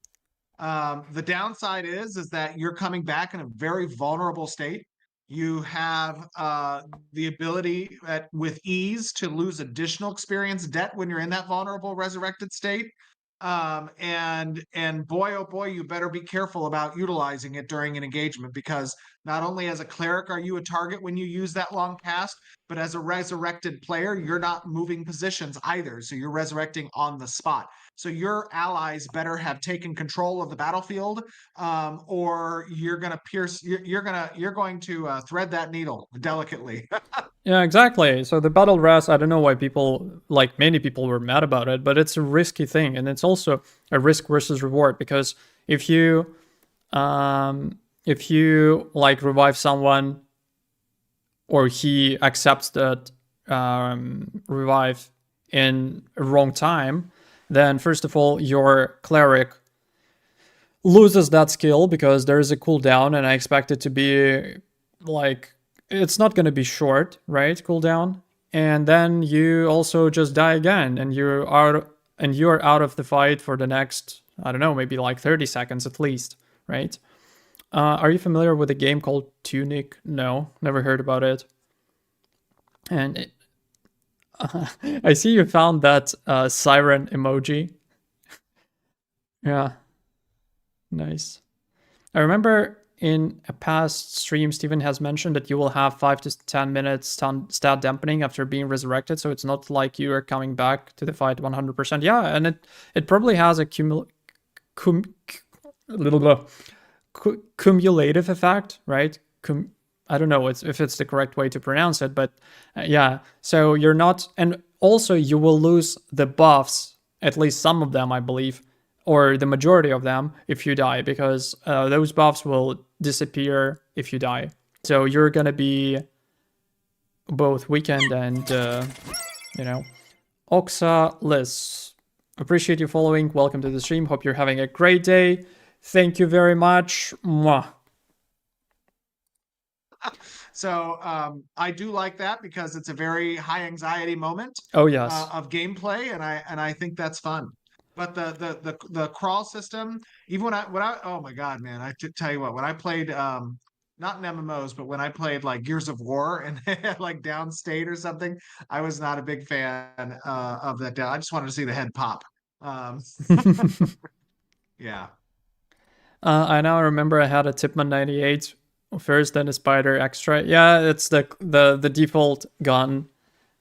The downside is that you're coming back in a very vulnerable state. You have the ability with ease to lose additional experience debt when you're in that vulnerable resurrected state. And boy, oh boy, you better be careful about utilizing it during an engagement, because not only as a cleric are you a target when you use that long cast, but as a resurrected player, you're not moving positions either. So you're resurrecting on the spot. So your allies better have taken control of the battlefield, or you're going to pierce. You're going to thread that needle delicately. Yeah, exactly. So the battle res, I don't know why people, like many people, were mad about it, but it's a risky thing, and it's also a risk versus reward, because if you like revive someone, or he accepts that revive in a wrong time, then first of all, your cleric loses that skill because there is a cooldown, and I expect it to be like, it's not going to be short, right? Cooldown. And then you also just die again, and you're out of the fight for the next, I don't know, maybe like 30 seconds at least, right? Are you familiar with a game called Tunic? No, never heard about it. And I see you found that siren emoji. Yeah, nice. I remember in a past stream, Steven has mentioned that you will have 5 to 10 minutes stat dampening after being resurrected, so it's not like you are coming back to the fight 100%. Yeah, and it probably has a cumulative effect, right? I don't know if it's the correct way to pronounce it, but yeah. So you're not, and also you will lose the buffs, at least some of them, I believe, or the majority of them if you die, because those buffs will disappear if you die. So you're gonna be both weakened and, you know. Oxalis, appreciate you following. Welcome to the stream. Hope you're having a great day. Thank you very much. Mwah. So I do like that, because it's a very high anxiety moment. Oh yes. Of gameplay, and I think that's fun. But the crawl system, even when I oh my god, man, I tell you what, when I played not in MMOs, but when I played like Gears of War and like downstate or something, I was not a big fan of that. I just wanted to see the head pop. Yeah. I now remember I had a Tipman 98 first, then a Spider Extra. Yeah, it's the default gun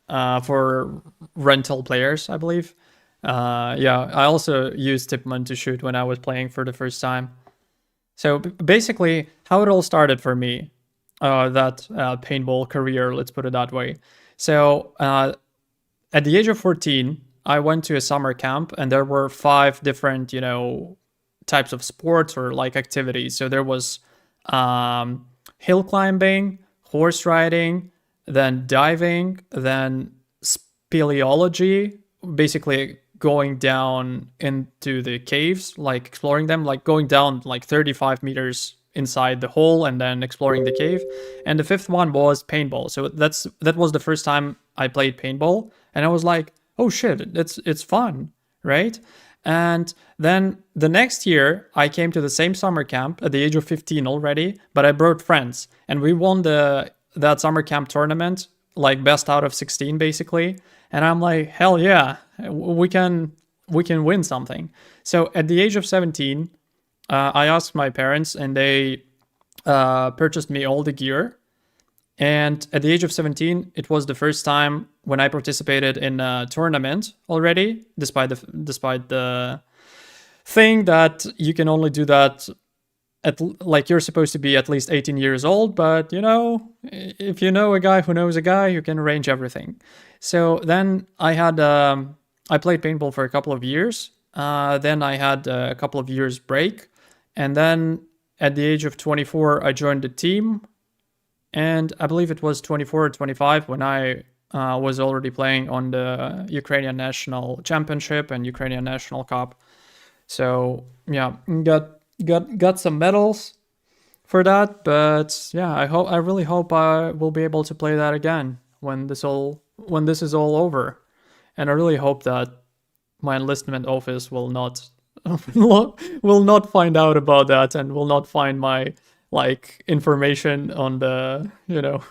for rental players, I believe. Yeah, I also used Tipman to shoot when I was playing for the first time. So basically, how it all started for me, that paintball career, let's put it that way. So at the age of 14, I went to a summer camp, and there were 5 different, types of sports or like activities. So there was hill climbing, horse riding, then diving, then speleology, basically going down into the caves, like exploring them, like going down like 35 meters inside the hole and then exploring the cave. And the 5th one was paintball. So that was the first time I played paintball, and I was like, oh shit, it's fun, right? And then the next year, I came to the same summer camp at the age of 15 already, but I brought friends, and we won that summer camp tournament, like best out of 16 basically. And I'm like, hell yeah, we can win something. So at the age of 17, I asked my parents, and they purchased me all the gear. And at the age of 17, it was the first time when I participated in a tournament already, despite the thing that you can only do that like you're supposed to be at least 18 years old. But if you know a guy who knows a guy, you can arrange everything. So then I played paintball for a couple of years. Then I had a couple of years break, and then at the age of 24, I joined the team. And I believe it was 24 or 25 when I was already playing on the Ukrainian National Championship and Ukrainian National Cup. So yeah, got some medals for that. But yeah, I really hope I will be able to play that again when this is all over. And I really hope that my enlistment office will not will not find out about that and will not find my like information on the, you know,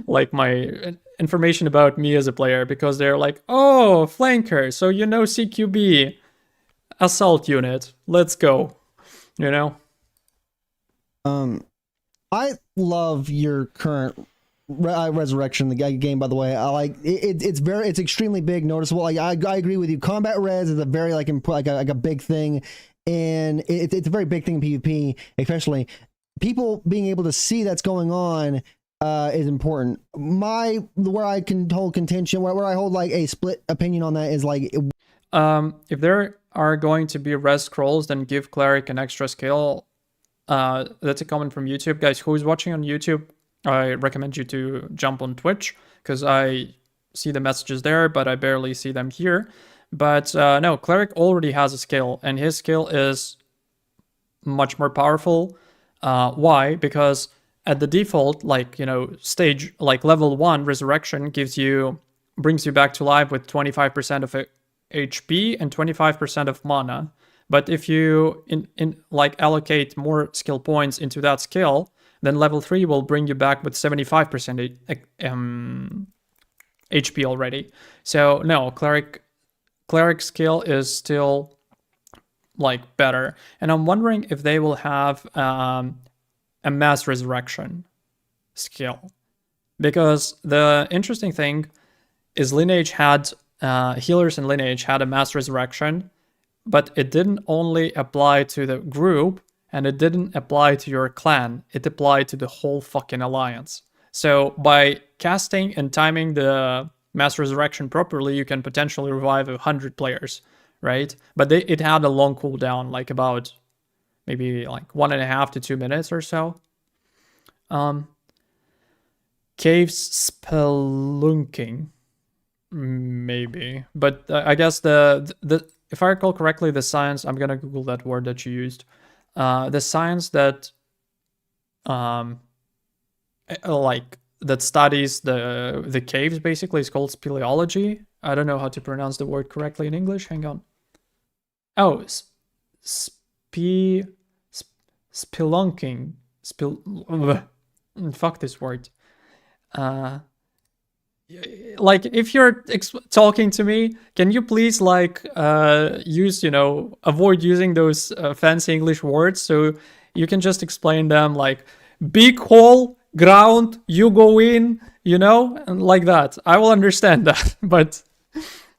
like my information about me as a player, because they're like, oh, flanker, so you know CQB, assault unit, let's go, you know. I love your current Resurrection, the game, by the way. I like it. It's extremely big, noticeable. Like I agree with you. Combat res is a very like a big thing, and it's a very big thing in PvP, especially people being able to see that's going on is important. Where I can hold contention, where I hold like a split opinion on that is like, if there are going to be res scrolls, then give cleric an extra skill. That's a comment from YouTube. Guys, who is watching on YouTube, I recommend you to jump on Twitch, because I see the messages there, but I barely see them here. But no, cleric already has a skill, and his skill is much more powerful. Why? Because at the default, like, you know, stage, like level 1 resurrection brings you back to life with 25% of HP and 25% of mana. But if you like allocate more skill points into that skill, then level 3 will bring you back with 75% HP already. So no, cleric skill is still like better. And I'm wondering if they will have a mass resurrection skill, because the interesting thing is Lineage had healers in Lineage had a mass resurrection, but it didn't only apply to the group, and it didn't apply to your clan. It applied to the whole fucking alliance. So by casting and timing the mass resurrection properly, you can potentially revive 100 players, right? But it had a long cooldown, like about maybe like 1.5 to 2 minutes or so. Caves spelunking, maybe, but I guess the if I recall correctly, the science, I'm gonna Google that word that you used. The science that like that studies the caves basically is called speleology. I don't know how to pronounce the word correctly in English. Hang on. Oh, spelunking. Fuck this word. Like, if you're talking to me, can you please like use, you know, avoid using those fancy English words, so you can just explain them like big hole, ground, you go in, you know, and like that. I will understand that. But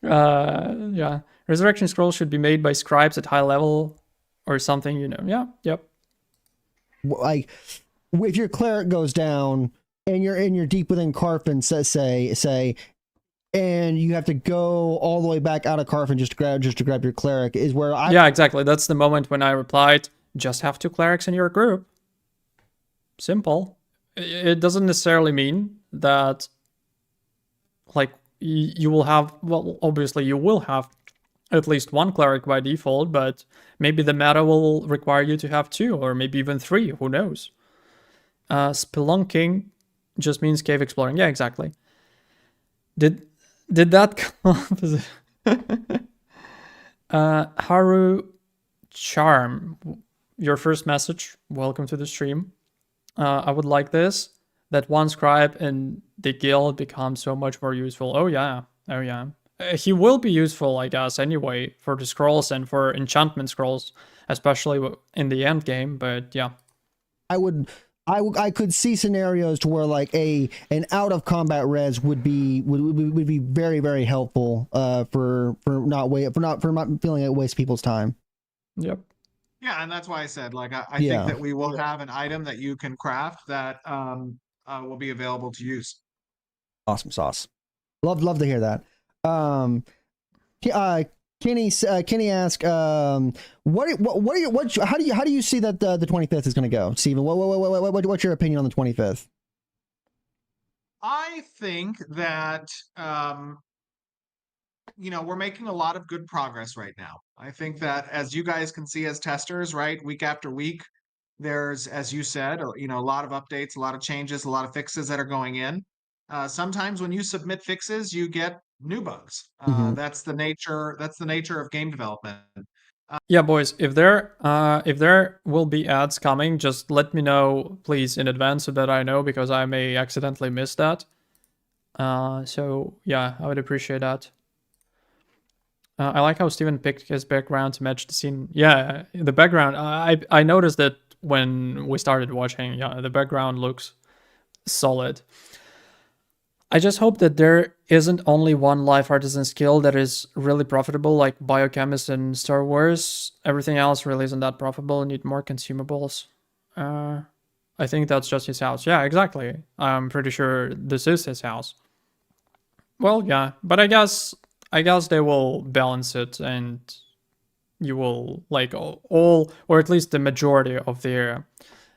yeah, resurrection scrolls should be made by scribes at high level or something, you know. Yeah, yep. Like if your cleric goes down and you're deep within Carfin, say, and you have to go all the way back out of Carfin just to grab your cleric, is where yeah, exactly. That's the moment when I replied, just have 2 clerics in your group. Simple. It doesn't necessarily mean that like you will have, well, obviously you will have at least 1 cleric by default, but maybe the meta will require you to have 2 or maybe even 3, who knows. Spelunking just means cave exploring. Yeah, exactly. Did that come up? Haru Charm, your first message. Welcome to the stream. I would like this. That 1 scribe in the guild becomes so much more useful. Oh yeah. Oh yeah. He will be useful, I guess, anyway, for the scrolls and for enchantment scrolls, especially in the end game. But yeah, I could see scenarios to where like an out of combat res would be very, very helpful for not feeling it waste people's time. Yep. Yeah, and that's why I said, like, I think that we will have an item that you can craft that will be available to use. Awesome sauce. Love to hear that. Kenny asked, how do you see that the 25th is going to go, Steven? What's your opinion on the 25th? I think that you know, we're making a lot of good progress right now. I think that, as you guys can see as testers, right, week after week, there's, as you said, you know, a lot of updates, a lot of changes, a lot of fixes that are going in. Sometimes when you submit fixes, you get new bugs. That's the nature of game development. Yeah, boys, if there will be ads coming, just let me know, please, in advance so that I know, because I may accidentally miss that. So yeah, I would appreciate that. I like how Steven picked his background to match the scene. Yeah, the background. I noticed that when we started watching. Yeah, the background looks solid. I just hope that there isn't only one life artisan skill that is really profitable, like biochemist in Star Wars. Everything else really isn't that profitable. Need more consumables. I think that's just his house. Yeah, exactly. I'm pretty sure this is his house. Well, yeah, but I guess they will balance it, and you will like all, or at least the majority of their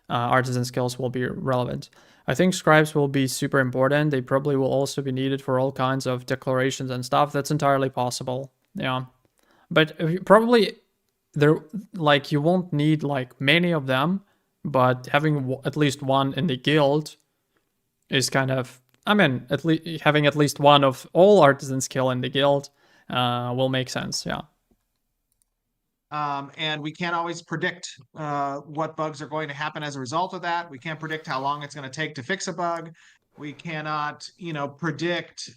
artisan skills will be relevant. I think scribes will be super important. They probably will also be needed for all kinds of declarations and stuff. That's entirely possible. Yeah, but probably there, like, you won't need like many of them, but having at least one in the guild is kind of, I mean, at least having at least one of all artisan skill in the guild will make sense. Yeah. And we can't always predict what bugs are going to happen as a result of that. We can't predict how long it's going to take to fix a bug. We cannot, predict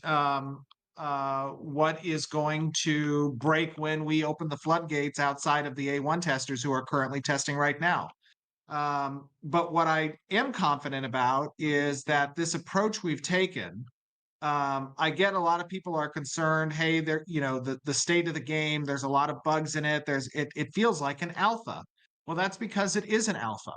what is going to break when we open the floodgates outside of the A1 testers who are currently testing right now. But what I am confident about is that this approach we've taken, I get a lot of people are concerned, hey, there, the state of the game, there's a lot of bugs in it. It feels like an alpha. Well, that's because it is an alpha.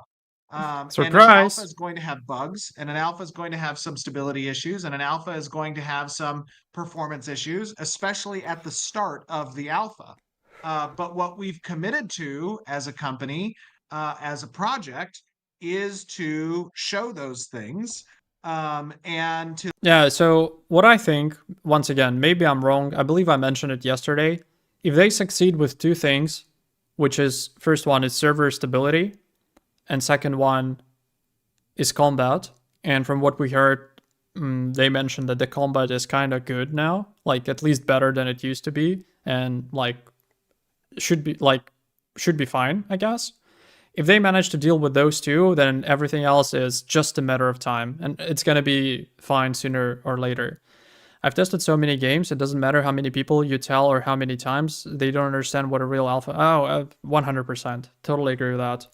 And an alpha is going to have bugs, and an alpha is going to have some stability issues, and an alpha is going to have some performance issues, especially at the start of the alpha. But what we've committed to as a company, as a project, is to show those things. And to Yeah, so what I think, once again, maybe I'm wrong, I believe I mentioned it yesterday. If they succeed with two things, which is, first one is server stability, and second one is combat. And from what we heard, they mentioned that the combat is kind of good now, like at least better than it used to be, and like should be fine, I guess. If they manage to deal with those two, then everything else is just a matter of time, and it's gonna be fine sooner or later. I've tested so many games, it doesn't matter how many people you tell or how many times, they don't understand what a real alpha. 100%. Totally agree with that.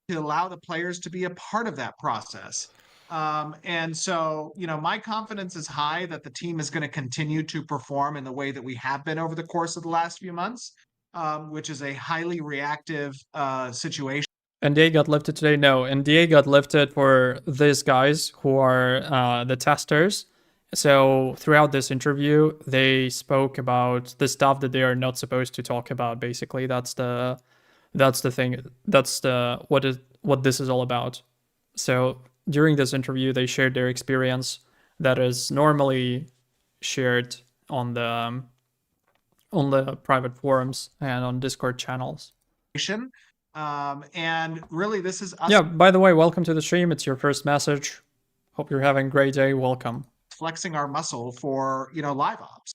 To allow the players to be a part of that process. And so, my confidence is high that the team is going to continue to perform in the way that we have been over the course of the last few months, which is a highly reactive situation. NDA got lifted today? No, NDA got lifted for these guys who are the testers. So throughout this interview, they spoke about the stuff that they are not supposed to talk about. Basically, that's the thing. That's what this is all about. So during this interview, they shared their experience that is normally shared on the private forums and on Discord channels. And really, this is us. Yeah, by the way, welcome to the stream. It's your first message. Hope you're having a great day. Welcome. Flexing our muscle for, live ops,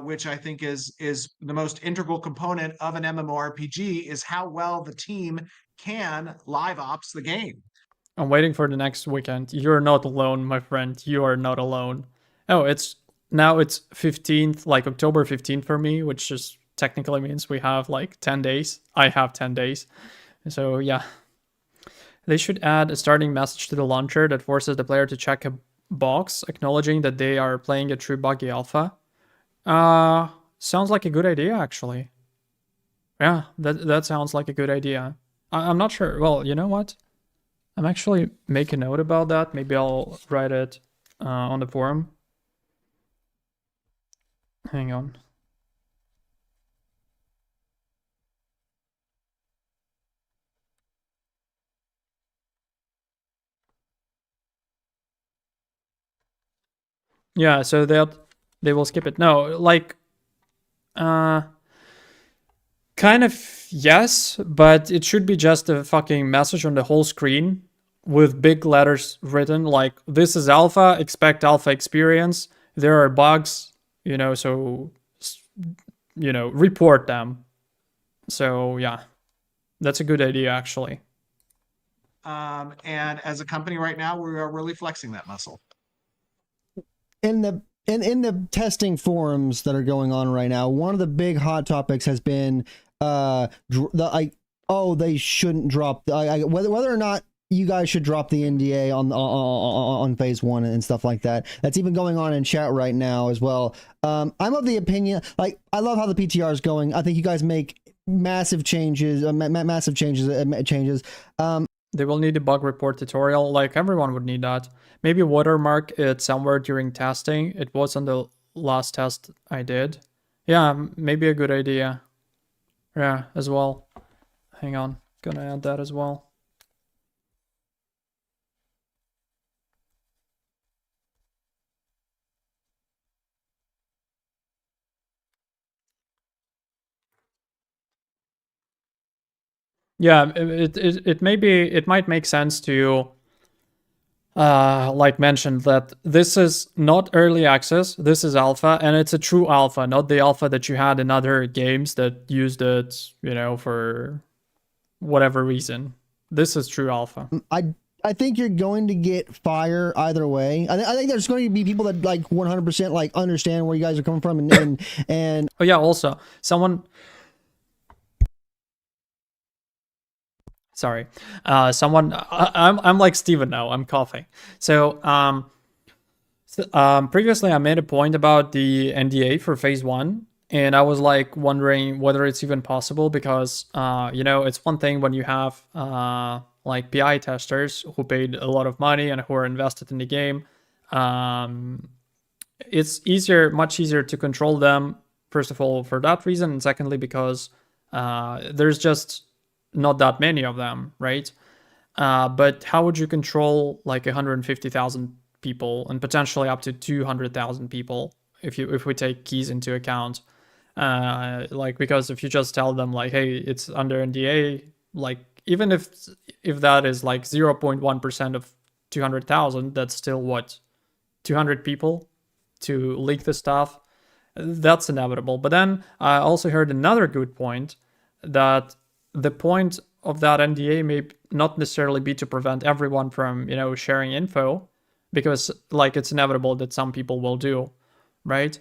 which I think is the most integral component of an MMORPG, is how well the team can live ops the game. I'm waiting for the next weekend. You're not alone, my friend. You are not alone. Oh, it's 15th, like October 15th for me, which just technically means we have like 10 days. I have 10 days. So yeah. They should add a starting message to the launcher that forces the player to check a box acknowledging that they are playing a true buggy alpha. Sounds like a good idea, actually. Yeah, that sounds like a good idea. I'm not sure. Well, you know what? I'm actually making a note about that. Maybe I'll write it on the forum. Hang on. Yeah, so they will skip it. No, like, kind of yes, but it should be just a fucking message on the whole screen with big letters written, like, this is alpha, expect alpha experience, there are bugs, so, report them. So yeah, that's a good idea actually. And as a company right now, we are really flexing that muscle. In the testing forums that are going on right now, one of the big hot topics has been they shouldn't drop whether or not you guys should drop the NDA on phase 1 and stuff like that. That's even going on in chat right now as well. I'm of the opinion, like, I love how the PTR is going. I think you guys make massive changes. They will need a bug report tutorial, like everyone would need that. Maybe watermark it somewhere during testing. It was on the last test I did. Yeah, maybe a good idea. Yeah, as well. Hang on, gonna add that as well. Yeah, it might make sense to like mentioned that this is not early access, this is alpha, and it's a true alpha, not the alpha that you had in other games that used it, you know, for whatever reason. This is true alpha. I think you're going to get fire either way. I think there's going to be people that like 100% like understand where you guys are coming from and oh yeah, also someone. Sorry, I'm like Steven now. I'm coughing. So previously I made a point about the NDA for phase 1, and I was like wondering whether it's even possible because you know, it's one thing when you have like PI testers who paid a lot of money and who are invested in the game. It's much easier to control them. First of all, for that reason, and secondly because there's just not that many of them, right? But how would you control like 150,000 people and potentially up to 200,000 people if we take keys into account? Like, because if you just tell them like, hey, it's under NDA, like even if that is like 0.1% of 200,000, that's still what, 200 people to leak the stuff. That's inevitable. But then I also heard another good point that the point of that NDA may not necessarily be to prevent everyone from, you know, sharing info, because like it's inevitable that some people will do, right?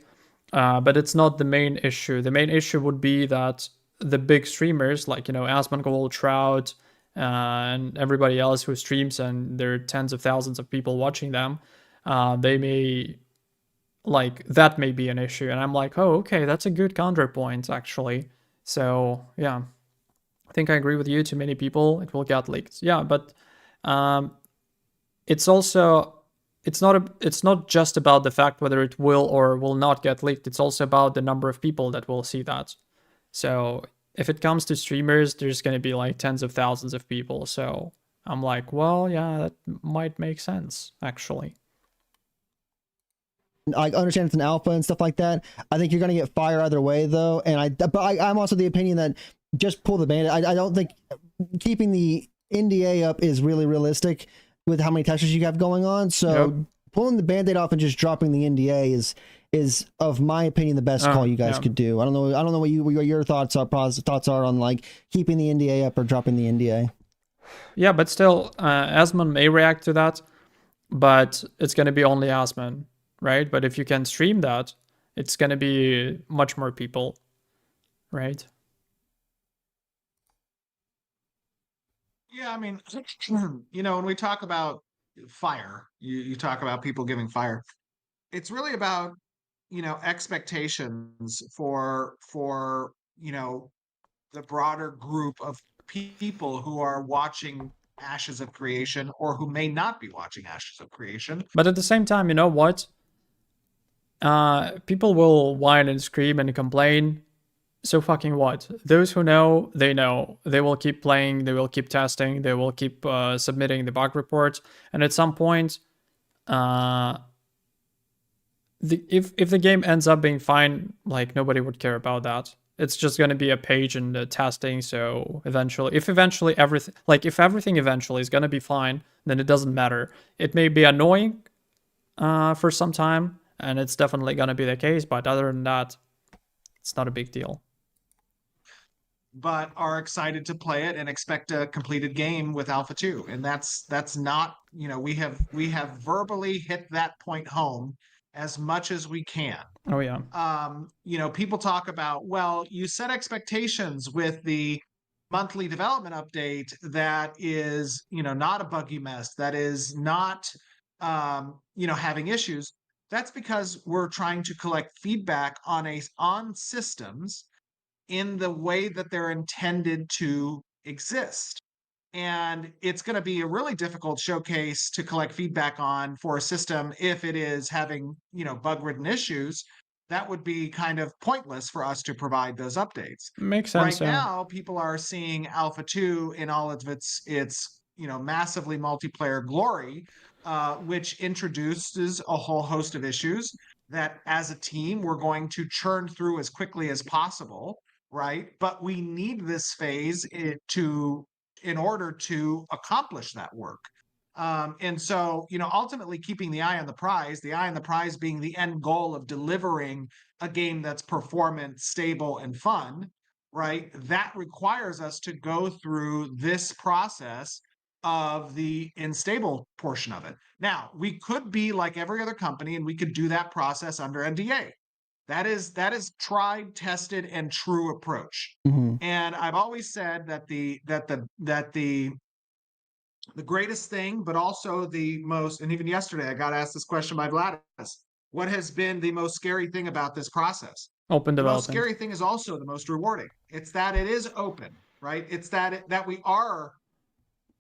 But it's not the main issue. The main issue would be that the big streamers like, you know, Asmongold, Trout, and everybody else who streams and there are tens of thousands of people watching them, they may, like, that may be an issue. And I'm like, oh, okay, that's a good counterpoint actually. So yeah, I think I agree with you. To many people, it will get leaked. Yeah, but it's also it's not just about the fact whether it will or will not get leaked. It's also about the number of people that will see that. So if it comes to streamers, there's going to be like tens of thousands of people. So I'm like, well, yeah, that might make sense actually. I understand it's an alpha and stuff like that. I think you're going to get fire either way though. And I'm also the opinion that just pull the band-aid. I don't think keeping the NDA up is really realistic with how many testers you have going on. So pulling the band-aid off and just dropping the NDA is of my opinion the best call you guys could do. I don't know what your thoughts are on like keeping the NDA up or dropping the NDA. Yeah, but still, Asmon may react to that, but it's going to be only Asmon, right? But if you can stream that, it's going to be much more people, right? Yeah, I mean, you know, when we talk about fire, you talk about people giving fire. It's really about, you know, expectations for you know, the broader group of people who are watching Ashes of Creation or who may not be watching Ashes of Creation. But at the same time, you know what? People will whine and scream and complain. So fucking what? Those who know, they know. They will keep playing, they will keep testing, they will keep submitting the bug reports. And at some point, if the game ends up being fine, like nobody would care about that. It's just going to be a page in the testing. So eventually, if everything eventually is going to be fine, then it doesn't matter. It may be annoying for some time, and it's definitely going to be the case. But other than that, it's not a big deal. but are excited to play it and expect a completed game with Alpha 2. And that's not, we have verbally hit that point home as much as we can. Oh yeah. People talk about, well, you set expectations with the monthly development update that is, not a buggy mess, that is not having issues. That's because we're trying to collect feedback on systems in the way that they're intended to exist. And it's going to be a really difficult showcase to collect feedback on for a system if it is having, bug-ridden issues. That would be kind of pointless for us to provide those updates. Makes sense. Right now, people are seeing Alpha 2 in all of its massively multiplayer glory, which introduces a whole host of issues that as a team we're going to churn through as quickly as possible, right? But we need this phase in order to accomplish that work. And so, ultimately keeping the eye on the prize being the end goal of delivering a game that's performant, stable, and fun, right? That requires us to go through this process of the unstable portion of it. Now, we could be like every other company and we could do that process under NDA. That is tried, tested, and true approach. Mm-hmm. And I've always said that the greatest thing, but also the most, and even yesterday I got asked this question by Vladis, what has been the most scary thing about this process? Open development. The most scary thing is also the most rewarding. It's that it is open, right? It's that we are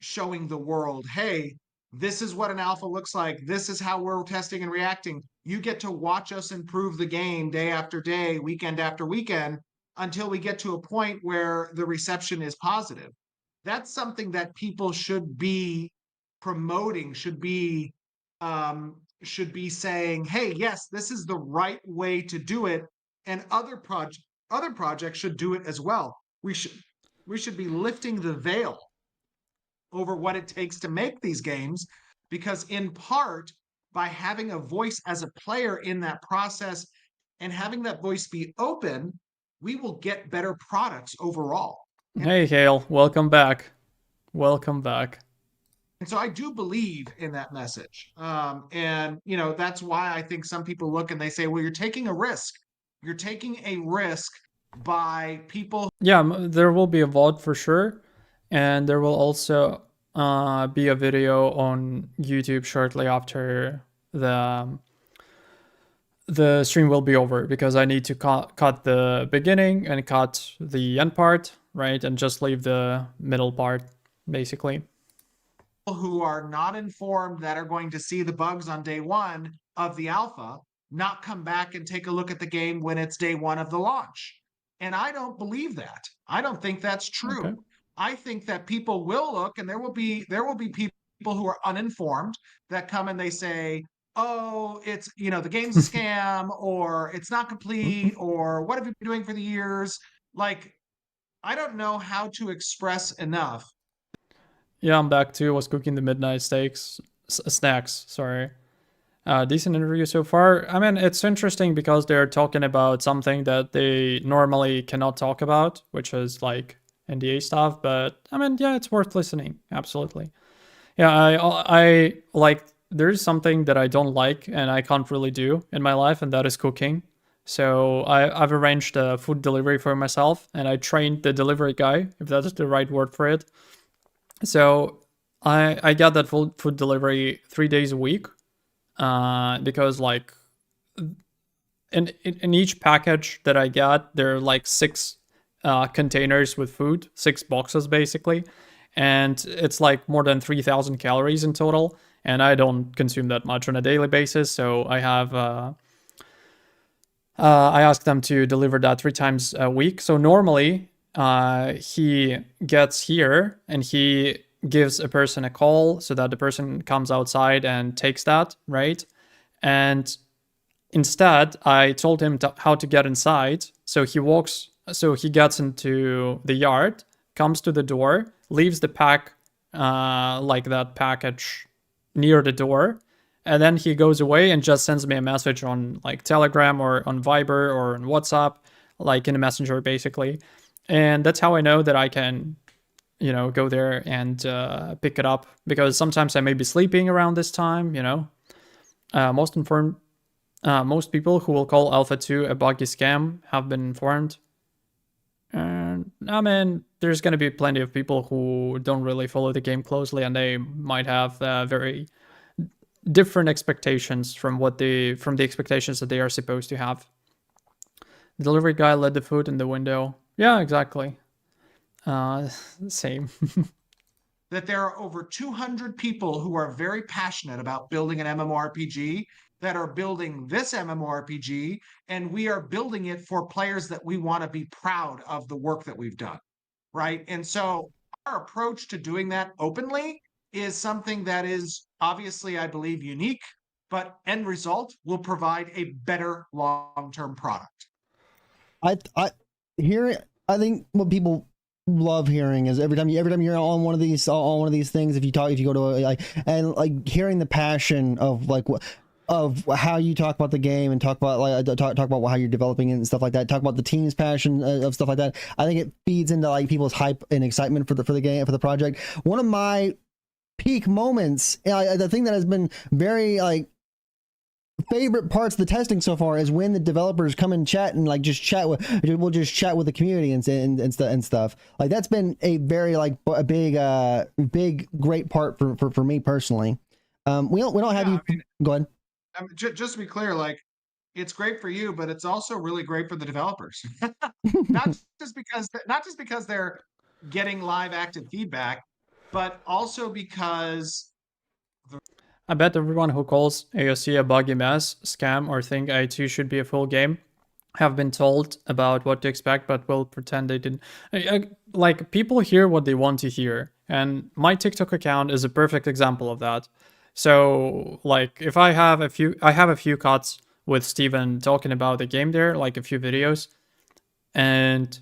showing the world, hey, this is what an alpha looks like. This is how we're testing and reacting. You get to watch us improve the game day after day, weekend after weekend, until we get to a point where the reception is positive. That's something that people should be promoting, should be saying, hey, yes, this is the right way to do it. And other projects should do it as well. We should be lifting the veil over what it takes to make these games, because in part, by having a voice as a player in that process and having that voice be open, we will get better products overall. Hey, Hale, welcome back. Welcome back. And so I do believe in that message. And, that's why I think some people look and they say, well, you're taking a risk. You're taking a risk by people. Yeah, there will be a VOD for sure. And there will also be a video on YouTube shortly after the stream will be over, because I need to cut the beginning and cut the end part, right? And just leave the middle part, basically. Who are not informed, that are going to see the bugs on day one of the alpha, not come back and take a look at the game when it's day one of the launch. And I don't believe that. I don't think that's true. Okay. I think that people will look, and there will be people who are uninformed that come and they say, oh, it's, the game's a scam, or it's not complete, or what have you been doing for the years? Like, I don't know how to express enough. Yeah, I'm back too. Was cooking the midnight snacks, sorry. Decent interview so far. I mean, it's interesting because they're talking about something that they normally cannot talk about, which is like NDA stuff, but I mean, yeah, it's worth listening. Absolutely. Yeah, I like, there's something that I don't like and I can't really do in my life, and that is cooking. So I've arranged a food delivery for myself, and I trained the delivery guy, if that's the right word for it. So I got that food delivery 3 days a week, because like in each package that I got, there are like 6 containers with food, 6 boxes basically, and it's like more than 3,000 calories in total, and I don't consume that much on a daily basis. So I have I ask them to deliver that 3 times a week. So normally he gets here and he gives a person a call so that the person comes outside and takes that, right? And instead, I told him how to get inside. So he gets into the yard, comes to the door, leaves the like that package near the door, and then he goes away and just sends me a message on like Telegram or on Viber or on WhatsApp, like in a messenger basically. And that's how I know that I can, you know, go there and pick it up, because sometimes I may be sleeping around this time, you know. Most people who will call Alpha 2 a buggy scam have been informed. And I mean, there's going to be plenty of people who don't really follow the game closely, and they might have very different expectations from the expectations that they are supposed to have. The delivery guy led the food in the window. Yeah, exactly. Same. That there are over 200 people who are very passionate about building an MMORPG, that are building this MMORPG, and we are building it for players that we want to be proud of the work that we've done, right? And so our approach to doing that openly is something that is obviously, I believe, unique, but end result will provide a better long-term product. I think what people love hearing is every time you're on one of these things, if you go to and hearing the passion of of how you talk about the game and talk about talk about how you're developing it and stuff like that, talk about the team's passion of stuff like that. I think it feeds into people's hype and excitement for the game, for the project. One of my peak moments, the thing that has been very favorite parts of the testing so far is when the developers come and chat and just chat with the community and stuff. That's been a very a big great part for me personally. We don't have you go ahead. Just to be clear, it's great for you, but it's also really great for the developers. not just because they're getting live active feedback, but also because I bet everyone who calls AOC a buggy mess, scam, or think I2 should be a full game have been told about what to expect, but will pretend they didn't. People hear what they want to hear, and my TikTok account is a perfect example of that. So, if I have a few cuts with Steven talking about the game there, a few videos, and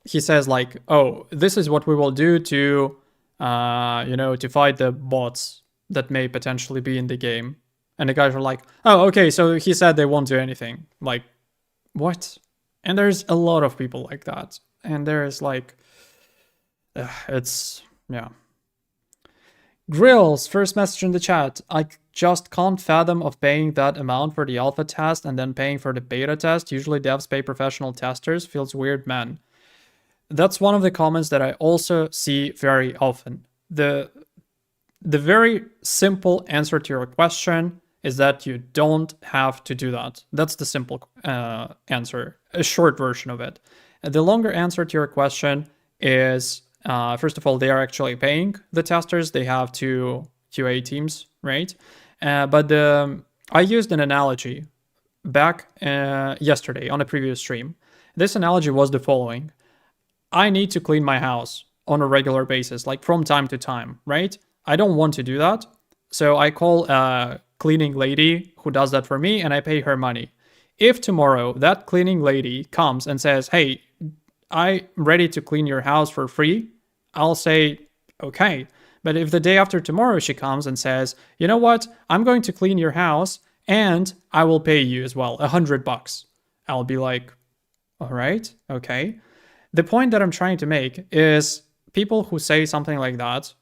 he says oh, this is what we will do to, to fight the bots that may potentially be in the game. And the guys are like, oh, okay, so he said they won't do anything. What? And there's a lot of people like that. And there's yeah. Grills, first message in the chat. I just can't fathom of paying that amount for the alpha test and then paying for the beta test. Usually devs pay professional testers. Feels weird, man. That's one of the comments that I also see very often. The very simple answer to your question is that you don't have to do that. That's the simple answer, a short version of it. The longer answer to your question is, first of all, they are actually paying the testers. They have two QA teams, right? But I used an analogy back yesterday on a previous stream. This analogy was the following. I need to clean my house on a regular basis, from time to time, right? I don't want to do that. So I call a cleaning lady who does that for me and I pay her money. If tomorrow that cleaning lady comes and says, hey, I'm ready to clean your house for free, I'll say, okay. But if the day after tomorrow she comes and says, you know what, I'm going to clean your house and I will pay you as well, $100, I'll be like, all right, okay. The point that I'm trying to make is people who say something like that,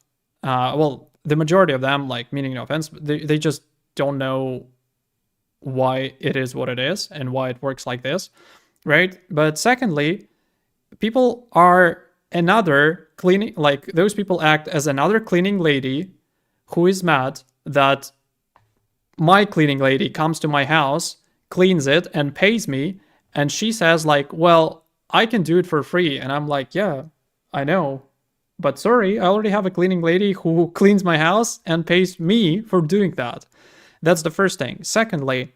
the majority of them, meaning no offense, they just don't know why it is what it is and why it works like this, right? But secondly, people are another cleaning, those people act as another cleaning lady who is mad that my cleaning lady comes to my house, cleans it, and pays me, and she says well, I can do it for free. And I'm like, yeah, I know. But sorry, I already have a cleaning lady who cleans my house and pays me for doing that. That's the first thing. Secondly,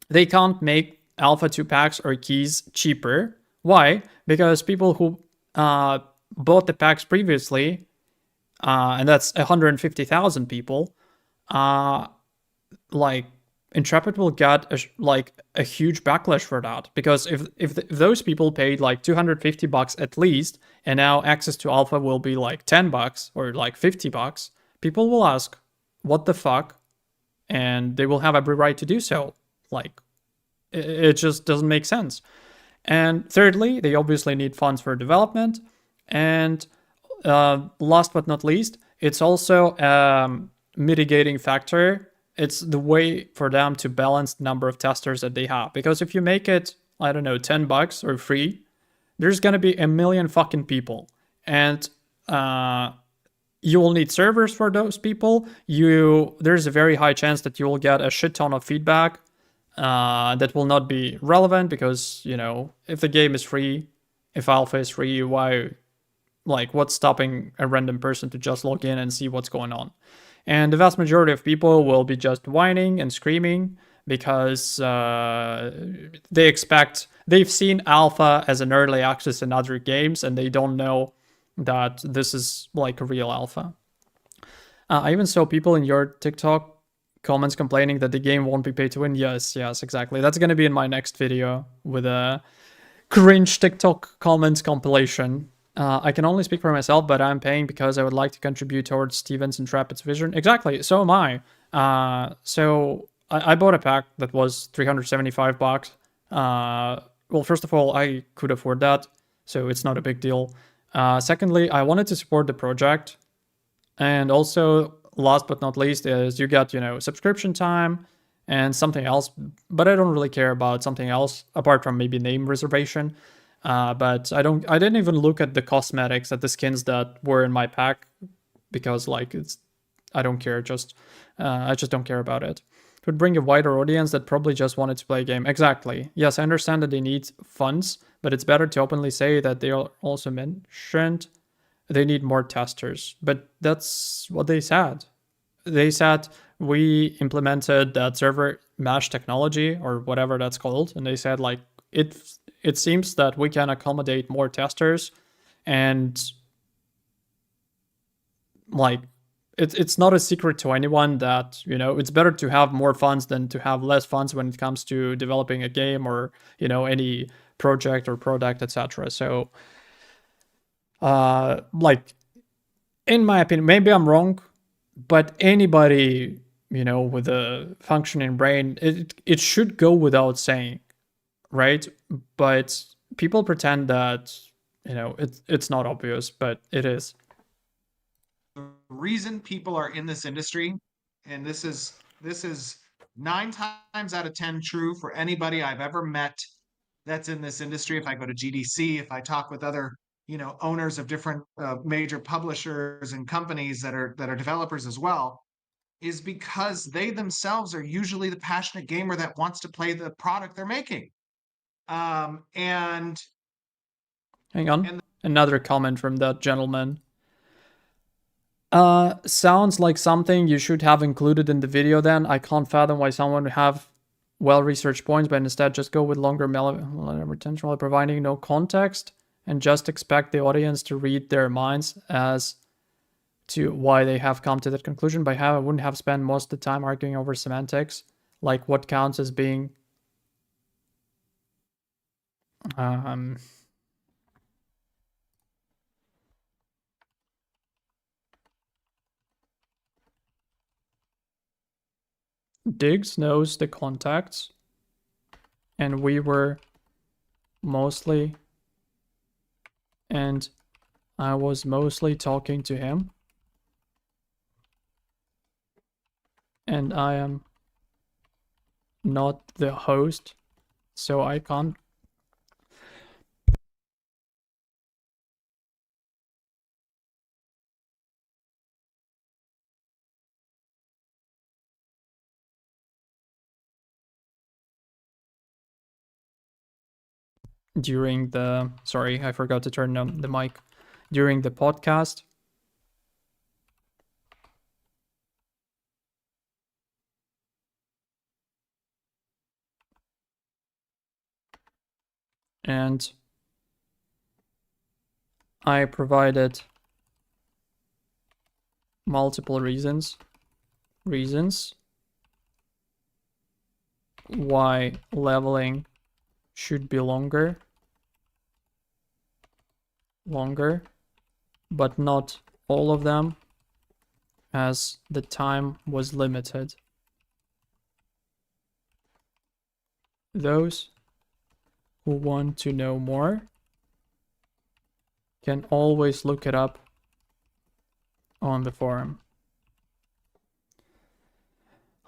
they can't make Alpha 2 packs or keys cheaper. Why? Because people who bought the packs previously, and that's 150,000 people, Intrepid will get a huge backlash for that, because if those people paid $250 at least, and now access to alpha will be $10 or $50, people will ask, what the fuck? And they will have every right to do so. It just doesn't make sense. And thirdly, they obviously need funds for development. And last but not least, it's also a mitigating factor. It's the way for them to balance the number of testers that they have. Because if you make it, I don't know, $10 or free, there's gonna be a million fucking people. And you will need servers for those people. There's a very high chance that you will get a shit ton of feedback that will not be relevant because, you know, if the game is free, if alpha is free, what's stopping a random person to just log in and see what's going on? And the vast majority of people will be just whining and screaming because they've seen alpha as an early access in other games and they don't know that this is like a real alpha. I even saw people in your TikTok comments complaining that the game won't be pay to win. Yes, exactly. That's going to be in my next video with a cringe TikTok comments compilation. I can only speak for myself, but I'm paying because I would like to contribute towards Steven's Intrepid's vision. Exactly, so am I. So I bought a pack that was $375. Well, first of all, I could afford that, so it's not a big deal. Secondly, I wanted to support the project. And also, last but not least, is you get, you know, subscription time and something else. But I don't really care about something else apart from maybe name reservation. But I didn't even look at the cosmetics, at the skins that were in my pack because I don't care. I just don't care about it. It would bring a wider audience that probably just wanted to play a game. Exactly. Yes, I understand that they need funds, but it's better to openly say that they also mentioned they need more testers. But that's what they said. They said we implemented that server mesh technology or whatever that's called, and they said like it seems that we can accommodate more testers, and like it's not a secret to anyone that, you know, it's better to have more funds than to have less funds when it comes to developing a game or, you know, any project or product, etc. So like in my opinion, maybe I'm wrong, but anybody, you know, with a functioning brain, it should go without saying, right? But people pretend that, you know, it's not obvious, but it is. The reason people are in this industry, and this is 9 times out of 10 true for anybody I've ever met that's in this industry. If I go to GDC, if I talk with other, you know, owners of different major publishers and companies that are developers as well, is because they themselves are usually the passionate gamer that wants to play the product they're making. And hang on, another comment from that gentleman. Sounds like something you should have included in the video then. I can't fathom why someone would have well-researched points, but instead just go with longer retention while providing no context and just expect the audience to read their minds as to why they have come to that conclusion. By how I wouldn't have spent most of the time arguing over semantics, like what counts as being Diggs knows the contacts, and we were mostly, and I was mostly talking to him, and I am not the host, so I can't. During the, sorry, I forgot to turn on the mic during the podcast. And I provided multiple reasons why leveling should be longer, but not all of them, as the time was limited. Those who want to know more can always look it up on the forum.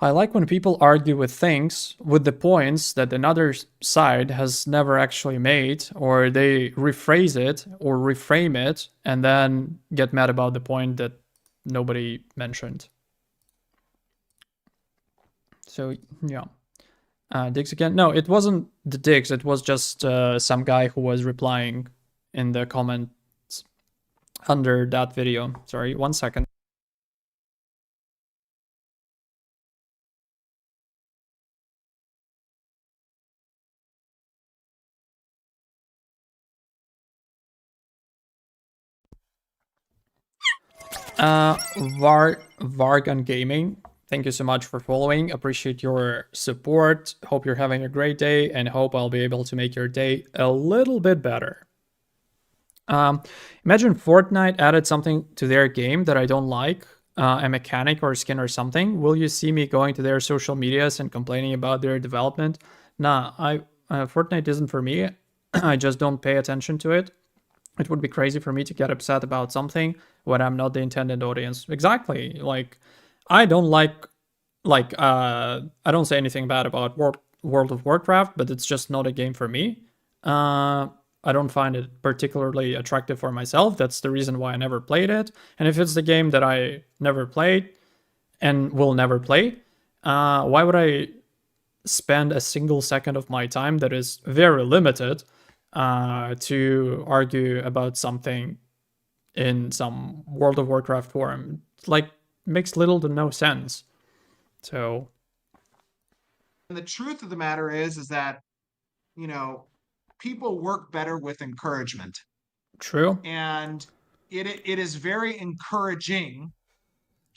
I like when people argue with things, with the points that another side has never actually made, or they rephrase it or reframe it and then get mad about the point that nobody mentioned. So, yeah. Digs again? No, it wasn't the digs. It was just some guy who was replying in the comments under that video. Sorry, 1 second. Vargan Gaming, thank you so much for following. Appreciate your support. Hope you're having a great day and hope I'll be able to make your day a little bit better. Imagine Fortnite added something to their game that I don't like, a mechanic or a skin or something. Will you see me going to their social medias and complaining about their development? Nah, Fortnite isn't for me. I just don't pay attention to it. It would be crazy for me to get upset about something when I'm not the intended audience. Exactly. Like, I don't I don't say anything bad about World of Warcraft, but it's just not a game for me. I don't find it particularly attractive for myself. That's the reason why I never played it. And if it's the game that I never played and will never play, why would I spend a single second of my time that is very limited to argue about something in some World of Warcraft forum? Like, makes little to no sense. So, and the truth of the matter is that, you know, people work better with encouragement. True. And it is very encouraging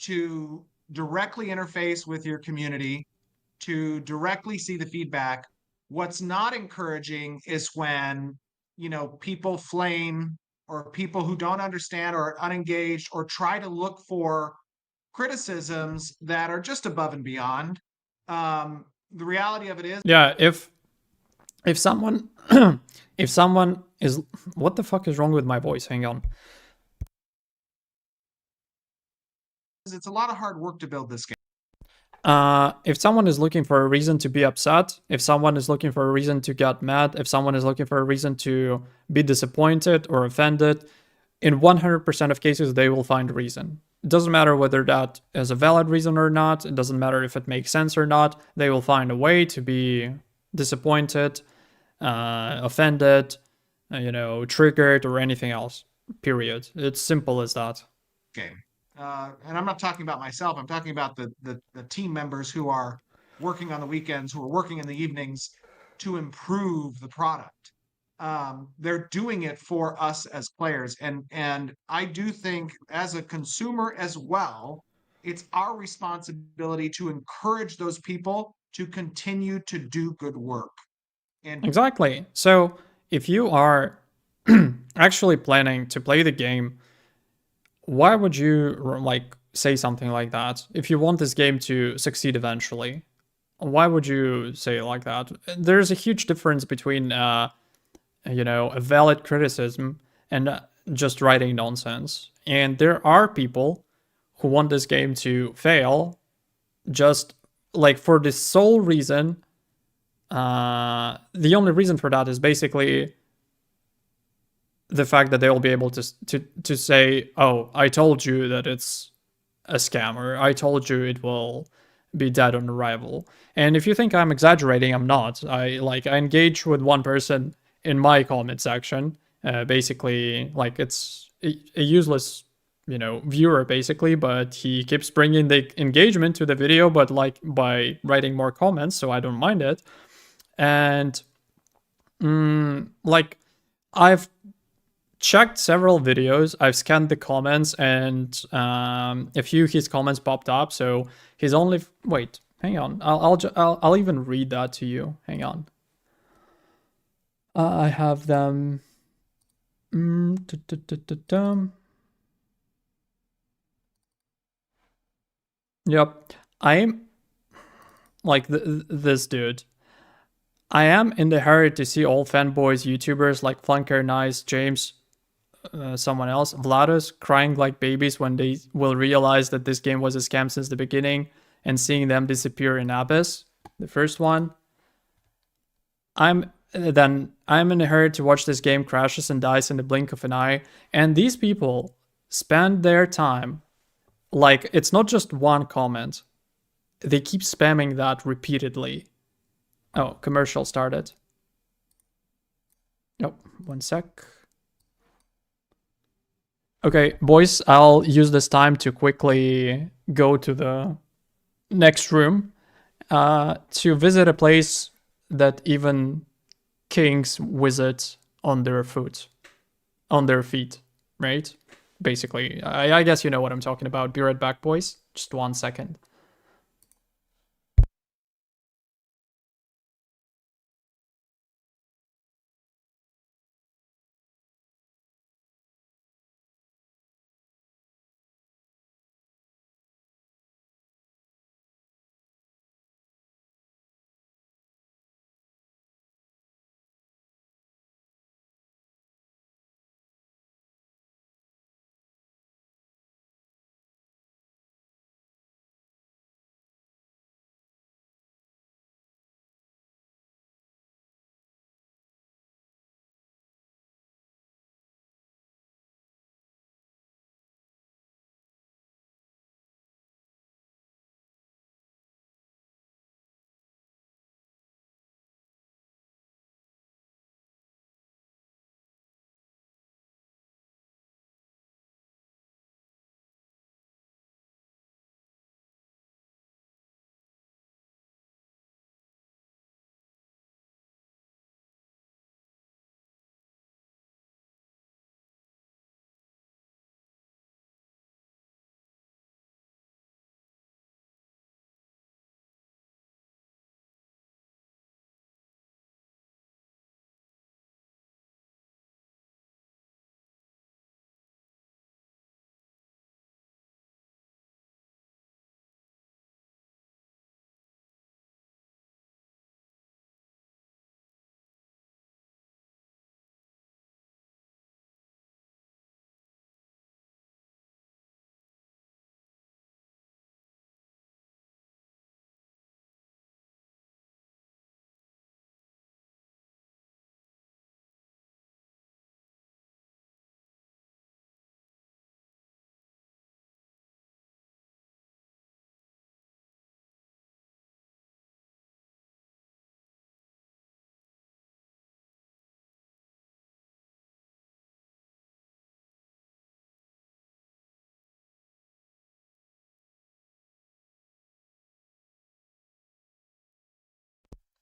to directly interface with your community, to directly see the feedback. What's not encouraging is when, you know, people flame, or people who don't understand or are unengaged or try to look for criticisms that are just above and beyond. The reality of it is, yeah, if someone if someone is, what the fuck is wrong with my voice? Hang on. it's a lot of hard work to build this game. If someone is looking for a reason to be upset, if someone is looking for a reason to get mad, if someone is looking for a reason to be disappointed or offended, in 100% of cases, they will find a reason. It doesn't matter whether that is a valid reason or not. It doesn't matter if it makes sense or not. They will find a way to be disappointed, offended, triggered, or anything else. Period. It's simple as that. Game. And I'm not talking about myself. I'm talking about the team members who are working on the weekends, who are working in the evenings to improve the product. They're doing it for us as players. And I do think as a consumer as well, it's our responsibility to encourage those people to continue to do good work. And exactly. So if you are actually planning to play the game, why would you say something like that? If you want this game to succeed eventually, why would you say it like that? There's a huge difference between a valid criticism and just writing nonsense. And there are people who want this game to fail just for the sole reason. The only reason for that is basically the fact that they will be able to say, oh, I told you that it's a scam, or I told you it will be dead on arrival. And if you think I'm exaggerating, I'm not. I engage with one person in my comment section, basically it's a useless viewer basically, but he keeps bringing the engagement to the video, but by writing more comments, so I don't mind it. And I've checked several videos, I've scanned the comments, and a few his comments popped up. So he's only wait, hang on, I'll even read that to you. Hang on. I have them. Yep, I'm this dude. I am in the hurry to see all fanboys, YouTubers like Flunker, Nice, James, someone else, Vladus, crying like babies when they will realize that this game was a scam since the beginning, and seeing them disappear in Abyss, the first one. I'm in a hurry to watch this game crashes and dies in the blink of an eye, and these people spend their time, like, it's not just one comment. They keep spamming that repeatedly. Oh, commercial started. Oh, 1 sec. Okay, boys, I'll use this time to quickly go to the next room to visit a place that even kings visit on their feet, right? Basically, I guess you know what I'm talking about. Be right back, boys. Just 1 second.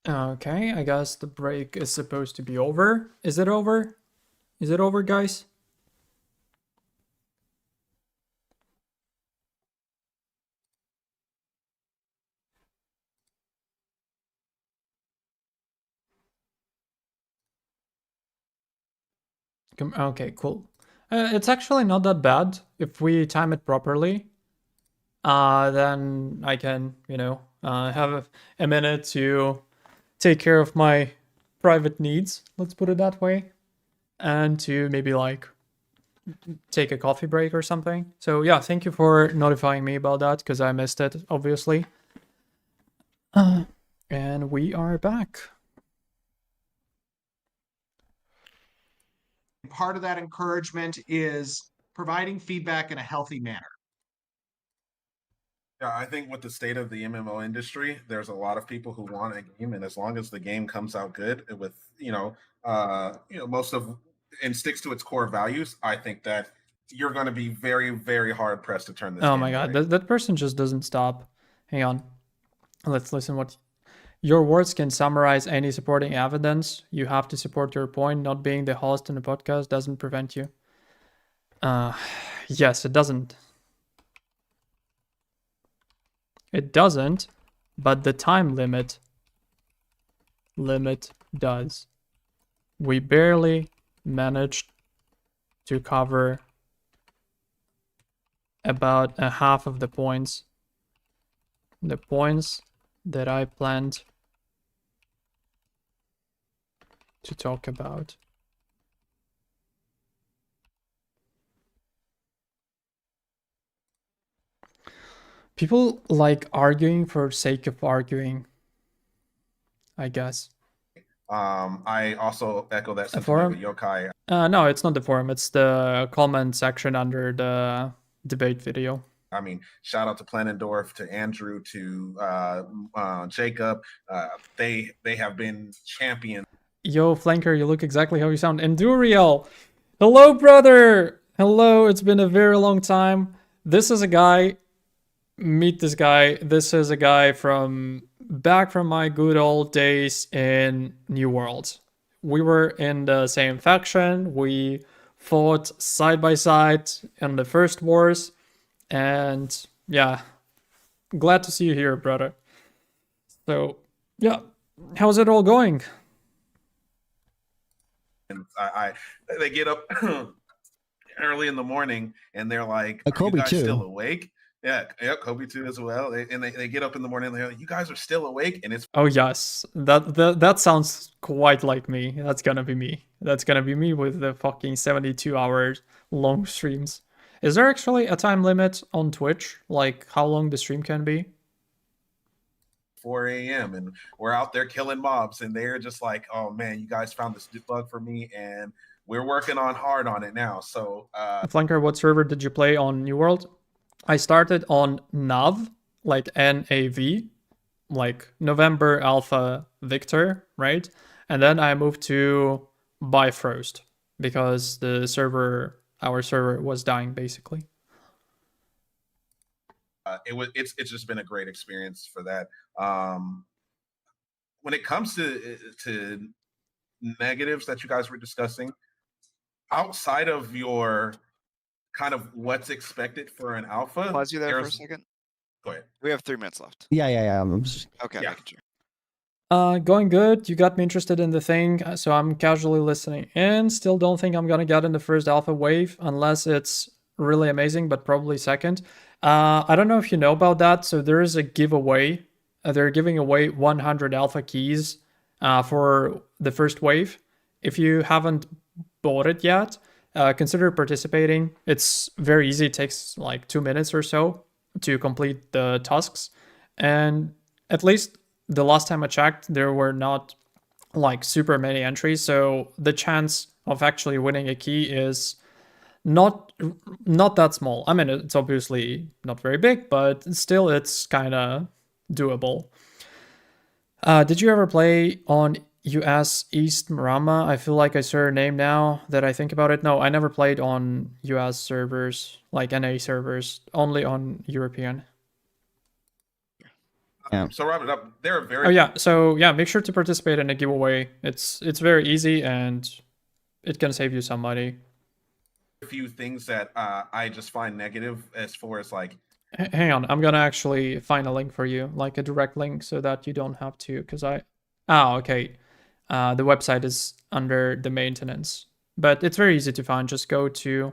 Okay, I guess the break is supposed to be over. Is it over? Is it over, guys? Okay, cool. It's actually not that bad if we time it properly. Then I can, have a minute to take care of my private needs, let's put it that way, and to maybe like take a coffee break or something. So yeah, thank you for notifying me about that because I missed it, obviously. And we are back. Part of that encouragement is providing feedback in a healthy manner. Yeah, I think with the state of the MMO industry, there's a lot of people who want a game, and as long as the game comes out good with most of and sticks to its core values, I think that you're going to be very, very hard pressed to turn this. Oh my god, that person just doesn't stop. Hang on, let's listen. What your words can summarize any supporting evidence. You have to support your point. Not being the host in the podcast doesn't prevent you. Yes, it doesn't. It doesn't, but the time limit does. We barely managed to cover about a half of the points. The points that I planned to talk about. People like arguing for sake of arguing, I guess. I also echo that sentiment with Yokai. No, it's not the forum. It's the comment section under the debate video. I mean, shout out to Planendorf, to Andrew, to Jacob. They have been champions. Yo, Flanker, you look exactly how you sound. Enduriel! Hello, brother! Hello, it's been a very long time. This is a guy... Meet this guy. This is a guy from back from my good old days in New World. We were in the same faction. We fought side by side in the first wars. And yeah, glad to see you here, brother. So yeah, how's it all going? And they get up early in the morning and they're like, "Are Kobe you guys too. Still awake?" Yeah, Kobe too as well. They get up in the morning and they're like, "You guys are still awake?" And it's oh yes, that sounds quite like me. That's gonna be me. That's gonna be me with the fucking 72 hours long streams. Is there actually a time limit on Twitch? Like how long the stream can be? 4 a.m. and we're out there killing mobs, and they're just like, "Oh man, you guys found this bug for me, and we're working hard on it now." So, Flanker, what server did you play on New World? I started on NAV, like NAV, like November Alpha Victor, right? And then I moved to Bifrost because our server was dying basically. It's just been a great experience for that. When it comes to negatives that you guys were discussing, outside of your kind of what's expected for an alpha. Pause you there for a second. Go ahead. We have 3 minutes left. Yeah. Okay. Yeah. Going good. You got me interested in the thing, so I'm casually listening in. Still don't think I'm gonna get in the first alpha wave unless it's really amazing, but probably second. I don't know if you know about that. So there is a giveaway. They're giving away 100 alpha keys for the first wave. If you haven't bought it yet, consider participating. It's very easy. It takes like 2 minutes or so to complete the tasks. And at least the last time I checked, there were not like super many entries. So the chance of actually winning a key is not that small. I mean, it's obviously not very big, but still it's kind of doable. Did you ever play on US East Marama? I feel like I saw her name now that I think about it. No, I never played on US servers, like NA servers, only on European. Yeah. So Robert, they're very. Oh yeah, so yeah, make sure to participate in a giveaway. It's very easy and it can save you some money. A few things that I just find negative as far as like. Hang on, I'm gonna actually find a link for you, like a direct link, so that you don't have to, because okay. The website is under the maintenance, but it's very easy to find. Just go to,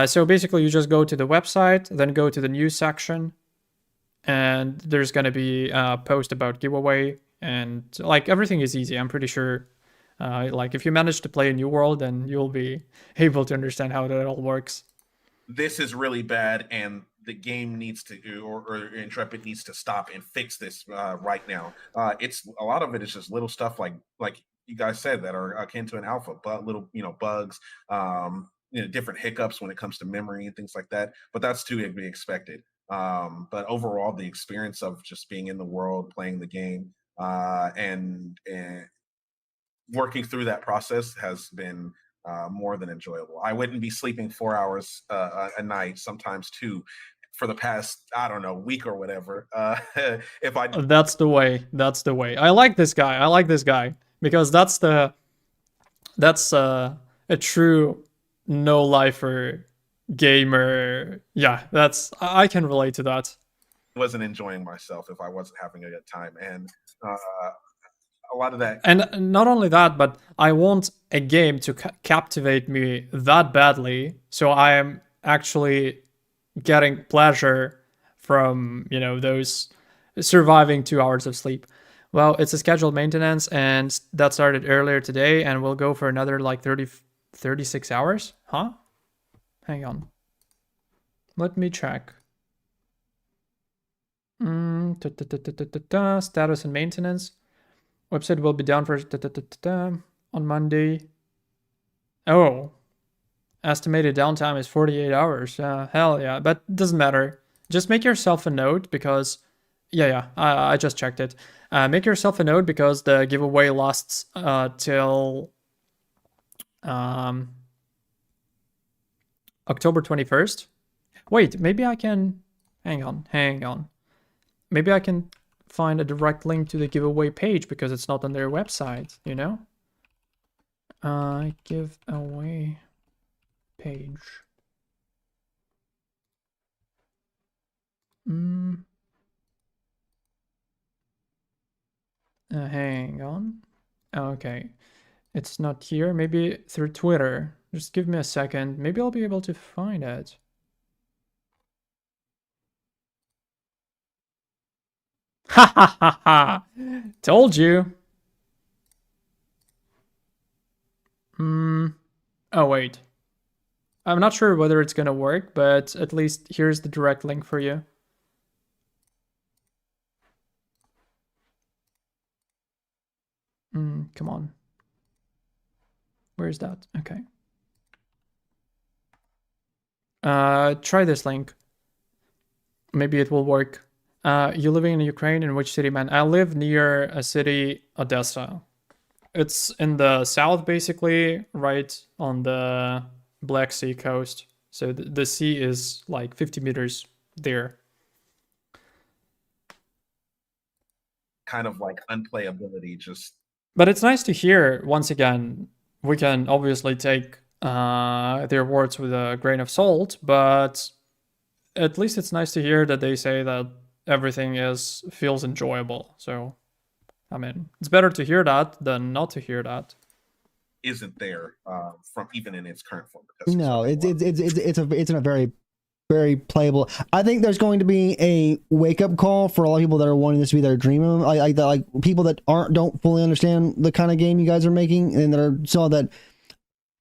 so basically you just go to the website, then go to the news section, and there's gonna be a post about giveaway, and like everything is easy. I'm pretty sure, like if you manage to play a New World, then you'll be able to understand how that all works. This is really bad, and the game needs to, or Intrepid needs to stop and fix this right now. It's a lot of it is just little stuff like you guys said that are akin to an alpha, but little bugs, different hiccups when it comes to memory and things like that. But that's to be expected. But overall, the experience of just being in the world, playing the game, and working through that process has been more than enjoyable. I wouldn't be sleeping 4 hours a night, sometimes 2, for the past, I don't know, week or whatever. If I That's the way. That's the way. I like this guy because that's a true no-lifer gamer. Yeah, I can relate to that. wasn't enjoying myself if I wasn't having a good time, and a lot of that. And not only that, but I want a game to captivate me that badly, so I am actually getting pleasure from those surviving 2 hours of sleep. Well, it's a scheduled maintenance, and that started earlier today, and we'll go for another like 36 hours. Huh? Hang on. Let me check. Status and maintenance. Website will be down for on Monday. Oh. Estimated downtime is 48 hours. Hell yeah, but it doesn't matter. Just make yourself a note because... Yeah, I just checked it. Make yourself a note because the giveaway lasts till October 21st. Wait, maybe I can... Hang on. Maybe I can find a direct link to the giveaway page because it's not on their website, you know? Giveaway page. Hang on. Okay. It's not here. Maybe through Twitter. Just give me a second. Maybe I'll be able to find it. Ha ha ha ha! Told you. Oh, wait. I'm not sure whether it's gonna work, but at least here's the direct link for you. Come on. Where's that? Okay. Try this link. Maybe it will work. You living in Ukraine? In which city, man? I live near a city, Odessa. It's in the south, basically, right on the Black Sea coast. So the sea is like 50 meters there. Kind of like unplayability, just... But it's nice to hear, once again, we can obviously take their words with a grain of salt, but at least it's nice to hear that they say that everything feels enjoyable. So, I mean, it's better to hear that than not to hear that. Isn't there from even in its current form? No, it's in a very, very playable. I think there's going to be a wake up call for a lot of people that are wanting this to be their dream. Like people that don't fully understand the kind of game you guys are making, and that are so that.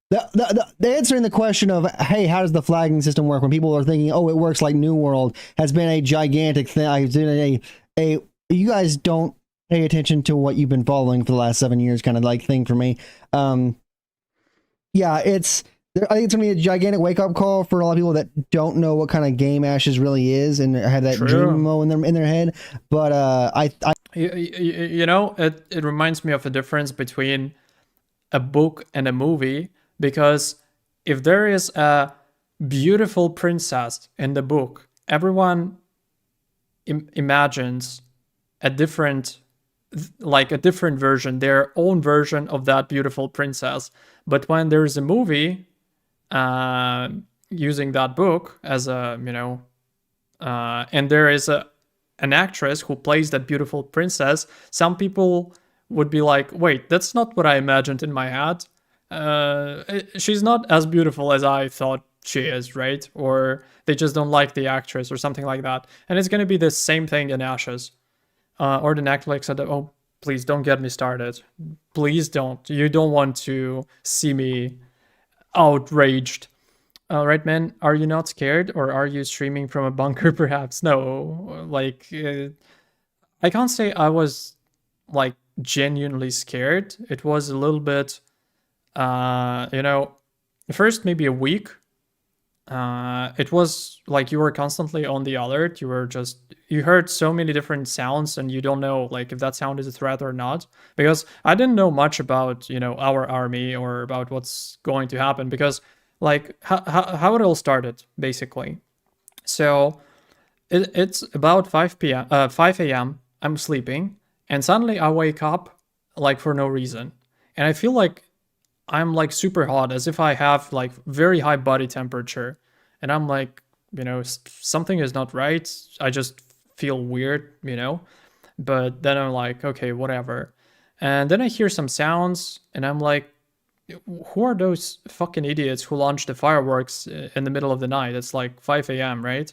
The answering the question of, hey, how does the flagging system work, when people are thinking, oh, it works like New World, has been a gigantic thing. You guys don't pay attention to what you've been following for the last 7 years, kind of like thing for me. Yeah, I think it's gonna be a gigantic wake up call for a lot of people that don't know what kind of game Ashes really is and have that dream mode in their head. But you know, it reminds me of a difference between a book and a movie. Because if there is a beautiful princess in the book, everyone imagines a different version, their own version of that beautiful princess. But when there's a movie using that book as a, and there is an actress who plays that beautiful princess, some people would be like, wait, that's not what I imagined in my head. She's not as beautiful as I thought she is, right? Or they just don't like the actress or something like that. And it's going to be the same thing in Ashes. Or the Netflix said, oh, please don't get me started. Please don't. You don't want to see me outraged. Right, man? Are you not scared? Or are you streaming from a bunker, perhaps? No. Like, I can't say I was, like, genuinely scared. It was a little bit... first maybe a week, it was like you were constantly on the alert. You heard so many different sounds and you don't know like if that sound is a threat or not, because I didn't know much about, our army or about what's going to happen, because like how it all started basically. So it's about 5 a.m. I'm sleeping and suddenly I wake up like for no reason. And I feel like I'm like super hot, as if I have like very high body temperature. And I'm like, something is not right. I just feel weird, But then I'm like, okay, whatever. And then I hear some sounds and I'm like, who are those fucking idiots who launched the fireworks in the middle of the night? It's like 5 a.m., right?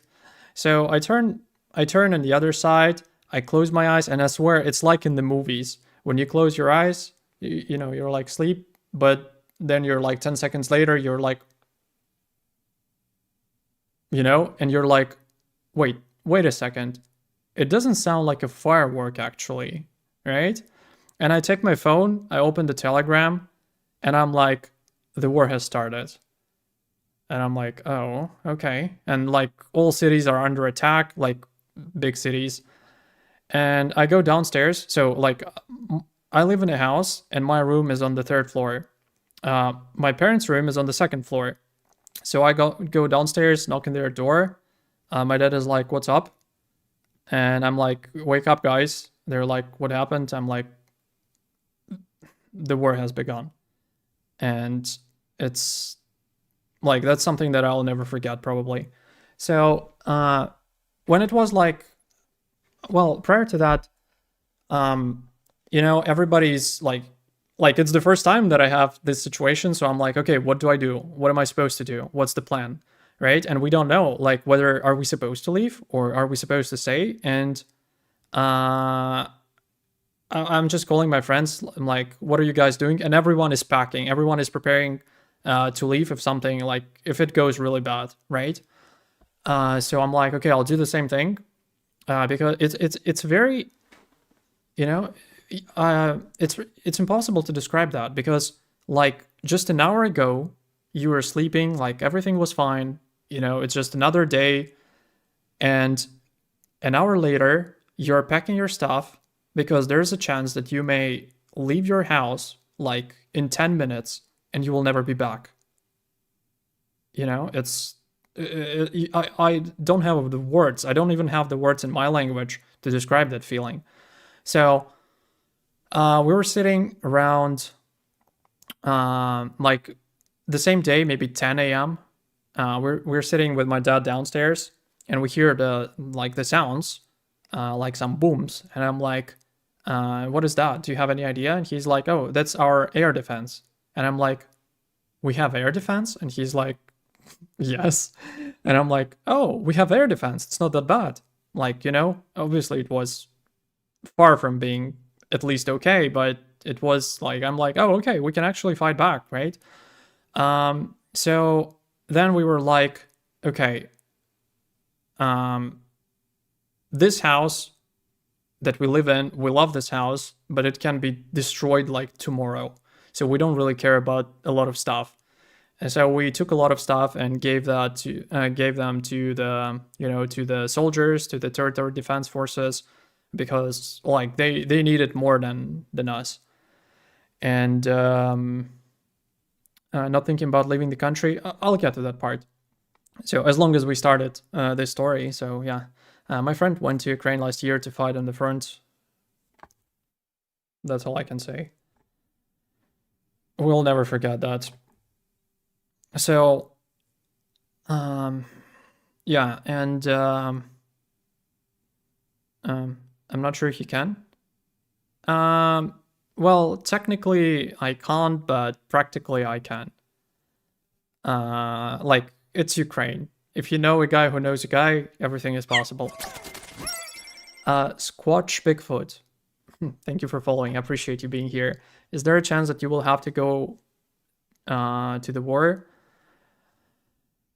So I turn on the other side. I close my eyes, and I swear it's like in the movies. When you close your eyes, you know, you're like sleep, but then you're like 10 seconds later, you're like, you know, and you're like, wait a second. It doesn't sound like a firework actually, right? And I take my phone, I open the Telegram, and I'm like, the war has started. And I'm like, oh, okay. And like all cities are under attack, like big cities. And I go downstairs. So like I live in a house and my room is on the 3rd floor. My parents' room is on the 2nd floor. So I go downstairs, knock on their door. My dad is like, what's up? And I'm like, wake up, guys. They're like, what happened? I'm like, the war has begun. And it's like, that's something that I'll never forget, probably. So when it was like, well, prior to that, you know, everybody's like it's the first time that I have this situation. So I'm like, okay, what do I do? What am I supposed to do? What's the plan? Right? And we don't know, like, whether are we supposed to leave or are we supposed to stay? And I'm just calling my friends. I'm like, what are you guys doing? And everyone is packing. Everyone is preparing to leave if it goes really bad, right? So I'm like, okay, I'll do the same thing because it's very, you know, it's impossible to describe that, because like just an hour ago you were sleeping, like everything was fine, you know, it's just another day, and an hour later you're packing your stuff because there's a chance that you may leave your house like in 10 minutes and you will never be back. You know, I don't have the words. I don't even have the words in my language to describe that feeling. So we were sitting around like the same day, maybe 10 a.m. We're sitting with my dad downstairs, and we hear the sounds, like some booms, and I'm like, what is that? Do you have any idea? And he's like, oh, that's our air defense. And I'm like, we have air defense? And he's like, yes. And I'm like, oh, we have air defense. It's not that bad. Like, you know, obviously it was far from being at least okay, but it was like, I'm like, oh, okay, we can actually fight back, right? So then we were like, okay, this house that we live in, we love this house, but it can be destroyed like tomorrow. So we don't really care about a lot of stuff. And so we took a lot of stuff and gave them to the, you know, to the soldiers, to the territory defense forces, because like they need it more than us. And not thinking about leaving the country. I'll get to that part. So as long as we started this story, so yeah, my friend went to Ukraine last year to fight on the front. That's all I can say. We'll never forget that. So, yeah, and I'm not sure he can. Well, technically I can't, but practically I can. Like, it's Ukraine. If you know a guy who knows a guy, everything is possible. Squatch Bigfoot. Thank you for following. I appreciate you being here. Is there a chance that you will have to go to the war?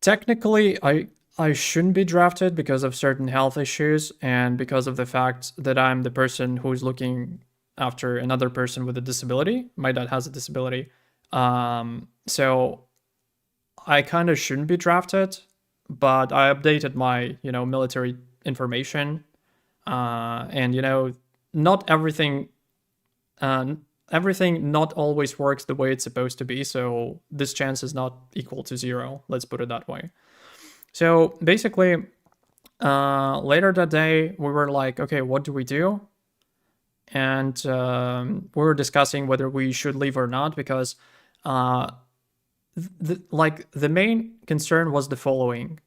Technically, I shouldn't be drafted because of certain health issues and because of the fact that I'm the person who's looking after another person with a disability. My dad has a disability. So I kind of shouldn't be drafted, but I updated my, you know, military information. And, you know, not everything not always works the way it's supposed to be, so this chance is not equal to 0, let's put it that way. So basically, later that day, we were like, okay, what do we do? And we were discussing whether we should leave or not, because the main concern was the following.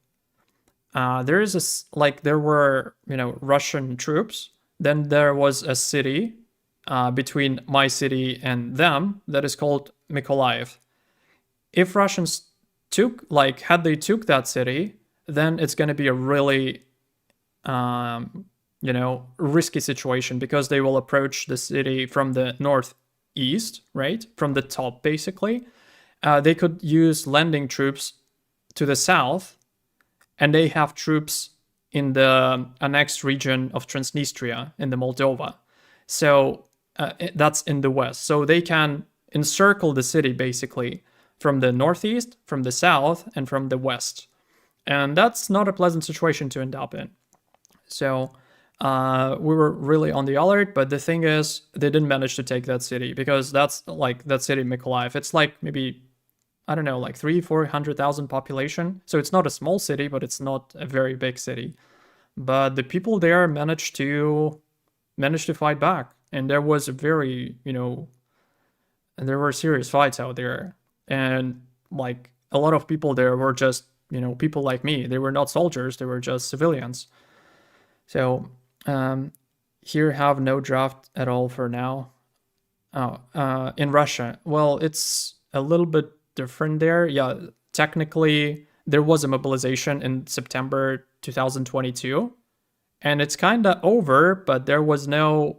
There were, you know, Russian troops, then there was a city between my city and them that is called Mykolaiv. If Russians took that city, then it's going to be a really risky situation, because they will approach the city from the northeast, right? From the top, basically. They could use landing troops to the south, and they have troops in the annexed region of Transnistria in the Moldova. So that's in the west. So they can encircle the city, basically, from the northeast, from the south, and from the west. And that's not a pleasant situation to end up in. So we were really on the alert, but the thing is, they didn't manage to take that city, because that's like that city, Mykolaiv. It's like maybe, I don't know, like 300,000-400,000 population. So it's not a small city, but it's not a very big city. But the people there managed to fight back, and there was a very, there were serious fights out there, and like a lot of people there were just, people like me. They were not soldiers; they were just civilians. So here have no draft at all for now. In Russia, well, it's a little bit different there. Yeah, technically there was a mobilization in September 2022, and it's kind of over, but there was no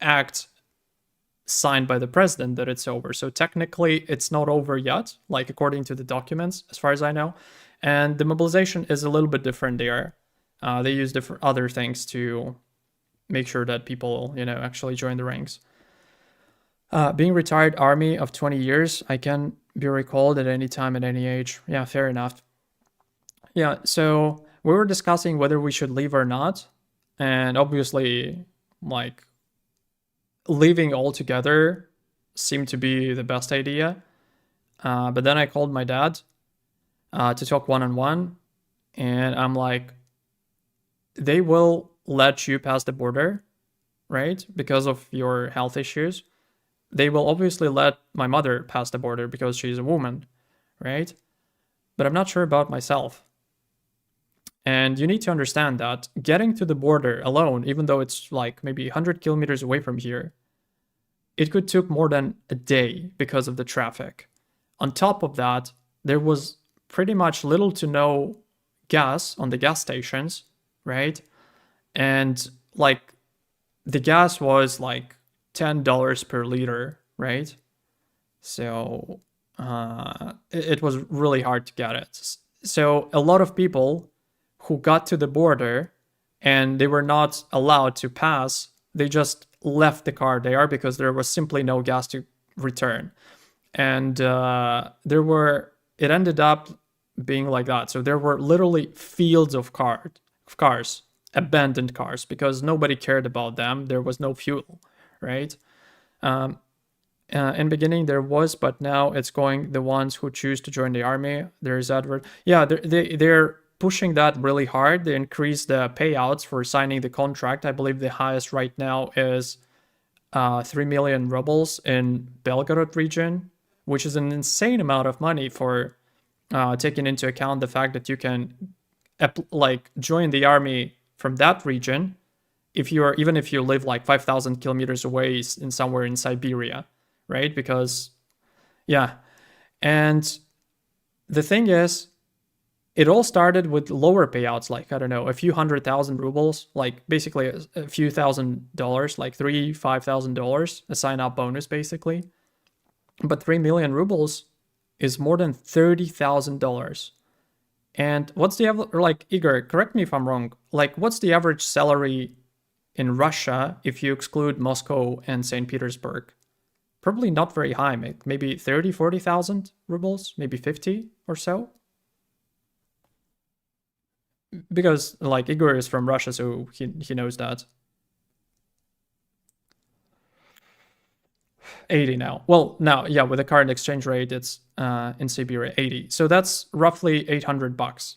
act signed by the president that it's over. So technically it's not over yet, like according to the documents, as far as I know. And the mobilization is a little bit different there. They use different other things to make sure that people, actually join the ranks. Being retired army of 20 years, I can be recalled at any time, at any age. Yeah, fair enough. Yeah, so we were discussing whether we should leave or not. And obviously, like, leaving altogether seemed to be the best idea. But then I called my dad to talk one-on-one. And I'm like, they will let you pass the border, right? Because of your health issues. They will obviously let my mother pass the border because she's a woman, right? But I'm not sure about myself. And you need to understand that getting to the border alone, even though it's like maybe 100 kilometers away from here, it could take more than a day because of the traffic. On top of that, there was pretty much little to no gas on the gas stations, right? And like the gas was like $10 per liter, right? So it was really hard to get it. So a lot of people who got to the border and they were not allowed to pass, they just left the car there because there was simply no gas to return. And it ended up being like that. So there were literally fields of cars, abandoned cars, because nobody cared about them. There was no fuel, right? In beginning there was, but now it's going the ones who choose to join the army. There's advert. Yeah, they're pushing that really hard. They increase the payouts for signing the contract. I believe the highest right now is 3 million rubles in Belgorod region, which is an insane amount of money for taking into account the fact that you can join the army from that region even if you live like 5,000 kilometers away in somewhere in Siberia, right? Because yeah, and the thing is, it all started with lower payouts, like, I don't know, a few 100,000 rubles, like basically a few $1,000s, like $5,000, a sign-up bonus, basically. But 3 million rubles is more than $30,000. And what's the average, like, Igor, correct me if I'm wrong, like, what's the average salary in Russia if you exclude Moscow and St. Petersburg? Probably not very high, maybe 30, 40,000 rubles, maybe 50 or so. Because like Igor is from Russia, so he knows that. 80 now. Well, now, yeah, with the current exchange rate, it's in Siberia 80. So that's roughly $800.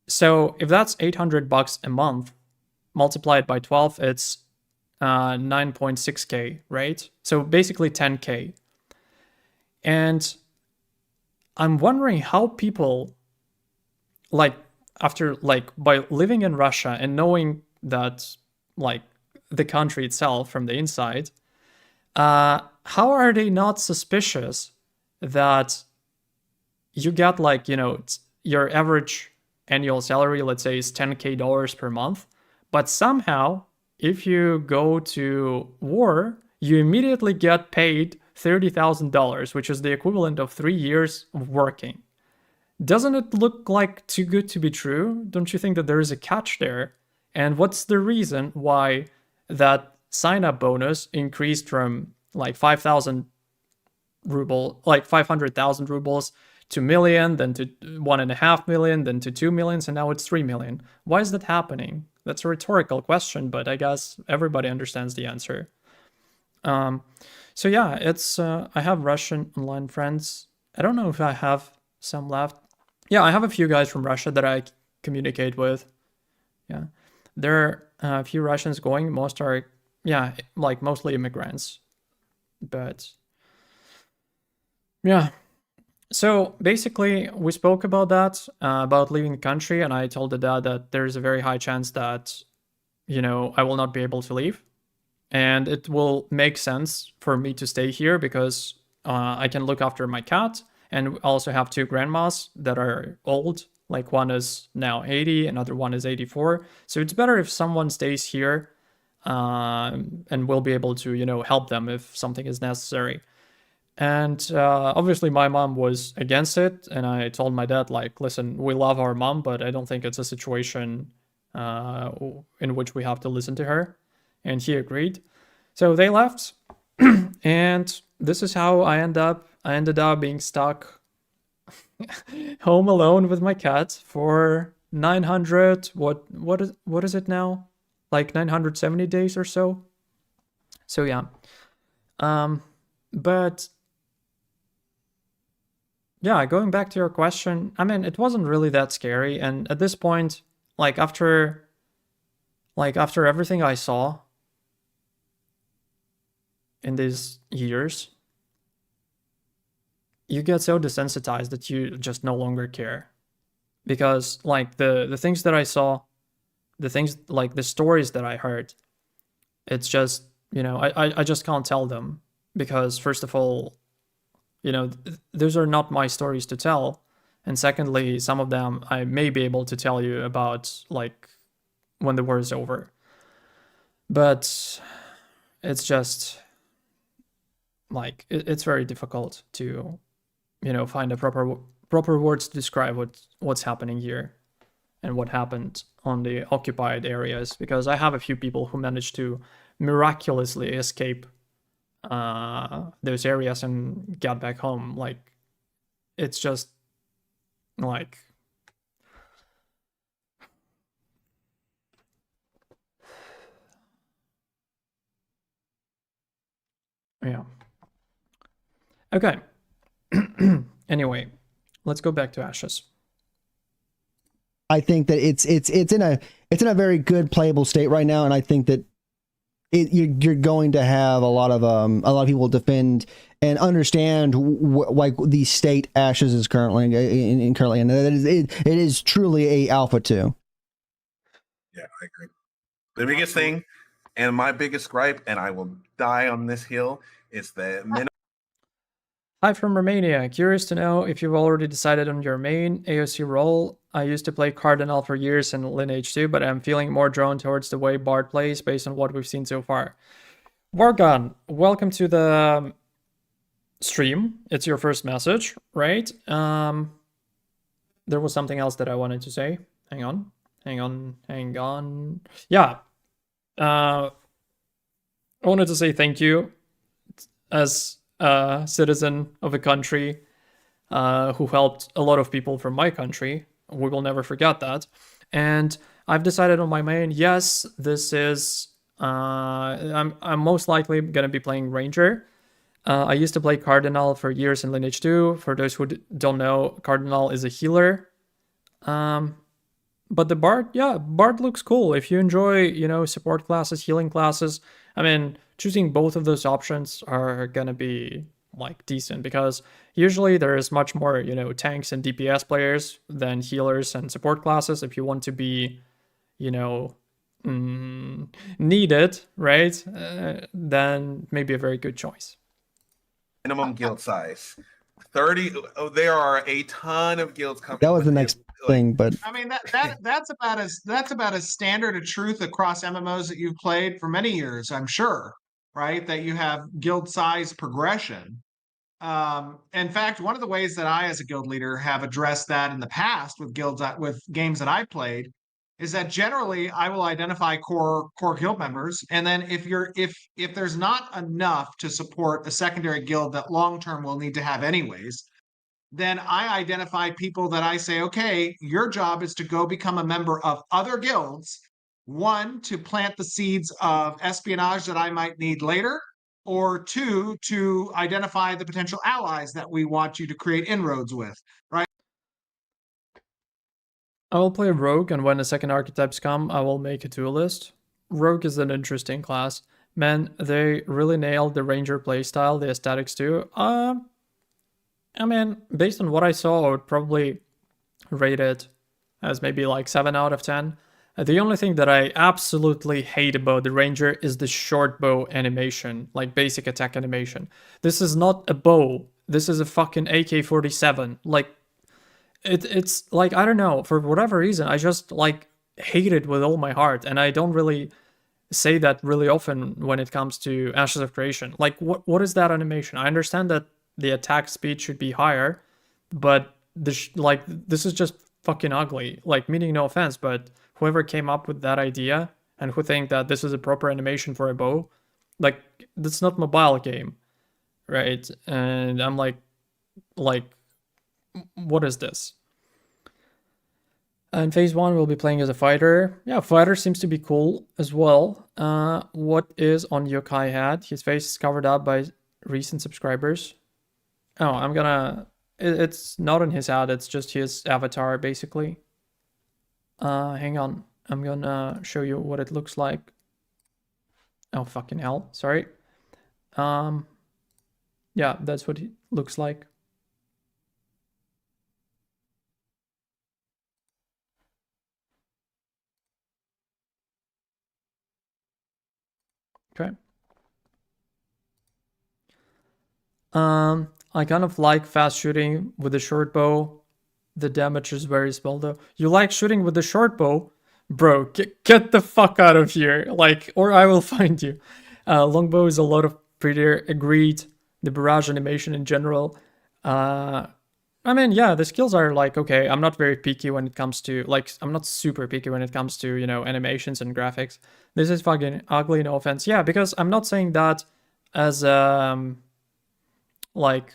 So if that's $800 a month, multiplied by 12, it's 9.6K, right? So basically 10K. And I'm wondering how people, like, after, like, by living in Russia and knowing that, like, the country itself from the inside, how are they not suspicious that you get, like, your average annual salary, let's say, is $10K per month. But somehow, if you go to war, you immediately get paid $30,000, which is the equivalent of 3 years of working. Doesn't it look like too good to be true? Don't you think that there is a catch there? And what's the reason why that sign-up bonus increased from like 5,000 ruble, like 500,000 rubles to million, then to 1.5 million, then to 2 million, and now it's 3 million? Why is that happening? That's a rhetorical question, but I guess everybody understands the answer. So yeah, it's I have Russian online friends. I don't know if I have some left. Yeah, I have a few guys from Russia that I communicate with. Yeah, there are a few Russians going. Most are, yeah, like mostly immigrants. But yeah, so basically we spoke about that, about leaving the country, and I told the dad that there's a very high chance that, you know, I will not be able to leave. And it will make sense for me to stay here because I can look after my cat. And we also have 2 grandmas that are old. Like one is now 80, another one is 84. So it's better if someone stays here and we'll be able to, you know, help them if something is necessary. And obviously my mom was against it. And I told my dad, like, listen, we love our mom, but I don't think it's a situation in which we have to listen to her. And he agreed. So they left. And this is how I ended up being stuck home alone with my cat for 900, what is it now? Like 970 days or so. So yeah. But yeah, going back to your question, I mean, it wasn't really that scary. And at this point, like after everything I saw in these years, you get so desensitized that you just no longer care. Because like the things that I saw, the things like the stories that I heard, it's just, you know, I just can't tell them. Because first of all, you know, those are not my stories to tell. And secondly, some of them I may be able to tell you about like when the war is over. But it's just like it's very difficult to, you know, find a proper words to describe what's happening here and what happened on the occupied areas, because I have a few people who managed to miraculously escape those areas and get back home. Like, it's just like, yeah. Okay. Anyway, let's go back to Ashes. I think that it's in a very good playable state right now, and I think that you're going to have a lot of people defend and understand like the state Ashes is currently and it is truly a alpha 2. Yeah, I agree. The biggest thing and my biggest gripe, and I will die on this hill, is the minimum. Hi from Romania. Curious to know if you've already decided on your main AOC role. I used to play Cardinal for years in Lineage 2, but I'm feeling more drawn towards the way Bard plays based on what we've seen so far. Wargun, welcome to the stream. It's your first message, right? There was something else that I wanted to say. Hang on. Yeah. I wanted to say thank you as a citizen of a country who helped a lot of people from my country. We will never forget that. And I've decided on my main. Yes, this is I'm most likely gonna be playing Ranger. I used to play Cardinal for years in Lineage 2. For those who don't know, Cardinal is a healer. But the Bard, yeah, Bard looks cool. If you enjoy, you know, support classes, healing classes, I mean, choosing both of those options are gonna be like decent, because usually there is much more, you know, tanks and DPS players than healers and support classes. If you want to be, you know, needed, right, then maybe a very good choice. Minimum guild size. 30. Oh, there are a ton of guilds coming. That was the next thing, but I mean that's about as standard a truth across MMOs that you've played for many years, I'm sure, right? That you have guild size progression. In fact, one of the ways that I, as a guild leader, have addressed that in the past with games that I played is that generally I will identify core guild members, and then if there's not enough to support a secondary guild that long term we'll need to have anyways, then I identify people that I say, okay, your job is to go become a member of other guilds. One, to plant the seeds of espionage that I might need later, or two, to identify the potential allies that we want you to create inroads with, right? I will play Rogue, and when the second archetypes come, I will make a duelist. Rogue is an interesting class. Man, they really nailed the Ranger playstyle, the aesthetics too. I mean, based on what I saw, I would probably rate it as maybe like 7 out of 10. The only thing that I absolutely hate about the Ranger is the short bow animation, like basic attack animation. This is not a bow. This is a fucking AK-47. Like, it's like, I don't know, for whatever reason, I just like hate it with all my heart, and I don't really say that really often when it comes to Ashes of Creation. Like, what is that animation? I understand that the attack speed should be higher, but this is just fucking ugly. Like, meaning no offense, but whoever came up with that idea and who think that this is a proper animation for a bow, like, that's not mobile game, right? And I'm like, what is this? In phase 1, we'll be playing as a fighter. Yeah, fighter seems to be cool as well. What is on Yokai hat? His face is covered up by recent subscribers. Oh, it's not on his hat, it's just his avatar, basically. Hang on. I'm gonna show you what it looks like. Oh, fucking hell. Sorry. Yeah, that's what it looks like. Okay. I kind of like fast shooting with the short bow. The damage is very small though. You like shooting with the short bow? Bro, get the fuck out of here. Like, or I will find you. Longbow is a lot of prettier, agreed. The barrage animation in general. I mean, yeah, the skills are like, okay, I'm not very picky when it comes to, like, I'm not super picky when it comes to, you know, animations and graphics. This is fucking ugly, no offense. Yeah, because I'm not saying that as, like,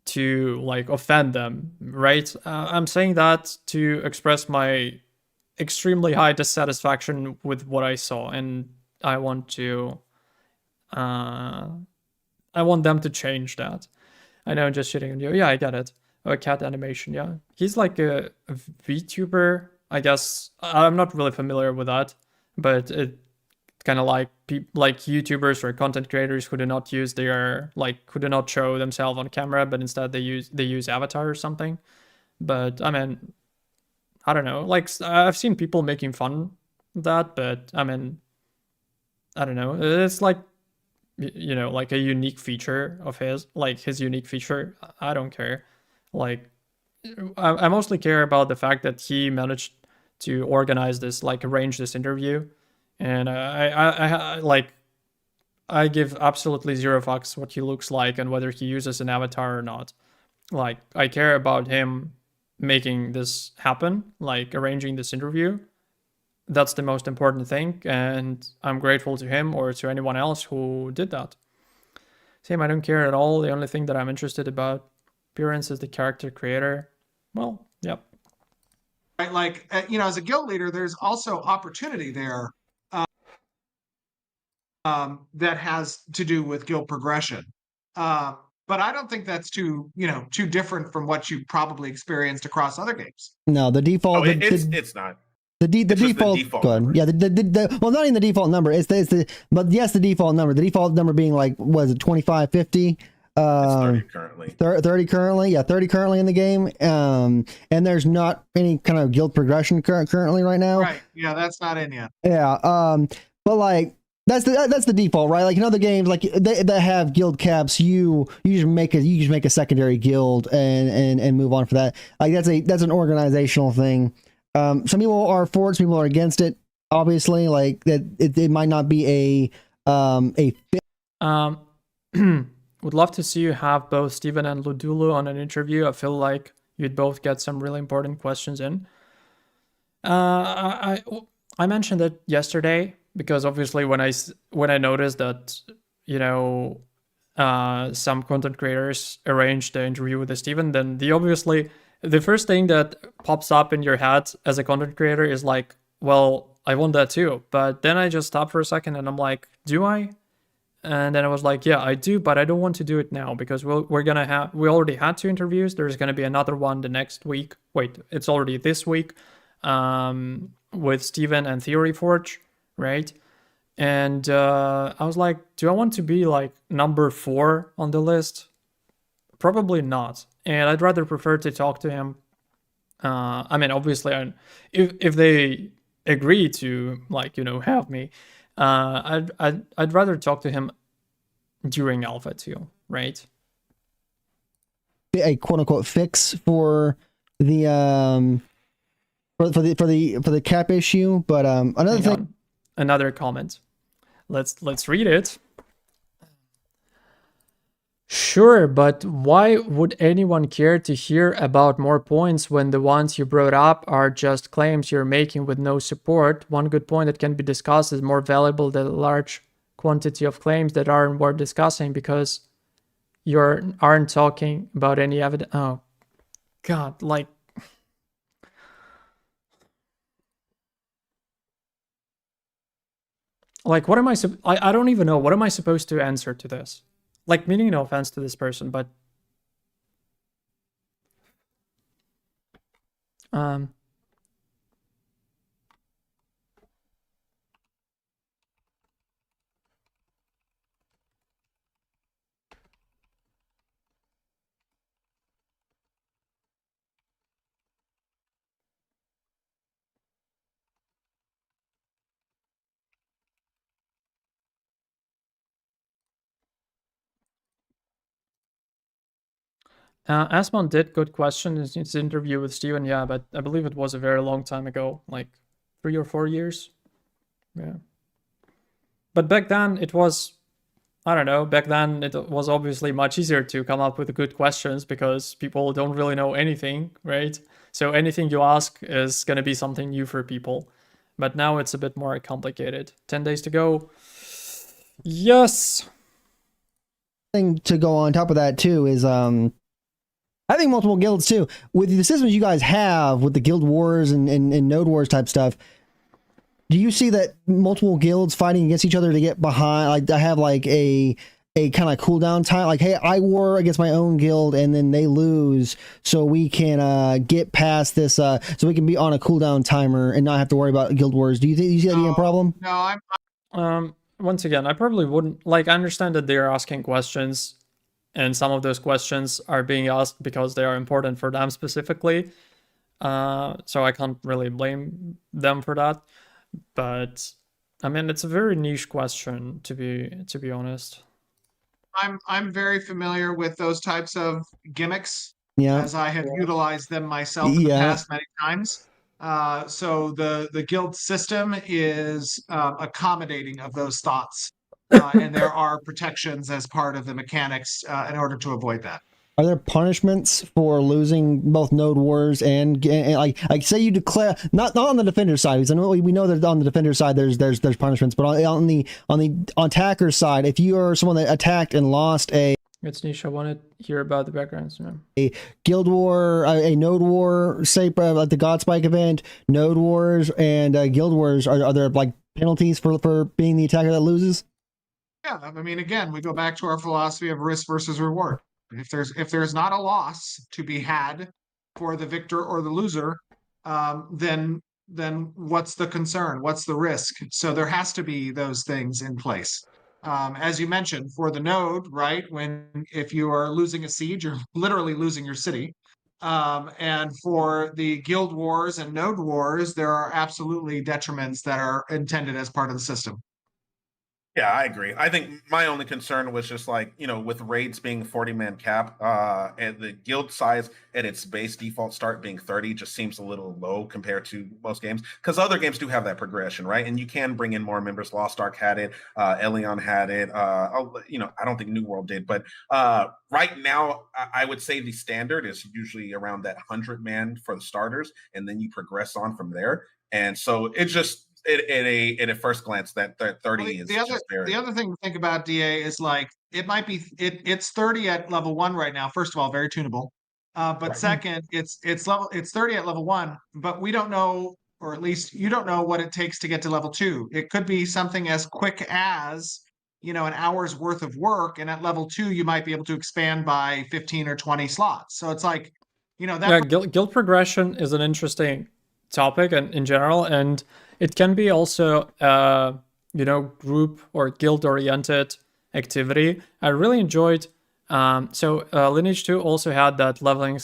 to, like, offend them, right? I'm saying that to express my extremely high dissatisfaction with what I saw, and I want them to change that. I know I'm just shitting on you. Yeah, I get it. A cat animation, yeah. He's like a VTuber, I guess. I'm not really familiar with that, but it kind of like YouTubers or content creators who do not use who do not show themselves on camera, but instead they use avatar or something. But I mean, I don't know. Like, I've seen people making fun of that, but I mean, I don't know. It's like, you know, like a unique feature of his, like his unique feature. I don't care. Like, I mostly care about the fact that he managed to organize this, like arrange this interview, and I give absolutely zero fucks what he looks like and whether he uses an avatar or not. Like, I care about him making this happen, like arranging this interview. That's the most important thing, and I'm grateful to him or to anyone else who did that. Same, I don't care at all. The only thing that I'm interested about appearance is the character creator. Well, yep. Right, like, you know, as a guild leader, there's also opportunity there that has to do with guild progression. But I don't think that's too different from what you probably experienced across other games. No, the default. It's not. The default. Good. Yeah. Well, not even the default number. But yes, the default number. The default number being like, was it 25, 50? 30 currently. 30 currently. Yeah, 30 currently in the game. And there's not any kind of guild progression currently right now. Right. Yeah, that's not in yet. Yeah. But like, That's the default, right? Like in other games, like that have guild caps, you just make a secondary guild and move on for that. Like that's an organizational thing. Some people are for it, some people are against it. Obviously, like that it might not be a fit. Would love to see you have both Steven and Ludulu on an interview. I feel like you'd both get some really important questions in. I mentioned it yesterday because obviously when I noticed that, you know, some content creators arranged the interview with Steven, then the first thing that pops up in your head as a content creator is like, well, I want that too. But then I just stopped for a second and I'm like, do I? And then I was like, yeah, I do, but I don't want to do it now because we already had 2 interviews. There's going to be another one the next week. Wait, it's already this week with Steven and Theory Forge, right? And I was like, do I want to be like number 4 on the list? Probably not. And I'd rather prefer to talk to him. I mean, obviously, if they agree to, like, you know, have me, I'd rather talk to him during alpha too, right? A quote unquote fix for the for the cap issue, but another comment. Let's read it. Sure, but why would anyone care to hear about more points when the ones you brought up are just claims you're making with no support? One good point that can be discussed is more valuable than a large quantity of claims that aren't worth discussing because you aren't talking about any evidence. Oh, God, like... Like, what am I don't even know. What am I supposed to answer to this? Like, meaning no offense to this person, but Asmon did good question in his interview with Steven, yeah, but I believe it was a very long time ago, like 3 or 4 years. Yeah. But back then it was, I don't know, back then it was obviously much easier to come up with good questions because people don't really know anything, right? So anything you ask is going to be something new for people. But now it's a bit more complicated. 10 days to go. Yes. Thing to go on top of that too is having multiple guilds too. With the systems you guys have with the guild wars and node wars type stuff, do you see that multiple guilds fighting against each other to get behind? Like, I have like a kind of cooldown time. Like, hey, I war against my own guild and then they lose, so we can get past this. So we can be on a cooldown timer and not have to worry about guild wars. Do you see that being a problem? No, I'm. Once again, I probably wouldn't. Like, I understand that they're asking questions, and some of those questions are being asked because they are important for them specifically. So I can't really blame them for that. But I mean, it's a very niche question to be honest. I'm very familiar with those types of gimmicks, as I have utilized them myself in the past many times. So the guild system is accommodating of those thoughts, and there are protections as part of the mechanics in order to avoid that. Are there punishments for losing both node wars and like say you declare not on the defender side, because I know we know that on the defender side there's punishments, but on the attacker side, if you are someone that attacked and lost a... It's niche. I want to hear about the backgrounds. You know. A guild war, a node war, say like the Godspike event, node wars and guild wars. Are there like penalties for being the attacker that loses? Yeah, I mean, again, we go back to our philosophy of risk versus reward. If there's not a loss to be had for the victor or the loser, then what's the concern? What's the risk? So there has to be those things in place. As you mentioned, for the node, right? If you are losing a siege, you're literally losing your city. And for the guild wars and node wars, there are absolutely detriments that are intended as part of the system. Yeah, I agree. I think my only concern was just like, with raids being 40-man cap, and the guild size at its base default start being 30 just seems a little low compared to most games. Because other games do have that progression, right? And you can bring in more members. Lost Ark had it, Elion had it. I don't think New World did, but right now, I would say the standard is usually around that 100-man for the starters, and then you progress on from there. And so it just at a first glance that 30 is just very. The other thing to think about, DA, is like it might be it's 30 at level 1 right now. First of all, very tunable. But right. Second, it's 30 at level 1, but we don't know, or at least you don't know what it takes to get to level 2. It could be something as quick as an hour's worth of work, and at level 2 you might be able to expand by 15 or 20 slots. So it's like, that guild progression is an interesting topic and in general, and it can be also group or guild oriented activity. I really enjoyed Lineage 2 also had that leveling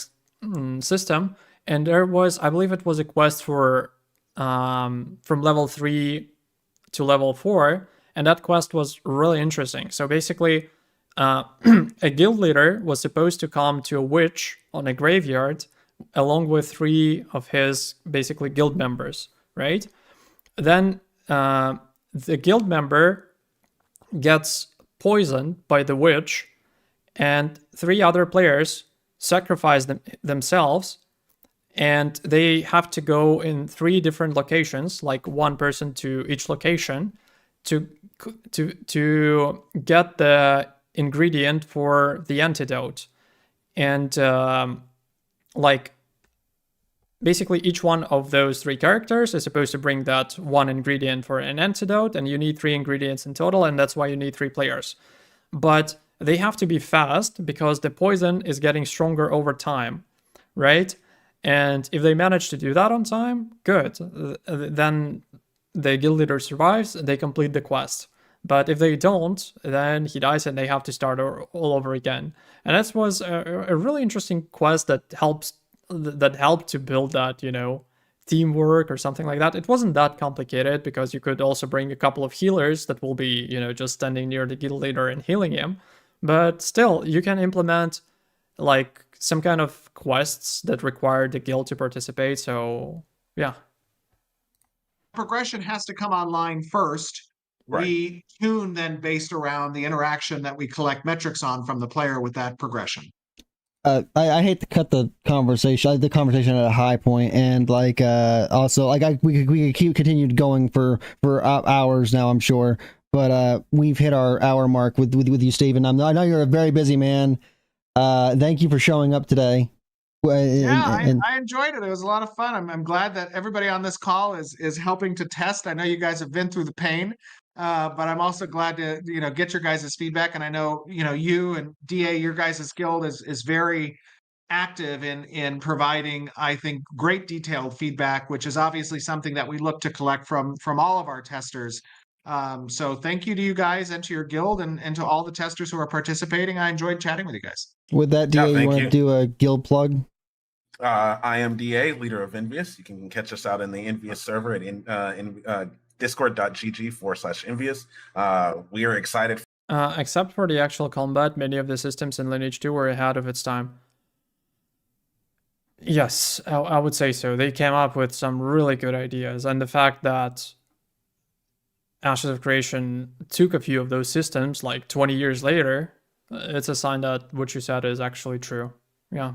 system, and there was, I believe it was a quest for from level 3 to level 4, and that quest was really interesting. So basically a guild leader was supposed to come to a witch on a graveyard along with 3 of his basically guild members, right? Then the guild member gets poisoned by the witch, and 3 other players sacrifice themselves, and they have to go in 3 different locations, like 1 person to each location, to get the ingredient for the antidote. And basically each one of those 3 characters is supposed to bring that 1 ingredient for an antidote, and you need 3 ingredients in total, and that's why you need 3 players. But they have to be fast because the poison is getting stronger over time, right? And if they manage to do that on time, good. Then the guild leader survives, they complete the quest. But if they don't, then he dies and they have to start all over again. And that was a really interesting quest that helped to build that, teamwork or something like that. It wasn't that complicated because you could also bring a couple of healers that will be, just standing near the guild leader and healing him. But still, you can implement like some kind of quests that require the guild to participate. So yeah. Progression has to come online first. Right. We tune then based around the interaction that we collect metrics on from the player with that progression. I hate to cut the conversation at a high point, and also we could keep continued going for hours now, I'm sure, but we've hit our hour mark with you, Steven. I know you're a very busy man. Thank you for showing up today. I enjoyed it. It was a lot of fun. I'm glad that everybody on this call is helping to test. I know you guys have been through the pain. But I'm also glad to get your guys' feedback, and I know you and DA, your guys' guild is very active in providing, I think, great detailed feedback, which is obviously something that we look to collect from all of our testers. So thank you to you guys and to your guild and to all the testers who are participating. I enjoyed chatting with you guys. With that, DA, you want to do a guild plug? I am DA, leader of Envious. You can catch us out in the Envious server at discord.gg/envious. We are excited. Except for the actual combat, many of the systems in Lineage 2 were ahead of its time. Yes, I would say so. They came up with some really good ideas, and the fact that Ashes of Creation took a few of those systems like 20 years later, it's a sign that what you said is actually true. Yeah.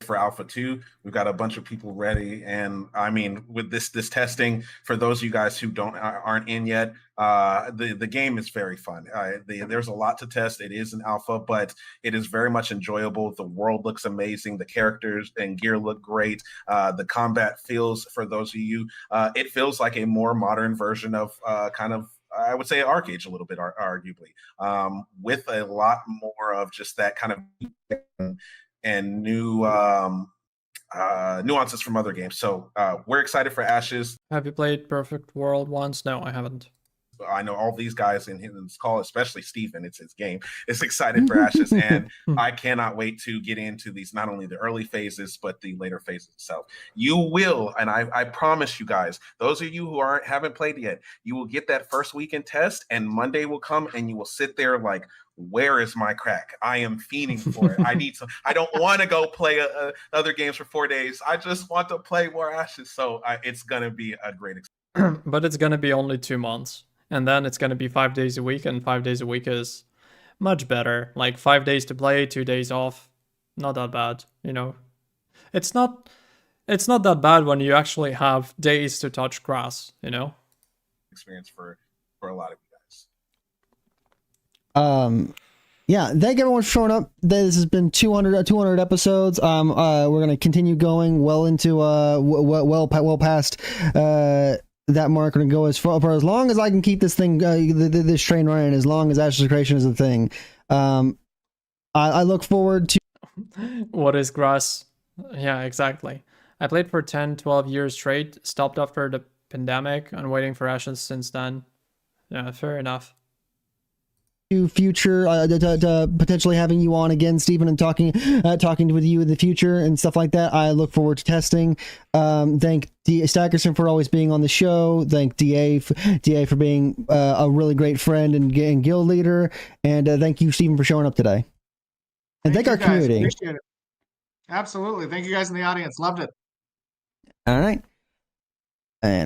For Alpha 2, we've got a bunch of people ready, and I mean, with this testing, for those of you guys who aren't in yet, the game is very fun. There's a lot to test. It is an alpha, but it is very much enjoyable. The world looks amazing. The characters and gear look great. The combat feels, for those of you, it feels like a more modern version of kind of, I would say, ArcAge a little bit, arguably, with a lot more of just that kind of and new nuances from other games. So we're excited for Ashes. Have you played Perfect World once? No, I haven't. I know all these guys in his call, especially Steven, it's his game, is excited for Ashes. And I cannot wait to get into these, not only the early phases, but the later phases itself. You will, and I promise you guys, those of you who haven't played yet, you will get that first weekend test, and Monday will come and you will sit there like, where is my crack? I am fiending for it. I don't want to go play other games for 4 days. I just want to play more Ashes. So it's going to be a great experience. But it's going to be only 2 months. And then it's going to be 5 days a week. And 5 days a week is much better. Like 5 days to play, 2 days off. Not that bad, you know. It's not that bad when you actually have days to touch grass, you know. Experience for a lot of you guys. Yeah, thank everyone for showing up. This has been 200 episodes. We're gonna continue going well into well past that mark. We're gonna go for as long as I can keep this thing this train running, as long as Ashes of Creation is a thing. I look forward to what is grass. Yeah, exactly. I played for 10-12 years straight, stopped after the pandemic, and waiting for Ashes since then. Yeah, fair enough. Future to potentially having you on again, Steven, and talking with you in the future and stuff like that. I look forward to testing. Thank Stackerson for always being on the show. Thank DA for being a really great friend and guild leader. And thank you, Steven, for showing up today. And thank our community. Appreciate it. Absolutely. Thank you guys in the audience. Loved it. All right.